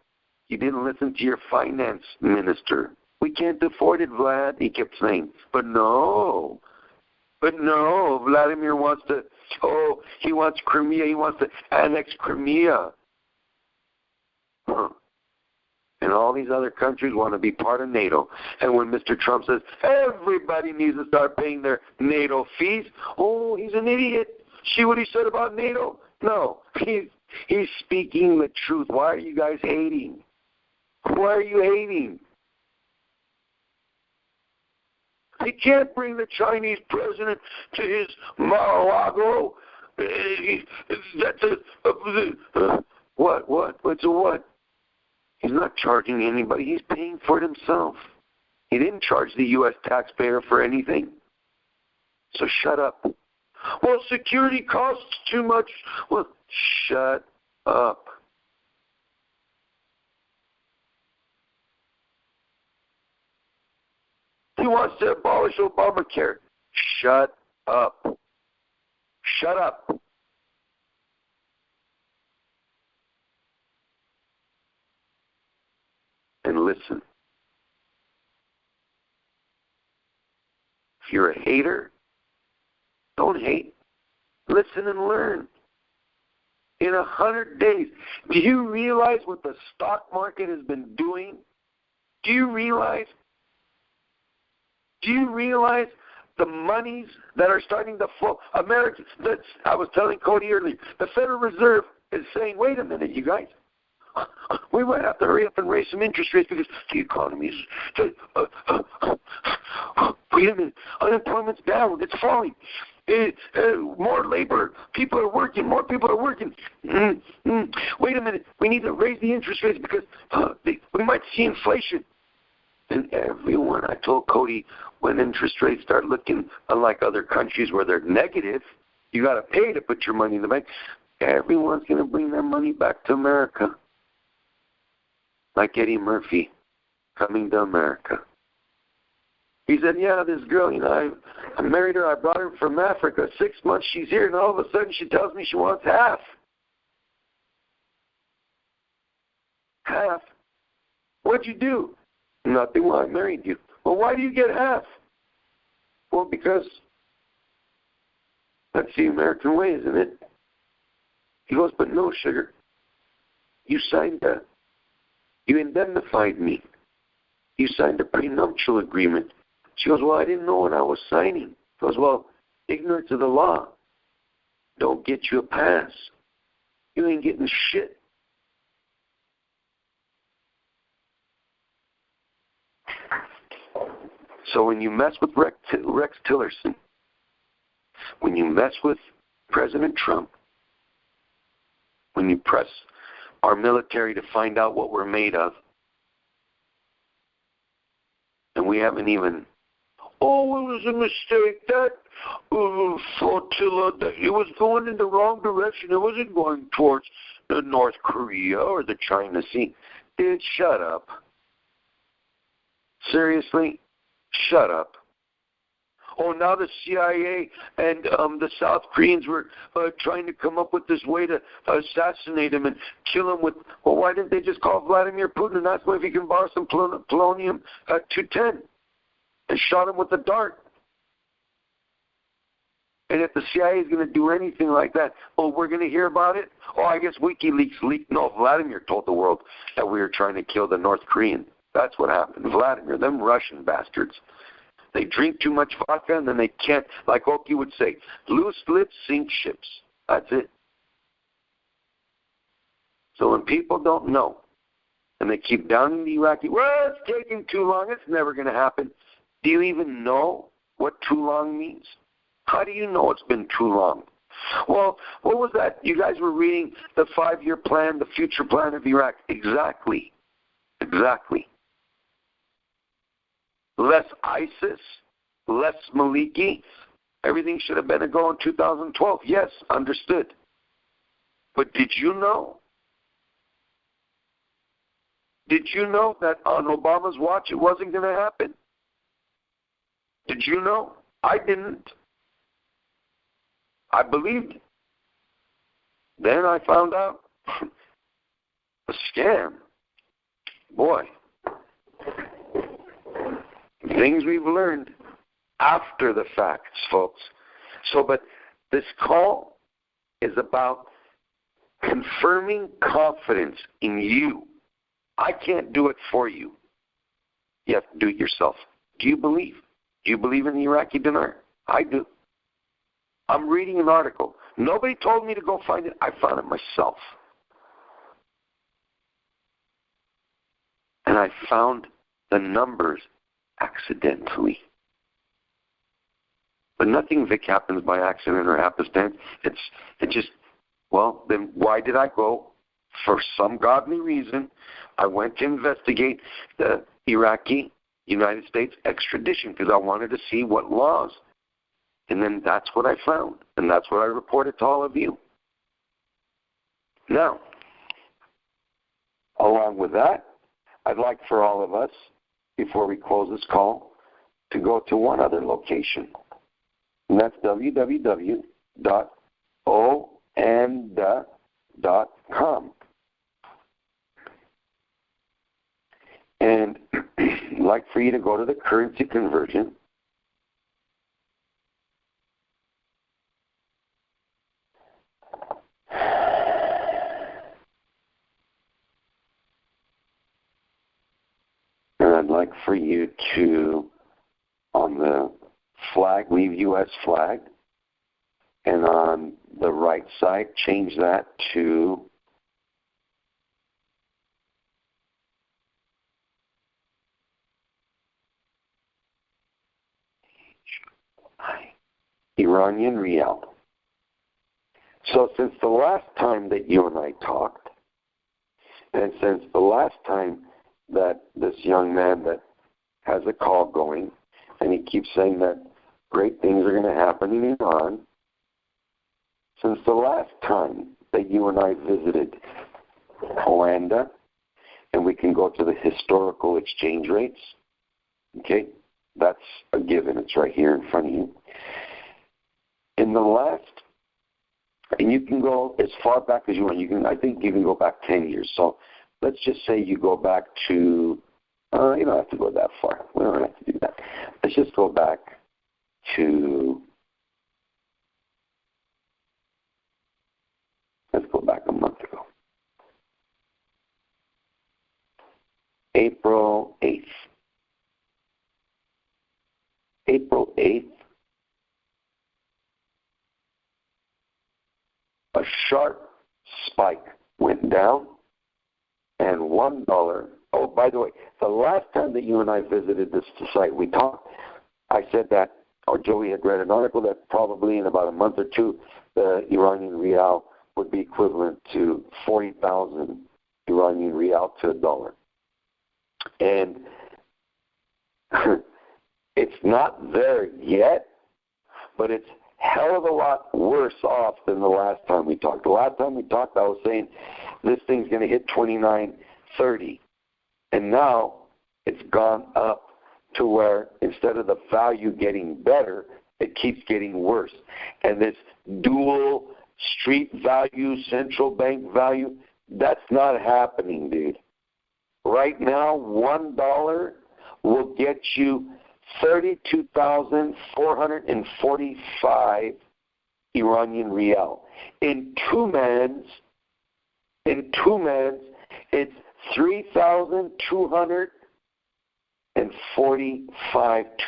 You didn't listen to your finance minister. We can't afford it, Vlad, he kept saying. But no, Vladimir wants to, he wants Crimea, he wants to annex Crimea. And all these other countries want to be part of NATO. And when Mr. Trump says, everybody needs to start paying their NATO fees, he's an idiot. See what he said about NATO? No, he's speaking the truth. Why are you guys hating? Why are you hating? He can't bring the Chinese president to his Mar-a-Lago. That's what? It's a what? He's not charging anybody. He's paying for it himself. He didn't charge the U.S. taxpayer for anything. So shut up. Well, security costs too much. Well, shut up. He wants to abolish Obamacare. Shut up. Shut up. And listen. If you're a hater, don't hate. Listen and learn. In 100 days, do you realize what the stock market has been doing? Do you realize the monies that are starting to flow? I was telling Cody earlier, the Federal Reserve is saying, wait a minute, you guys. We might have to hurry up and raise some interest rates because the economy is... wait a minute, unemployment's down, it's falling. More labor, people are working, more people are working. Wait a minute, we need to raise the interest rates because we might see inflation. And everyone, I told Cody, when interest rates start looking unlike other countries where they're negative, you got to pay to put your money in the bank. Everyone's going to bring their money back to America. Like Eddie Murphy coming to America. He said, yeah, this girl, I married her, I brought her from Africa. 6 months she's here, and all of a sudden she tells me she wants half. Half? What'd you do? Nothing. Well, I married you. Well, why do you get half? Well, because that's the American way, isn't it? He goes, but no, sugar. You signed that. You indemnified me. You signed a prenuptial agreement. She goes, well, I didn't know what I was signing. He goes, well, ignorance of the law don't get you a pass. You ain't getting shit. So when you mess with Rex Tillerson, when you mess with President Trump, when you press our military to find out what we're made of, and we haven't even, it was a mistake. That flotilla, it was going in the wrong direction. It wasn't going towards the North Korea or the China Sea. Dude, shut up. Seriously? Shut up. Now the CIA and the South Koreans were trying to come up with this way to assassinate him and kill him with, why didn't they just call Vladimir Putin and ask him if he can borrow some polonium-210 and shot him with a dart? And if the CIA is going to do anything like that, we're going to hear about it? I guess WikiLeaks leaked. No, Vladimir told the world that we were trying to kill the North Korean. That's what happened. Vladimir, them Russian bastards. They drink too much vodka and then they can't, like Oki would say, loose lips sink ships. That's it. So when people don't know and they keep downing the Iraqi, well, it's taking too long, it's never going to happen. Do you even know what too long means? How do you know it's been too long? Well, what was that? You guys were reading the 5-year plan, the future plan of Iraq. Exactly. Less ISIS, less Maliki. Everything should have been a go in 2012. Yes, understood. But did you know? Did you know that on Obama's watch it wasn't going to happen? Did you know? I didn't. I believed it. Then I found out. A scam. Boy. Things we've learned after the facts, folks. So, but this call is about confirming confidence in you. I can't do it for you. You have to do it yourself. Do you believe? Do you believe in the Iraqi dinar? I do. I'm reading an article. Nobody told me to go find it. I found it myself. And I found the numbers accidentally. But nothing, Vic, happens by accident or happenstance. It just, well, then why did I go? For some godly reason, I went to investigate the Iraqi United States extradition because I wanted to see what laws. And then that's what I found. And that's what I reported to all of you. Now, along with that, I'd like for all of us, before we close this call, to go to one other location. And that's www.onda.com. And I'd like for you to go to the currency conversion. And I'd like for you to, on the flag, leave U.S. flag. And on the right side, change that to Iranian Rial. So since the last time that you and I talked, and since the last time that this young man that has a call going, and he keeps saying that great things are going to happen in Iran, since the last time that you and I visited Rwanda, and we can go to the historical exchange rates, okay, that's a given. It's right here in front of you. In the last, and you can go as far back as you want. I think you can go back 10 years. So let's just say you go back to, you don't have to go that far. We don't have to do that. Let's just go back to, let's go back a month ago. April 8th. April 8th, a sharp spike went down, and $1. Oh, by the way, the last time that you and I visited this site, we talked. I said that, or Joey had read an article that probably in about a month or two, the Iranian Rial would be equivalent to 40,000 Iranian Rial to $1. And it's not there yet, but it's hell of a lot worse off than the last time we talked. The last time we talked, I was saying this thing's going to hit 29.30, and now it's gone up to where instead of the value getting better, it keeps getting worse. And this dual street value, central bank value, that's not happening, dude. Right now, $1 will get you 32,445 Iranian Rial. In two mans, it's 3,200 2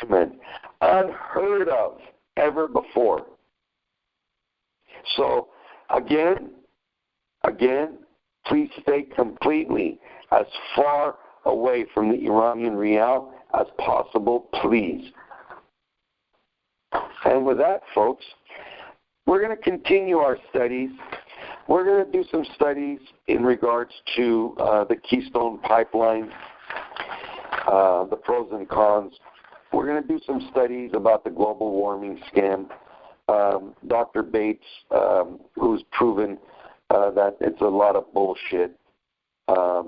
men. Unheard of ever before. So, again, please stay completely as far away from the Iranian rial as possible, please. And with that, folks, we're going to continue our studies. We're going to do some studies in regards to the Keystone Pipeline, the pros and cons. We're going to do some studies about the global warming scam. Dr. Bates, who's proven that it's a lot of bullshit. We're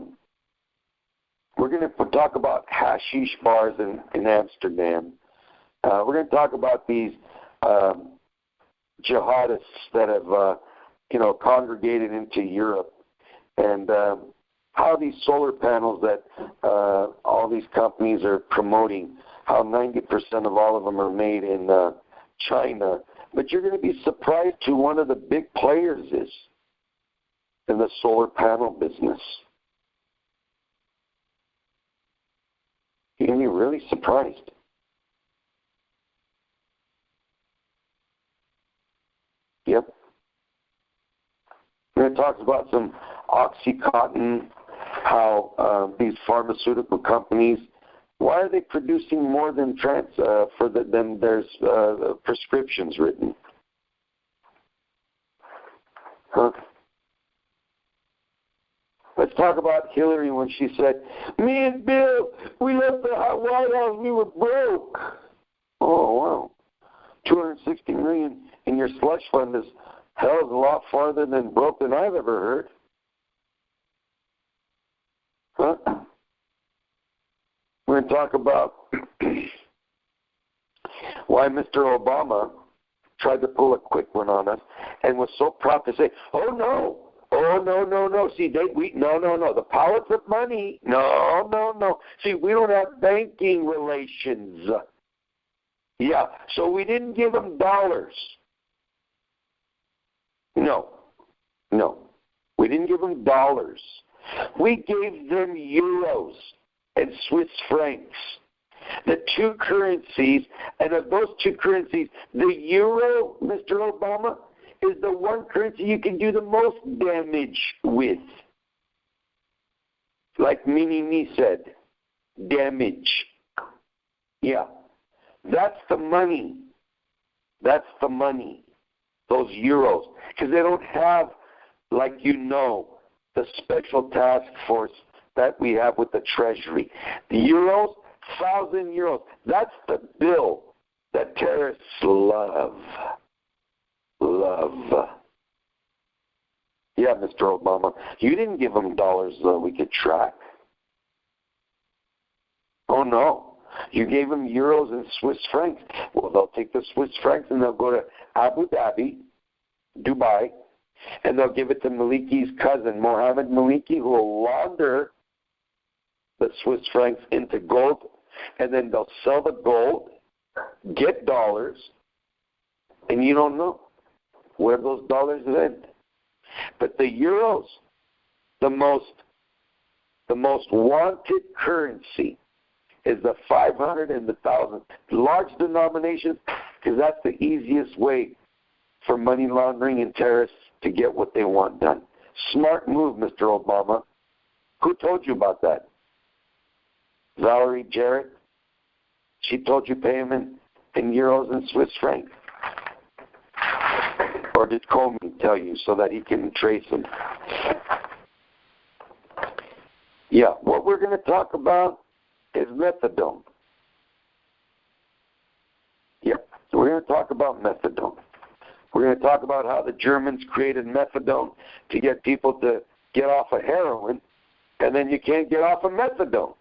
going to talk about hashish bars in Amsterdam. We're going to talk about these jihadists that have, congregated into Europe, and how these solar panels that all these companies are promoting, how 90% of all of them are made in China. But you're going to be surprised who one of the big players is in the solar panel business. You're going to be really surprised. Yep. We're going to talk about some OxyContin, how these pharmaceutical companies, why are they producing more than than there's prescriptions written? Huh? Let's talk about Hillary when she said, "Me and Bill, we left the White House, we were broke." Oh, wow. $260 million in your slush fund is hell of a lot farther than broke than I've ever heard. Huh? We're going to talk about why Mr. Obama tried to pull a quick one on us and was so proud to say, "Oh no, see, no, the powers of money, no. See, we don't have banking relations. Yeah, so we didn't give them dollars. No, we didn't give them dollars. We gave them euros and Swiss francs, the two currencies, and of those two currencies, the euro, Mr. Obama, is the one currency you can do the most damage with. Like Mini said, damage. Yeah, that's the money. Those euros, because they don't have, the special task force that we have with the Treasury. The euros, 1,000 euros. That's the bill that terrorists love. Yeah, Mr. Obama, you didn't give them dollars we could track. Oh, no. You gave them euros and Swiss francs. Well, they'll take the Swiss francs and they'll go to Abu Dhabi, Dubai, and they'll give it to Maliki's cousin, Mohammed Maliki, who will launder the Swiss francs into gold, and then they'll sell the gold, get dollars, and you don't know where those dollars went. But the euros, the most wanted currency is the 500 and the 1,000. Large denominations, because that's the easiest way for money laundering and terrorists to get what they want done. Smart move, Mr. Obama. Who told you about that? Valerie Jarrett? She told you pay them in euros and Swiss francs? Or did Comey tell you so that he can trace them? Yeah, what we're going to talk about is methadone. Yeah, so we're going to talk about methadone. We're going to talk about how the Germans created methadone to get people to get off of heroin, and then you can't get off of methadone.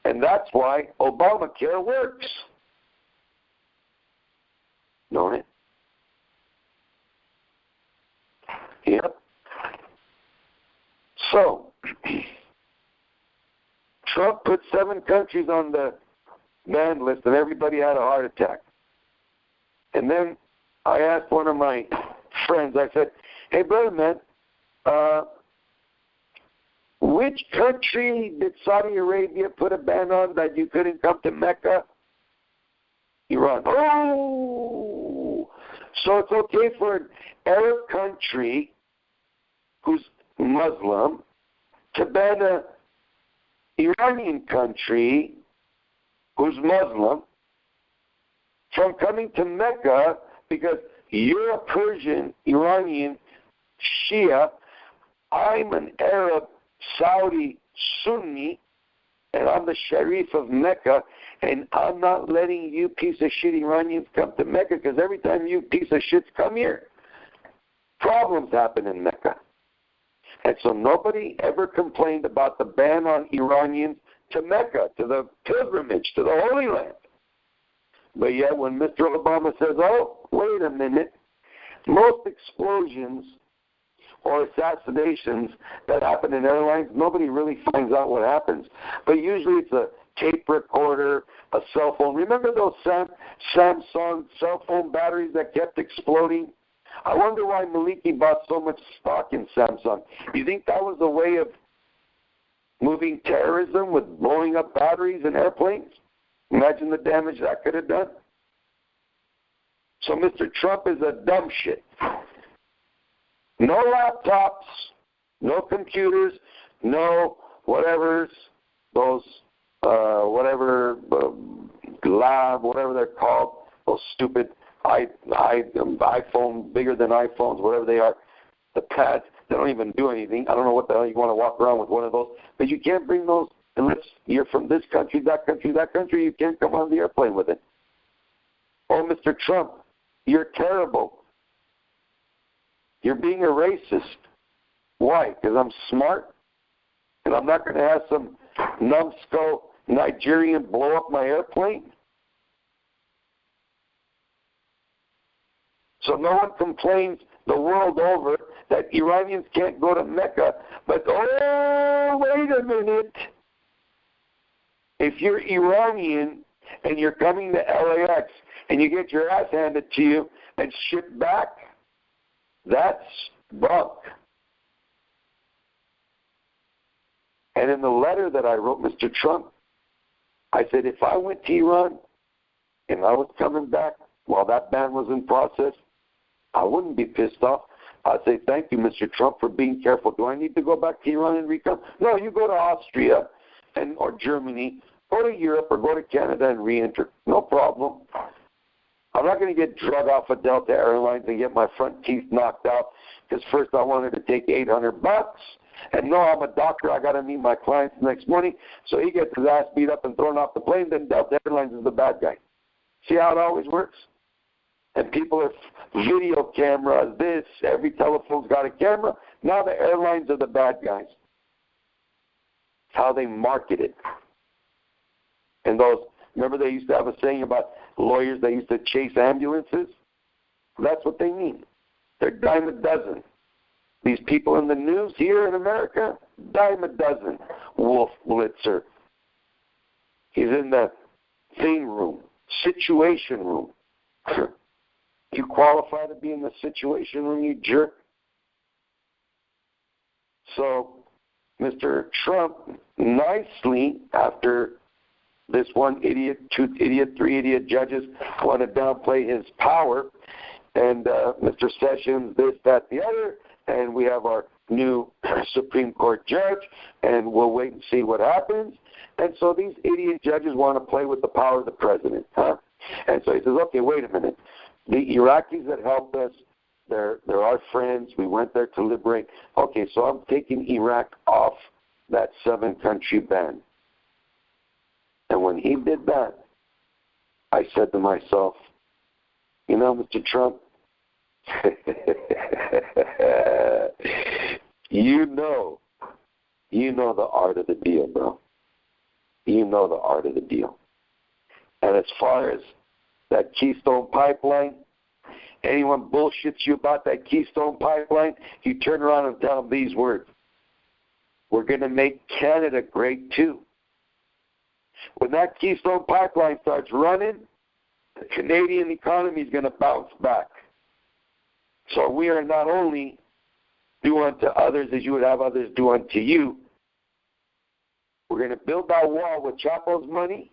And that's why Obamacare works. Know it? Yep. So, Trump put 7 countries on the ban list, and everybody had a heart attack. And then I asked one of my friends, I said, "Hey, brother, man, Which country did Saudi Arabia put a ban on that you couldn't come to Mecca? Iran. Oh! So it's okay for an Arab country who's Muslim to ban an Iranian country who's Muslim from coming to Mecca because you're a Persian, Iranian, Shia, I'm an Arab, Saudi, Sunni, and I'm the Sharif of Mecca, and I'm not letting you piece of shit Iranians come to Mecca because every time you piece of shits come here, problems happen in Mecca. And so nobody ever complained about the ban on Iranians to Mecca, to the pilgrimage, to the Holy Land. But yet when Mr. Obama says, oh, wait a minute, most explosions or assassinations that happen in airlines, nobody really finds out what happens. But usually it's a tape recorder, a cell phone. Remember those Samsung cell phone batteries that kept exploding? I wonder why Maliki bought so much stock in Samsung. You think that was a way of moving terrorism with blowing up batteries in airplanes? Imagine the damage that could have done. So Mr. Trump is a dumb shit. No laptops, no computers, no whatever's, those, lab, whatever they're called, those stupid iPhone, bigger than iPhones, whatever they are, the pads, they don't even do anything. I don't know what the hell you want to walk around with one of those. But you can't bring those unless you're from this country, that country, that country. You can't come on the airplane with it. Oh, Mr. Trump, you're terrible. You're being a racist. Why? Because I'm smart? And I'm not going to have some numbskull Nigerian blow up my airplane? So no one complains the world over that Iranians can't go to Mecca. But, oh, wait a minute. If you're Iranian and you're coming to LAX and you get your ass handed to you and shipped back, that's bunk. And in the letter that I wrote Mr. Trump, I said if I went to Iran and I was coming back while that ban was in process, I wouldn't be pissed off. I'd say, thank you, Mr. Trump, for being careful. Do I need to go back to Iran and recome? No, you go to Austria or Germany, go to Europe or go to Canada and re-enter. No problem. I'm not going to get drug off of Delta Airlines and get my front teeth knocked out because first I wanted to take $800. And no, I'm a doctor. I got to meet my clients the next morning. So he gets his ass beat up and thrown off the plane. Then Delta Airlines is the bad guy. See how it always works? And people are video cameras, this, every telephone's got a camera. Now the airlines are the bad guys. How they market it. And those, remember they used to have a saying about lawyers that used to chase ambulances? That's what they mean. They're dime a dozen. These people in the news here in America, dime a dozen. Wolf Blitzer. He's in the thing room, situation room. You qualify to be in the situation room, you jerk? So, Mr. Trump nicely, after this one idiot, two idiot, three idiot judges want to downplay his power, and Mr. Sessions, this, that, the other, and we have our new Supreme Court judge, and we'll wait and see what happens. And so these idiot judges want to play with the power of the president, huh? And so he says, okay, wait a minute. The Iraqis that helped us, they're our friends. We went there to liberate. Okay, so I'm taking Iraq off that 7-country ban. And when he did that, I said to myself, you know, Mr. Trump, you know the art of the deal, bro. You know the art of the deal. And as far as that Keystone Pipeline, anyone bullshits you about that Keystone Pipeline, you turn around and tell them these words. We're going to make Canada great too. When that Keystone Pipeline starts running, the Canadian economy is going to bounce back. So we are not only do unto others as you would have others do unto you, We're going to build our wall with Chapo's money,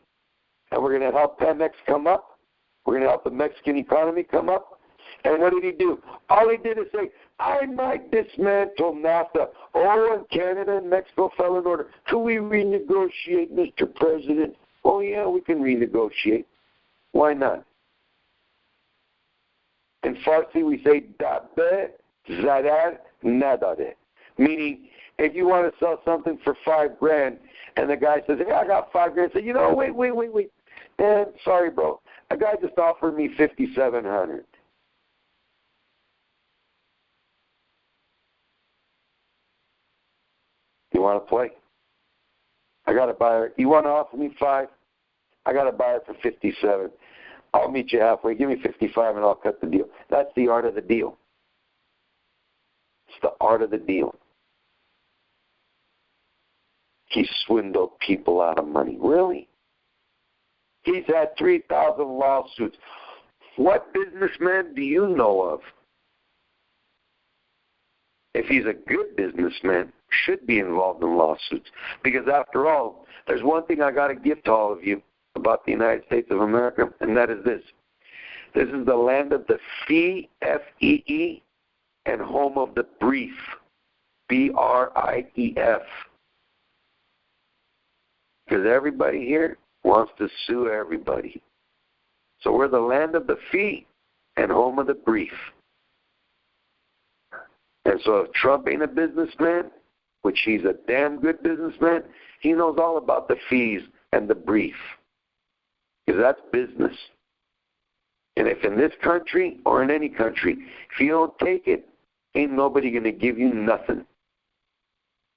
and we're going to help Pemex come up. We're going to help the Mexican economy come up. And what did he do? All he did is say, I might dismantle NAFTA. Oh, and Canada and Mexico fell in order. Can we renegotiate, Mr. President? Oh, yeah, we can renegotiate. Why not? In Farsi, we say, Dabe zarar nadare. Meaning, if you want to sell something for $5,000, and the guy says, hey, I got $5,000, say, wait. Man, sorry, bro. A guy just offered me $5,700. You want to play? I got a buyer. You want to offer me $5,000? I got a buyer for $57,000. I'll meet you halfway. Give me $55,000 and I'll cut the deal. That's the art of the deal. It's the art of the deal. He swindled people out of money. Really? He's had 3,000 lawsuits. What businessman do you know of? If he's a good businessman, should be involved in lawsuits. Because after all, there's one thing I got to give to all of you about the United States of America, and that is this. This is the land of the fee, F-E-E, and home of the brief, B-R-I-E-F. Because everybody here wants to sue everybody. So we're the land of the fee and home of the brief. And so if Trump ain't a businessman, which he's a damn good businessman, he knows all about the fees and the brief. Because that's business. And if in this country or in any country, if you don't take it, ain't nobody going to give you nothing.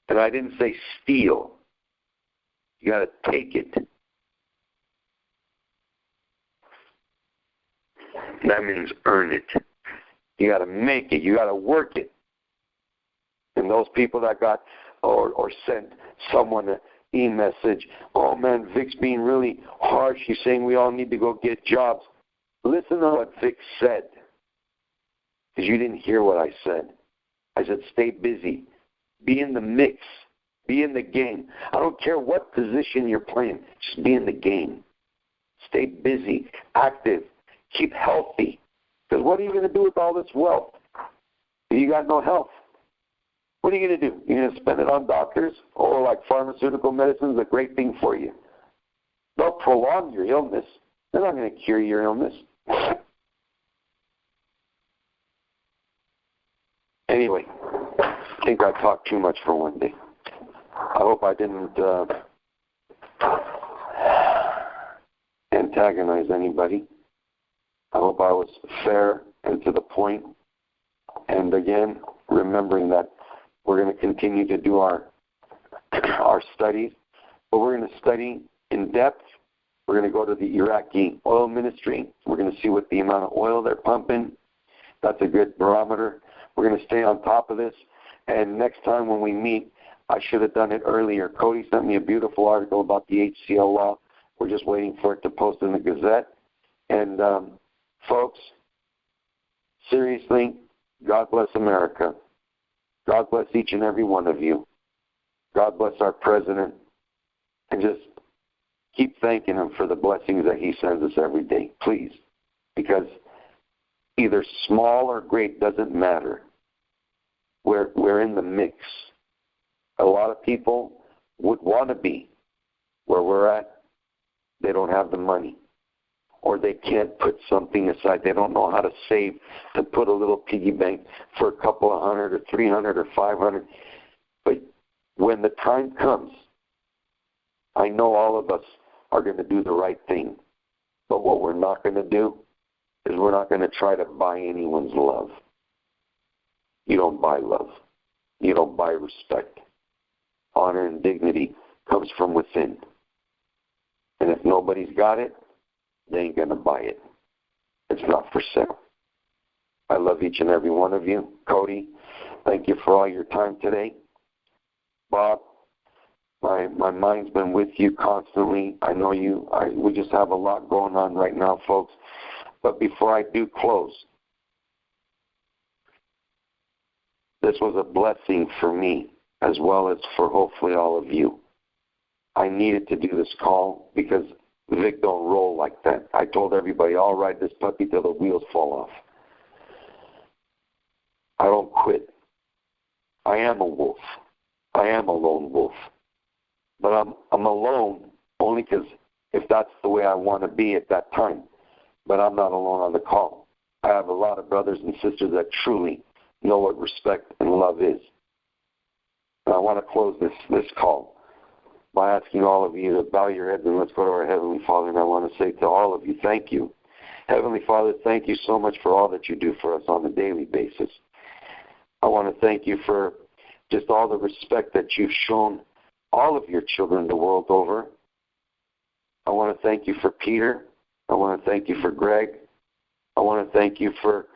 And I didn't say steal. You got to take it. That means earn it. You got to make it. You got to work it. And those people that got or sent someone an e-message, oh man, Vic's being really harsh. He's saying we all need to go get jobs. Listen to what Vic said. Because you didn't hear what I said. I said stay busy. Be in the mix. Be in the game. I don't care what position you're playing. Just be in the game. Stay busy, active, keep healthy. Because what are you going to do with all this wealth if you got no health? What are you going to do? You're going to spend it on doctors? Or like pharmaceutical medicine is a great thing for you. They'll prolong your illness. They're not going to cure your illness. Anyway, I think I talked too much for one day. I hope I didn't antagonize anybody. I hope I was fair and to the point. And again, remembering that we're going to continue to do our studies, but we're going to study in depth. We're going to go to the Iraqi oil ministry. We're going to see what the amount of oil they're pumping. That's a good barometer. We're going to stay on top of this. And next time when we meet, I should have done it earlier. Cody sent me a beautiful article about the HCL law. We're just waiting for it to post in the Gazette. And folks, seriously, God bless America. God bless each and every one of you. God bless our president. And just keep thanking him for the blessings that he sends us every day, please. Because either small or great doesn't matter. We're in the mix. A lot of people would want to be where we're at. They don't have the money. Or they can't put something aside. They don't know how to save to put a little piggy bank for a couple of $100 or $300 or $500. But when the time comes, I know all of us are going to do the right thing. But what we're not going to do is we're not going to try to buy anyone's love. You don't buy love. You don't buy respect. Honor and dignity comes from within. And if nobody's got it, they ain't going to buy it. It's not for sale. I love each and every one of you. Cody, thank you for all your time today. Bob, my mind's been with you constantly. I know you. We just have a lot going on right now, folks. But before I do close, this was a blessing for me as well as for hopefully all of you. I needed to do this call because Vic don't roll like that. I told everybody, I'll ride this puppy till the wheels fall off. I don't quit. I am a wolf. I am a lone wolf. But I'm alone only because if that's the way I want to be at that time. But I'm not alone on the call. I have a lot of brothers and sisters that truly know what respect and love is. And I want to close this call by asking all of you to bow your heads and let's go to our Heavenly Father. And I want to say to all of you, thank you. Heavenly Father, thank you so much for all that you do for us on a daily basis. I want to thank you for just all the respect that you've shown all of your children the world over. I want to thank you for Peter. I want to thank you for Greg. I want to thank you for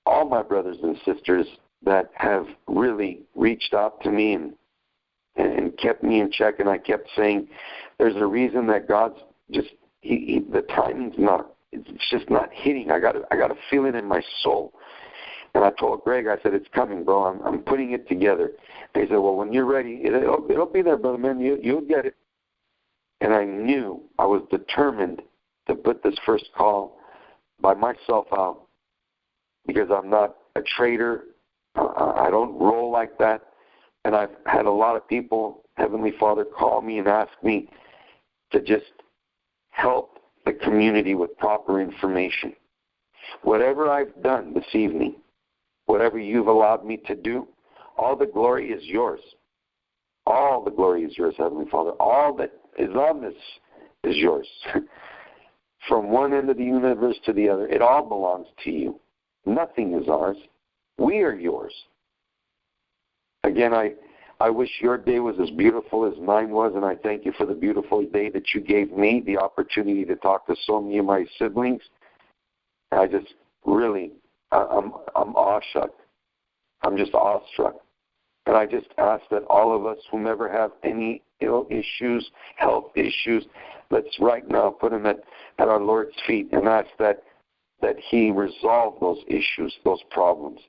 all my brothers and sisters that have really reached out to me and kept me in check. And I kept saying, there's a reason that God's just, the timing's not, it's just not hitting. I got to feel it in my soul. And I told Greg, I said, it's coming, bro. I'm putting it together. And he said, well, when you're ready, it'll be there, brother, man. You'll get it. And I knew, I was determined to put this first call by myself out because I'm not a traitor. I don't roll like that. And I've had a lot of people, Heavenly Father, call me and ask me to just help the community with proper information. Whatever I've done this evening, whatever you've allowed me to do, all the glory is yours. All the glory is yours, Heavenly Father. All that is on this is yours. From one end of the universe to the other, it all belongs to you. Nothing is ours. We are yours. Again, I wish your day was as beautiful as mine was, and I thank you for the beautiful day that you gave me, the opportunity to talk to so many of my siblings. I just really, I'm awestruck. I'm just awestruck. And I just ask that all of us, whomever have any ill issues, health issues, let's right now put them at our Lord's feet and ask that He resolve those issues, those problems.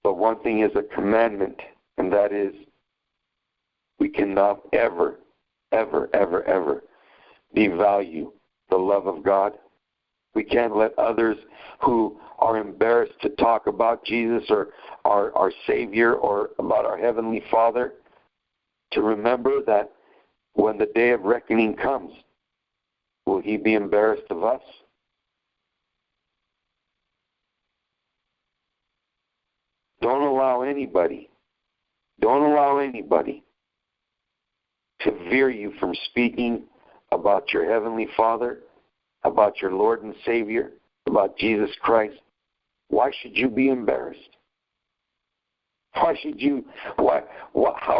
But one thing is a commandment, and that is we cannot ever, ever, ever, ever devalue the love of God. We can't let others who are embarrassed to talk about Jesus or our Savior or about our Heavenly Father to remember that when the day of reckoning comes, will He be embarrassed of us? Don't allow anybody to veer you from speaking about your Heavenly Father, about your Lord and Savior, about Jesus Christ. Why should you be embarrassed? How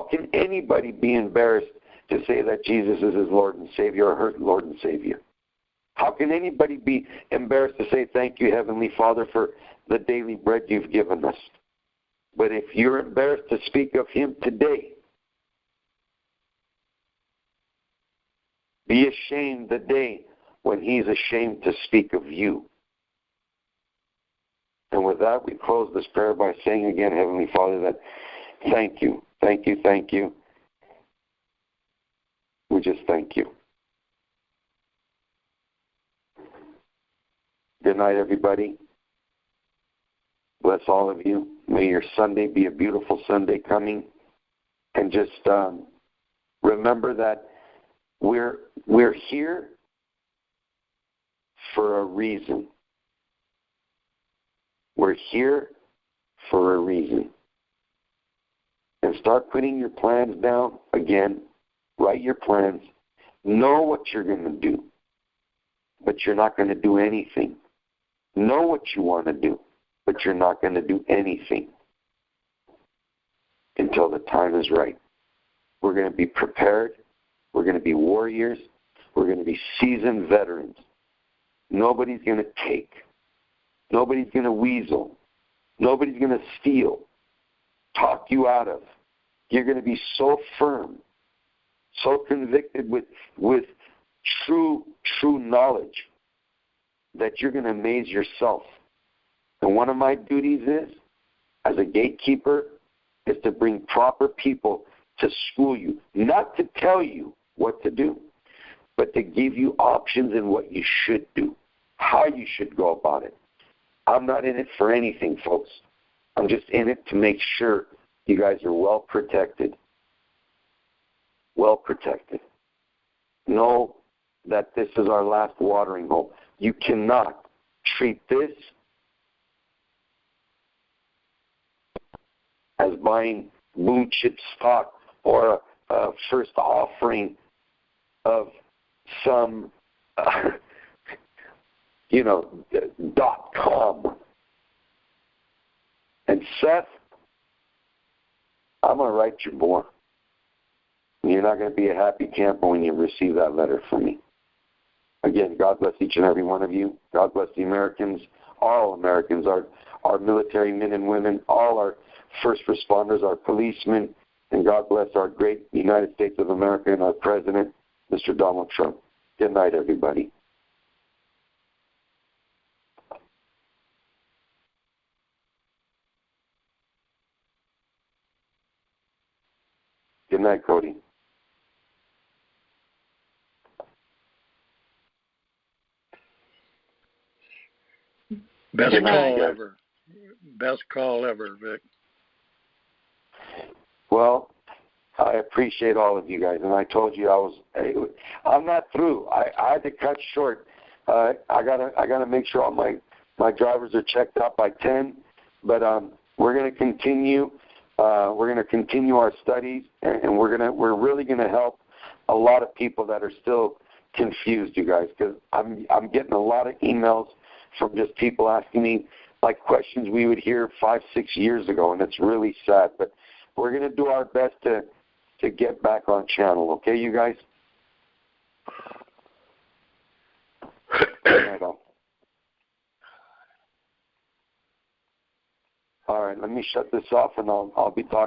can anybody be embarrassed to say that Jesus is his Lord and Savior or her Lord and Savior? How can anybody be embarrassed to say, thank you, Heavenly Father, for the daily bread you've given us? But if you're embarrassed to speak of Him today, be ashamed the day when He's ashamed to speak of you. And with that, we close this prayer by saying again, Heavenly Father, that thank you, thank you, thank you. We just thank you. Good night, everybody. Bless all of you. May your Sunday be a beautiful Sunday coming. And just remember that we're here for a reason. We're here for a reason. And start putting your plans down again. Write your plans. Know what you're going to do. But you're not going to do anything. Know what you want to do. But you're not going to do anything until the time is right. We're going to be prepared. We're going to be warriors. We're going to be seasoned veterans. Nobody's going to take. Nobody's going to weasel. Nobody's going to steal, talk you out of. You're going to be so firm, so convicted with true knowledge that you're going to amaze yourself. And one of my duties is, as a gatekeeper, is to bring proper people to school you, not to tell you what to do, but to give you options in what you should do, how you should go about it. I'm not in it for anything, folks. I'm just in it to make sure you guys are well protected. Well protected. Know that this is our last watering hole. You cannot treat this as buying blue chip stock or a first offering of some, .com. And Seth, I'm going to write you more. You're not going to be a happy camper when you receive that letter from me. Again, God bless each and every one of you. God bless the Americans, all Americans, our military men and women, all our first responders, our policemen, and God bless our great United States of America and our President, Mr. Donald Trump. Good night, everybody. Good night, Cody. Best call ever. Best call ever, Vic. Well, I appreciate all of you guys, and I told you I'm not through. I had to cut short. I gotta make sure all my drivers are checked out by 10. But we're gonna continue. We're gonna continue our studies, and we're really gonna help a lot of people that are still confused, you guys, because I'm getting a lot of emails from just people asking me like questions we would hear 5-6 years ago, and it's really sad. But we're going to do our best to get back on channel, okay, you guys? All right, let me shut this off, and I'll be talking.